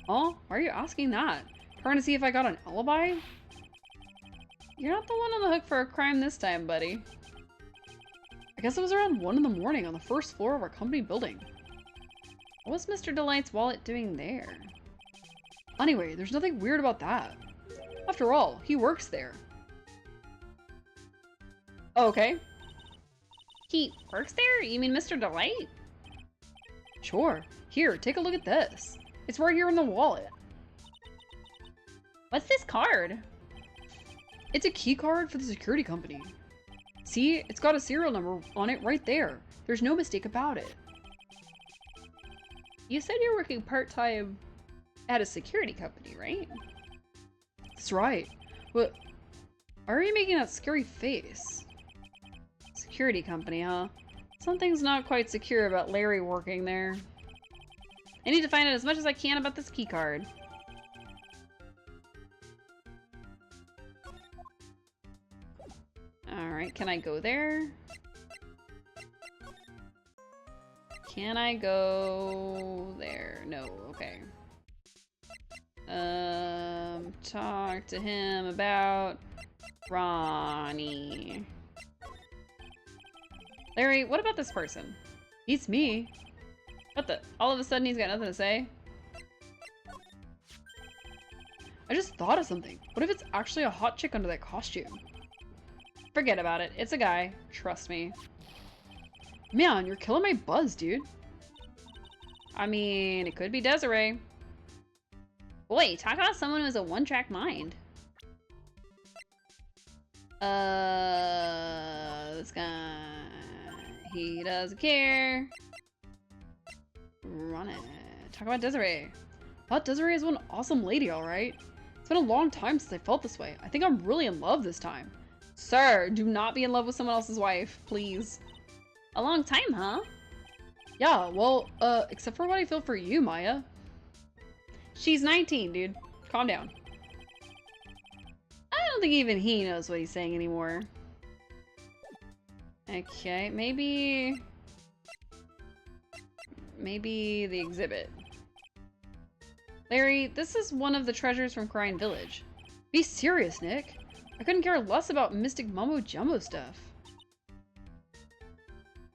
Oh, why are you asking that? Trying to see if I got an alibi? You're not the one on the hook for a crime this time, buddy. I guess it was around 1 in the morning on the first floor of our company building. What was Mr. Delight's wallet doing there? Anyway, there's nothing weird about that. After all, he works there. Oh, okay. He works there? You mean Mr. Delight? Sure. Here, take a look at this. It's right here in the wallet. What's this card? It's a key card for the security company. See, it's got a serial number on it right there. There's no mistake about it. You said you're working part-time at a security company, right? That's right. But why are you making that scary face? Security company, huh? Something's not quite secure about Larry working there. I need to find out as much as I can about this key card. Alright, can I go there? Can I go there? No, okay. Talk to him about Ronnie. Larry, what about this person? Beats me. What the? All of a sudden he's got nothing to say? I just thought of something. What if it's actually a hot chick under that costume? Forget about it. It's a guy. Trust me. Man, you're killing my buzz, dude. I mean, it could be Desiree. Boy, talk about someone who has a one-track mind. This guy. He doesn't care. Run it. Talk about Desiree. I thought Desiree is one awesome lady, alright? It's been a long time since I felt this way. I think I'm really in love this time. Sir, do not be in love with someone else's wife, please. A long time, huh? Yeah, well, except for what I feel for you, Maya. She's 19, dude. Calm down. I don't think even he knows what he's saying anymore. Okay, maybe the exhibit. Larry, this is one of the treasures from Crine Village. Be serious, Nick. I couldn't care less about mystic mumbo-jumbo stuff.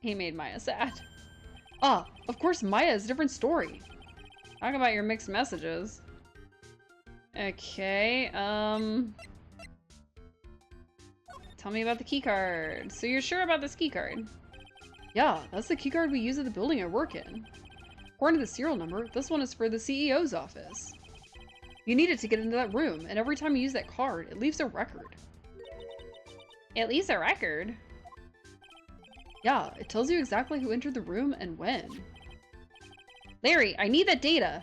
He made Maya sad. Ah, of course Maya is a different story. Talk about your mixed messages. Okay, tell me about the keycard. So you're sure about this keycard? Yeah, that's the keycard we use at the building I work in. According to the serial number, this one is for the CEO's office. You need it to get into that room, and every time you use that card, it leaves a record. It leaves a record? Yeah, it tells you exactly who entered the room and when. Larry, I need that data!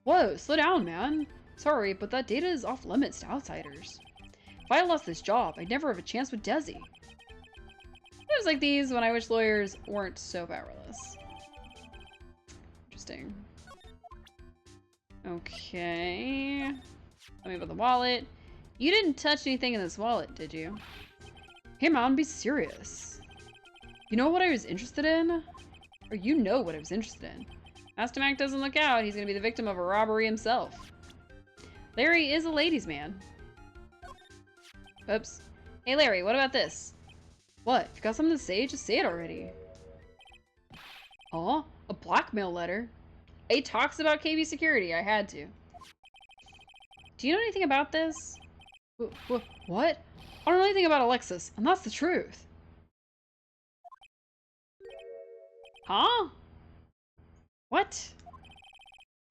Whoa, slow down, man. Sorry, but that data is off limits to outsiders. If I lost this job, I'd never have a chance with Desi. Times like these when I wish lawyers weren't so powerless. Interesting. Okay. Tell me about the wallet. You didn't touch anything in this wallet, did you? Hey man, be serious. You know what I was interested in? Or you know what I was interested in. Astomac doesn't look out, he's gonna be the victim of a robbery himself. Larry is a ladies' man. Oops. Hey Larry, what about this? What? If you got something to say, just say it already. Aw, a blackmail letter. It talks about KB security, I had to. Do you know anything about this? What? I don't know anything about Alexis, and that's the truth. Huh? What?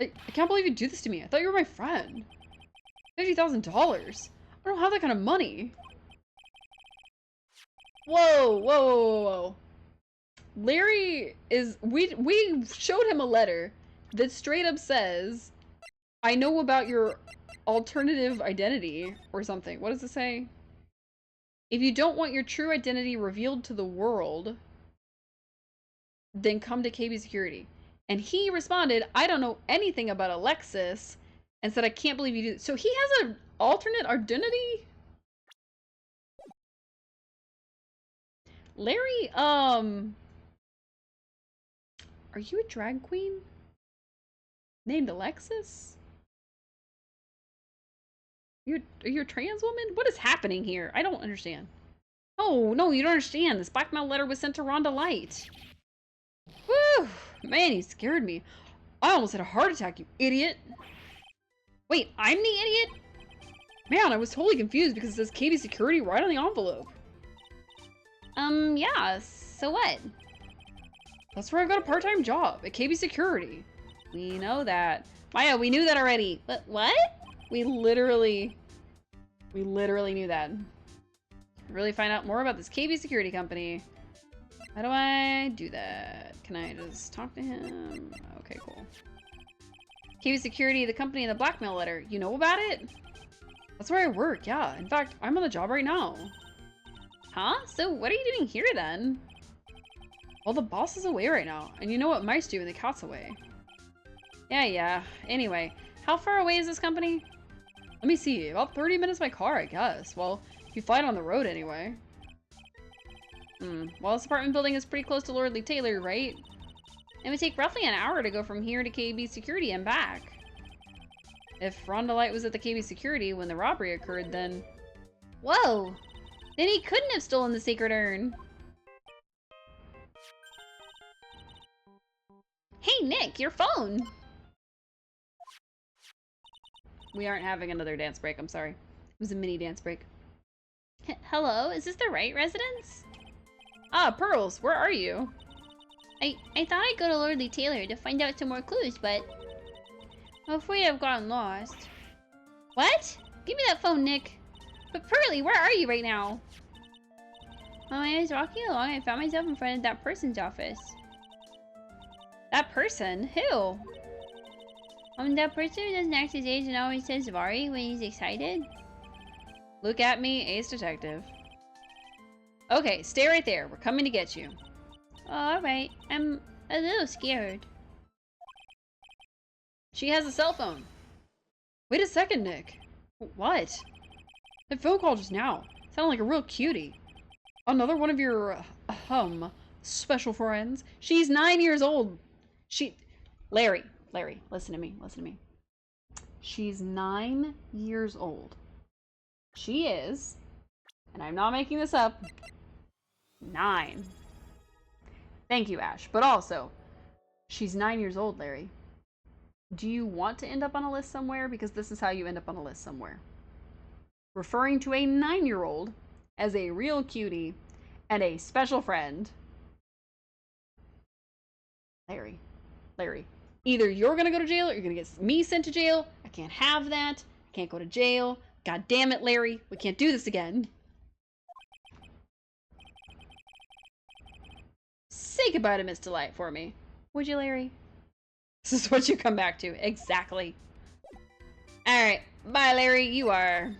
I can't believe you do this to me. I thought you were my friend. $50,000. I don't have that kind of money. Whoa, whoa, whoa, whoa, whoa. Larry is... We showed him a letter that straight up says, I know about your alternative identity or something. What does it say? If you don't want your true identity revealed to the world, then come to KB Security. And he responded, I don't know anything about Alexis, and said, I can't believe you do this. So he has an alternate identity? Larry, are you a drag queen? Named Alexis? Are you a trans woman? What is happening here? I don't understand. Oh, no, you don't understand. This blackmail letter was sent to Rhonda Light. Whew! Man, you scared me. I almost had a heart attack, you idiot. Wait, I'm the idiot? Man, I was totally confused because it says KB Security right on the envelope. Yeah, so what? That's where I got a part-time job, at KB Security. We know that. Maya, we knew that already. But what? We literally knew that. Really find out more about this KB Security company. How do I do that? Can I just talk to him? Okay, cool. KB Security, the company in the blackmail letter. You know about it? That's where I work, yeah. In fact, I'm on the job right now. Huh? So what are you doing here then? Well, the boss is away right now, and you know what mice do when the cat's away. Yeah. Anyway, how far away is this company? Let me see. About 30 minutes by car, I guess. Well, if you fly it on the road anyway. Well, this apartment building is pretty close to Lordly Taylor, right? It would take roughly an hour to go from here to KB Security and back. If Rhonda Light was at the KB Security when the robbery occurred, then... Whoa! Then he couldn't have stolen the sacred urn. Hey, Nick, your phone! We aren't having another dance break, I'm sorry. It was a mini dance break. Hello, is this the right residence? Ah, Pearls, where are you? I thought I'd go to Lordly Taylor to find out some more clues, but... I'm afraid I've gotten lost. What? Give me that phone, Nick. But Pearly, where are you right now? When I was walking along, I found myself in front of that person's office. That person? Who? That person who doesn't act his age and always says Vari when he's excited. Look at me, Ace Detective. Okay, stay right there. We're coming to get you. Oh, alright. I'm a little scared. She has a cell phone. Wait a second, Nick. What? That phone call just now sounded like a real cutie. Another one of your, special friends. She's 9 years old. Larry, listen to me. She's 9 years old. She is, and I'm not making this up, 9. Thank you, Ash. But also, she's 9 years old, Larry. Do you want to end up on a list somewhere? Because this is how you end up on a list somewhere. Referring to a 9-year-old as a real cutie and a special friend. Larry. Either you're gonna go to jail or you're gonna get me sent to jail. I can't have that. I can't go to jail. God damn it, Larry. We can't do this again. Say goodbye to Miss Delight for me. Would you, Larry? This is what you come back to. Exactly. Alright. Bye, Larry. You are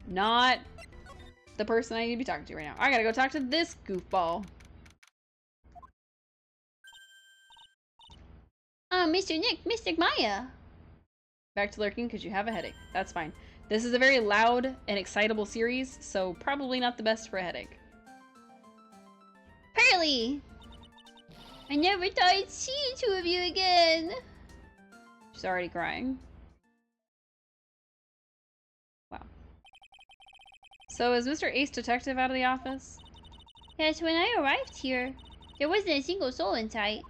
not the person I need to be talking to right now. I gotta go talk to this goofball. Mr. Nick, Mystic Maya. Back to lurking because you have a headache. That's fine. This is a very loud and excitable series, so probably not the best for a headache. Pearly! I never thought I'd see the two of you again. She's already crying. Wow. So is Mr. Ace Detective out of the office? Yes, when I arrived here, there wasn't a single soul in sight.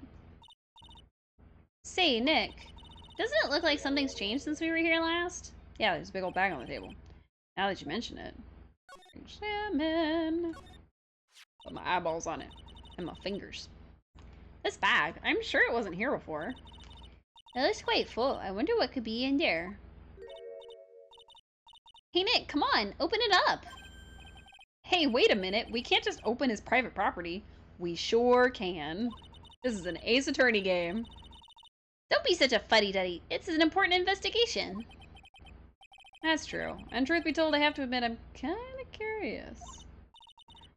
Say, Nick, doesn't it look like something's changed since we were here last? Yeah, there's a big old bag on the table. Now that you mention it. Salmon. Put my eyeballs on it. And my fingers. This bag, I'm sure it wasn't here before. It looks quite full. I wonder what could be in there. Hey Nick, come on, open it up. Hey, wait a minute. We can't just open his private property. We sure can. This is an Ace Attorney game. Don't be such a fuddy-duddy. It's an important investigation. That's true. And truth be told, I have to admit, I'm kind of curious.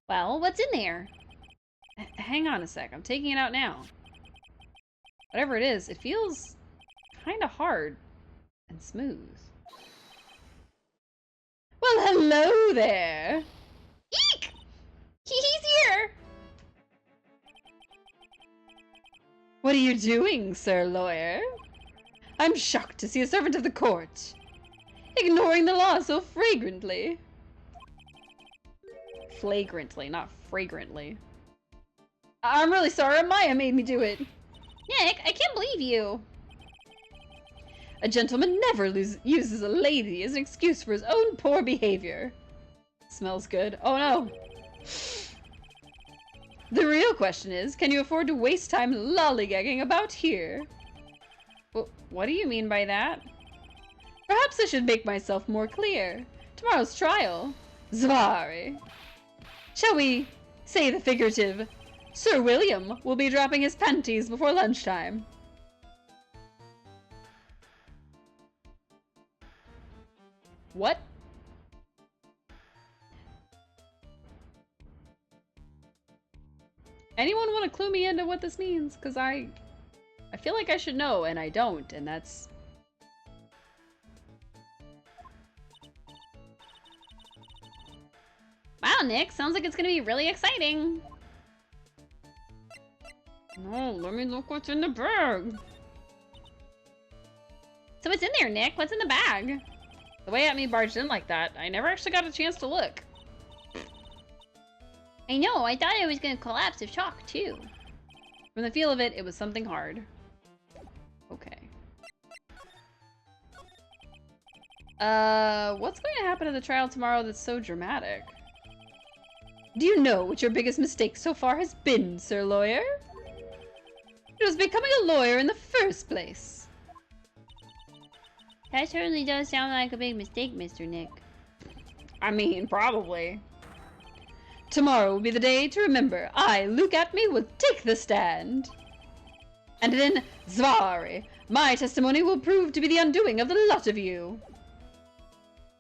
Well, what's in there? Hang on a sec. I'm taking it out now. Whatever it is, it feels kind of hard and smooth. Well, hello there. Eek! He's here! What are you doing, Sir Lawyer? I'm shocked to see a servant of the court ignoring the law so flagrantly. Flagrantly, not fragrantly. I'm really sorry, Maya made me do it. Nick, I can't believe you. A gentleman never uses a lady as an excuse for his own poor behavior. Smells good. Oh no. The real question is, can you afford to waste time lollygagging about here? Well, what do you mean by that? Perhaps I should make myself more clear. Tomorrow's trial. Zvari. Shall we say the figurative, Sir William will be dropping his panties before lunchtime. What? Anyone want to clue me into what this means? Because I feel like I should know, and I don't, and that's... Wow, Nick, sounds like it's gonna be really exciting. No, let me look what's in the bag. So what's in there, Nick? What's in the bag? The way at me barged in like that, I never actually got a chance to look. I know, I thought it was gonna collapse of shock, too. From the feel of it, it was something hard. Okay. What's going to happen at the trial tomorrow that's so dramatic? Do you know what your biggest mistake so far has been, Sir Lawyer? It was becoming a lawyer in the first place. That certainly does sound like a big mistake, Mr. Nick. I mean, probably. Tomorrow will be the day to remember. I, Luke Atme, will take the stand. And then, Zvari, my testimony will prove to be the undoing of the lot of you.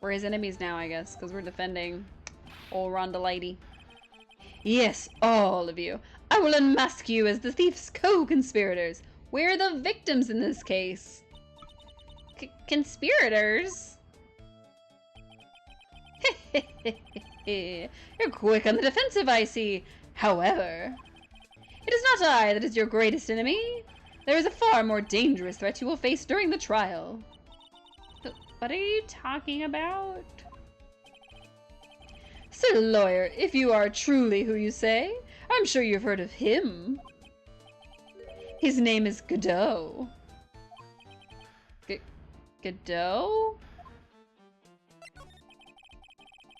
We're his enemies now, I guess, because we're defending old Ronda Lady. Yes, all of you. I will unmask you as the thief's co-conspirators. We're the victims in this case. Conspirators? You're quick on the defensive, I see. However, it is not I that is your greatest enemy. There is a far more dangerous threat you will face during the trial. What are you talking about? Sir Lawyer, if you are truly who you say, I'm sure you've heard of him. His name is Godot. Godot?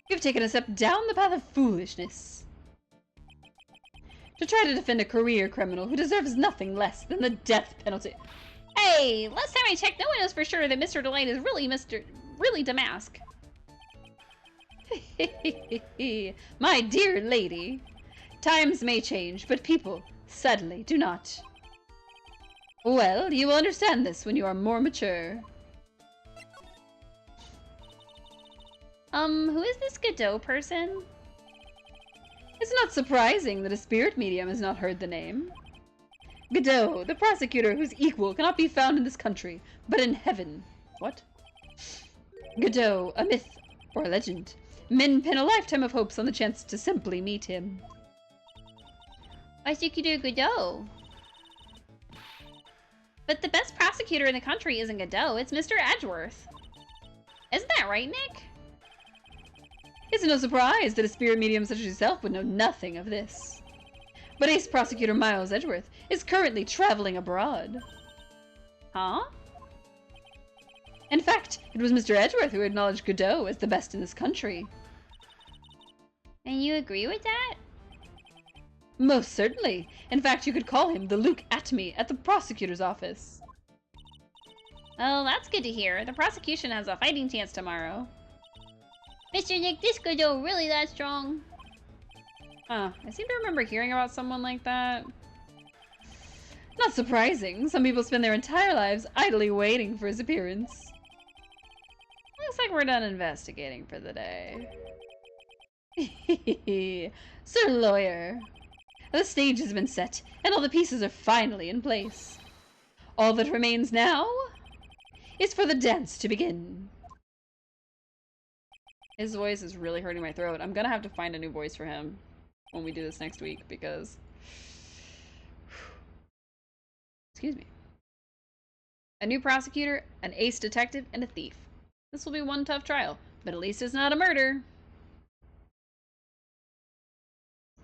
You've taken a step down the path of foolishness. To try to defend a career criminal who deserves nothing less than the death penalty. Hey, last time I checked, no one knows for sure that Mr. Delight is really Damask. My dear lady, times may change, but people, sadly, do not. Well, you will understand this when you are more mature. Who is this Godot person? It's not surprising that a spirit medium has not heard the name. Godot, the prosecutor whose equal cannot be found in this country, but in heaven. What? Godot, a myth or a legend. Men pin a lifetime of hopes on the chance to simply meet him. Why should you do Godot? But the best prosecutor in the country isn't Godot, it's Mr. Edgeworth. Isn't that right, Nick? It's no surprise that a spirit medium such as yourself would know nothing of this. But Ace Prosecutor Miles Edgeworth is currently traveling abroad. Huh? In fact, it was Mr. Edgeworth who acknowledged Godot as the best in this country. And you agree with that? Most certainly. In fact, you could call him the Luke Atme at the prosecutor's office. Oh, that's good to hear. The prosecution has a fighting chance tomorrow. Mr. Nick, this Godot really that strong? Huh, I seem to remember hearing about someone like that. Not surprising. Some people spend their entire lives idly waiting for his appearance. Looks like we're done investigating for the day. Sir Lawyer, the stage has been set, and all the pieces are finally in place. All that remains now is for the dance to begin. His voice is really hurting my throat. I'm gonna have to find a new voice for him when we do this next week, because... Excuse me. A new prosecutor, an ace detective, and a thief. This will be one tough trial, but at least it's not a murder.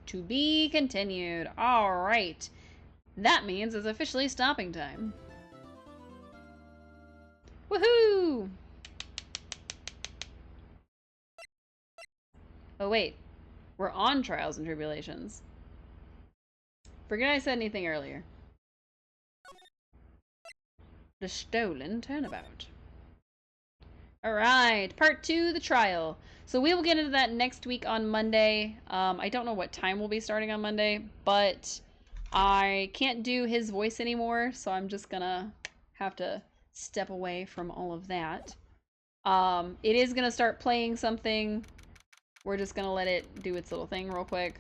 To be continued. Alright. That means it's officially stopping time. Woohoo! Oh wait, we're on Trials and Tribulations. Forget I said anything earlier. The Stolen Turnabout. Alright, part 2, the trial. So we will get into that next week on Monday. I don't know what time we'll be starting on Monday, but I can't do his voice anymore, so I'm just gonna have to step away from all of that. It is gonna start playing something. We're just gonna let it do its little thing real quick.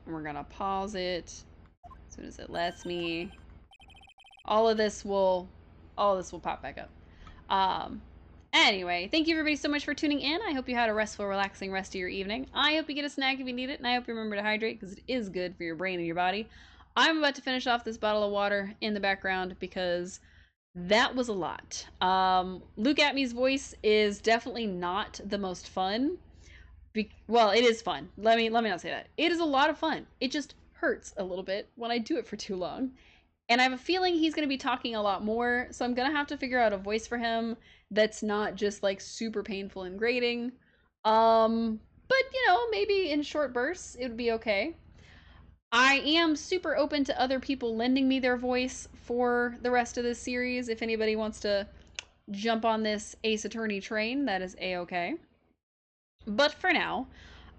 And we're gonna pause it as soon as it lets me. All of this will pop back up. Anyway, thank you everybody so much for tuning in. I hope you had a restful, relaxing rest of your evening. I hope you get a snack if you need it, and I hope you remember to hydrate because it is good for your brain and your body. I'm about to finish off this bottle of water in the background because that was a lot. Luke Atme's voice is definitely not the most fun. Well, it is fun. Let me not say that. It is a lot of fun. It just hurts a little bit when I do it for too long. And I have a feeling he's going to be talking a lot more, so I'm going to have to figure out a voice for him that's not just like super painful and grating. But you know, maybe in short bursts it would be okay. I am super open to other people lending me their voice for the rest of this series. If anybody wants to jump on this Ace Attorney train, that is a-okay. But for now,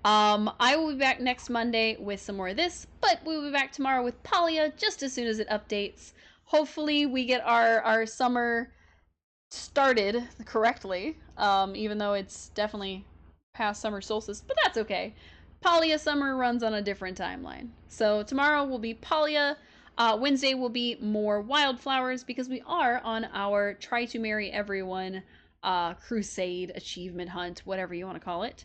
I will be back next Monday with some more of this, but we will be back tomorrow with Palia just as soon as it updates. Hopefully we get our summer started correctly, even though it's definitely past summer solstice, but that's okay. Palia summer runs on a different timeline. So tomorrow will be Palia. Wednesday will be more wildflowers because we are on our Try to Marry Everyone crusade, achievement hunt, whatever you want to call it.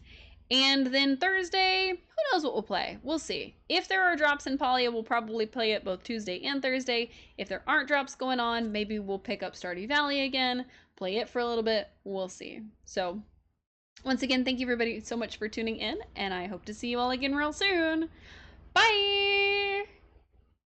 And then Thursday, who knows what we'll play? We'll see. If there are drops in Palia, we'll probably play it both Tuesday and Thursday. If there aren't drops going on, maybe we'll pick up Stardew Valley again, play it for a little bit. We'll see. So, once again, thank you everybody so much for tuning in, and I hope to see you all again real soon. Bye!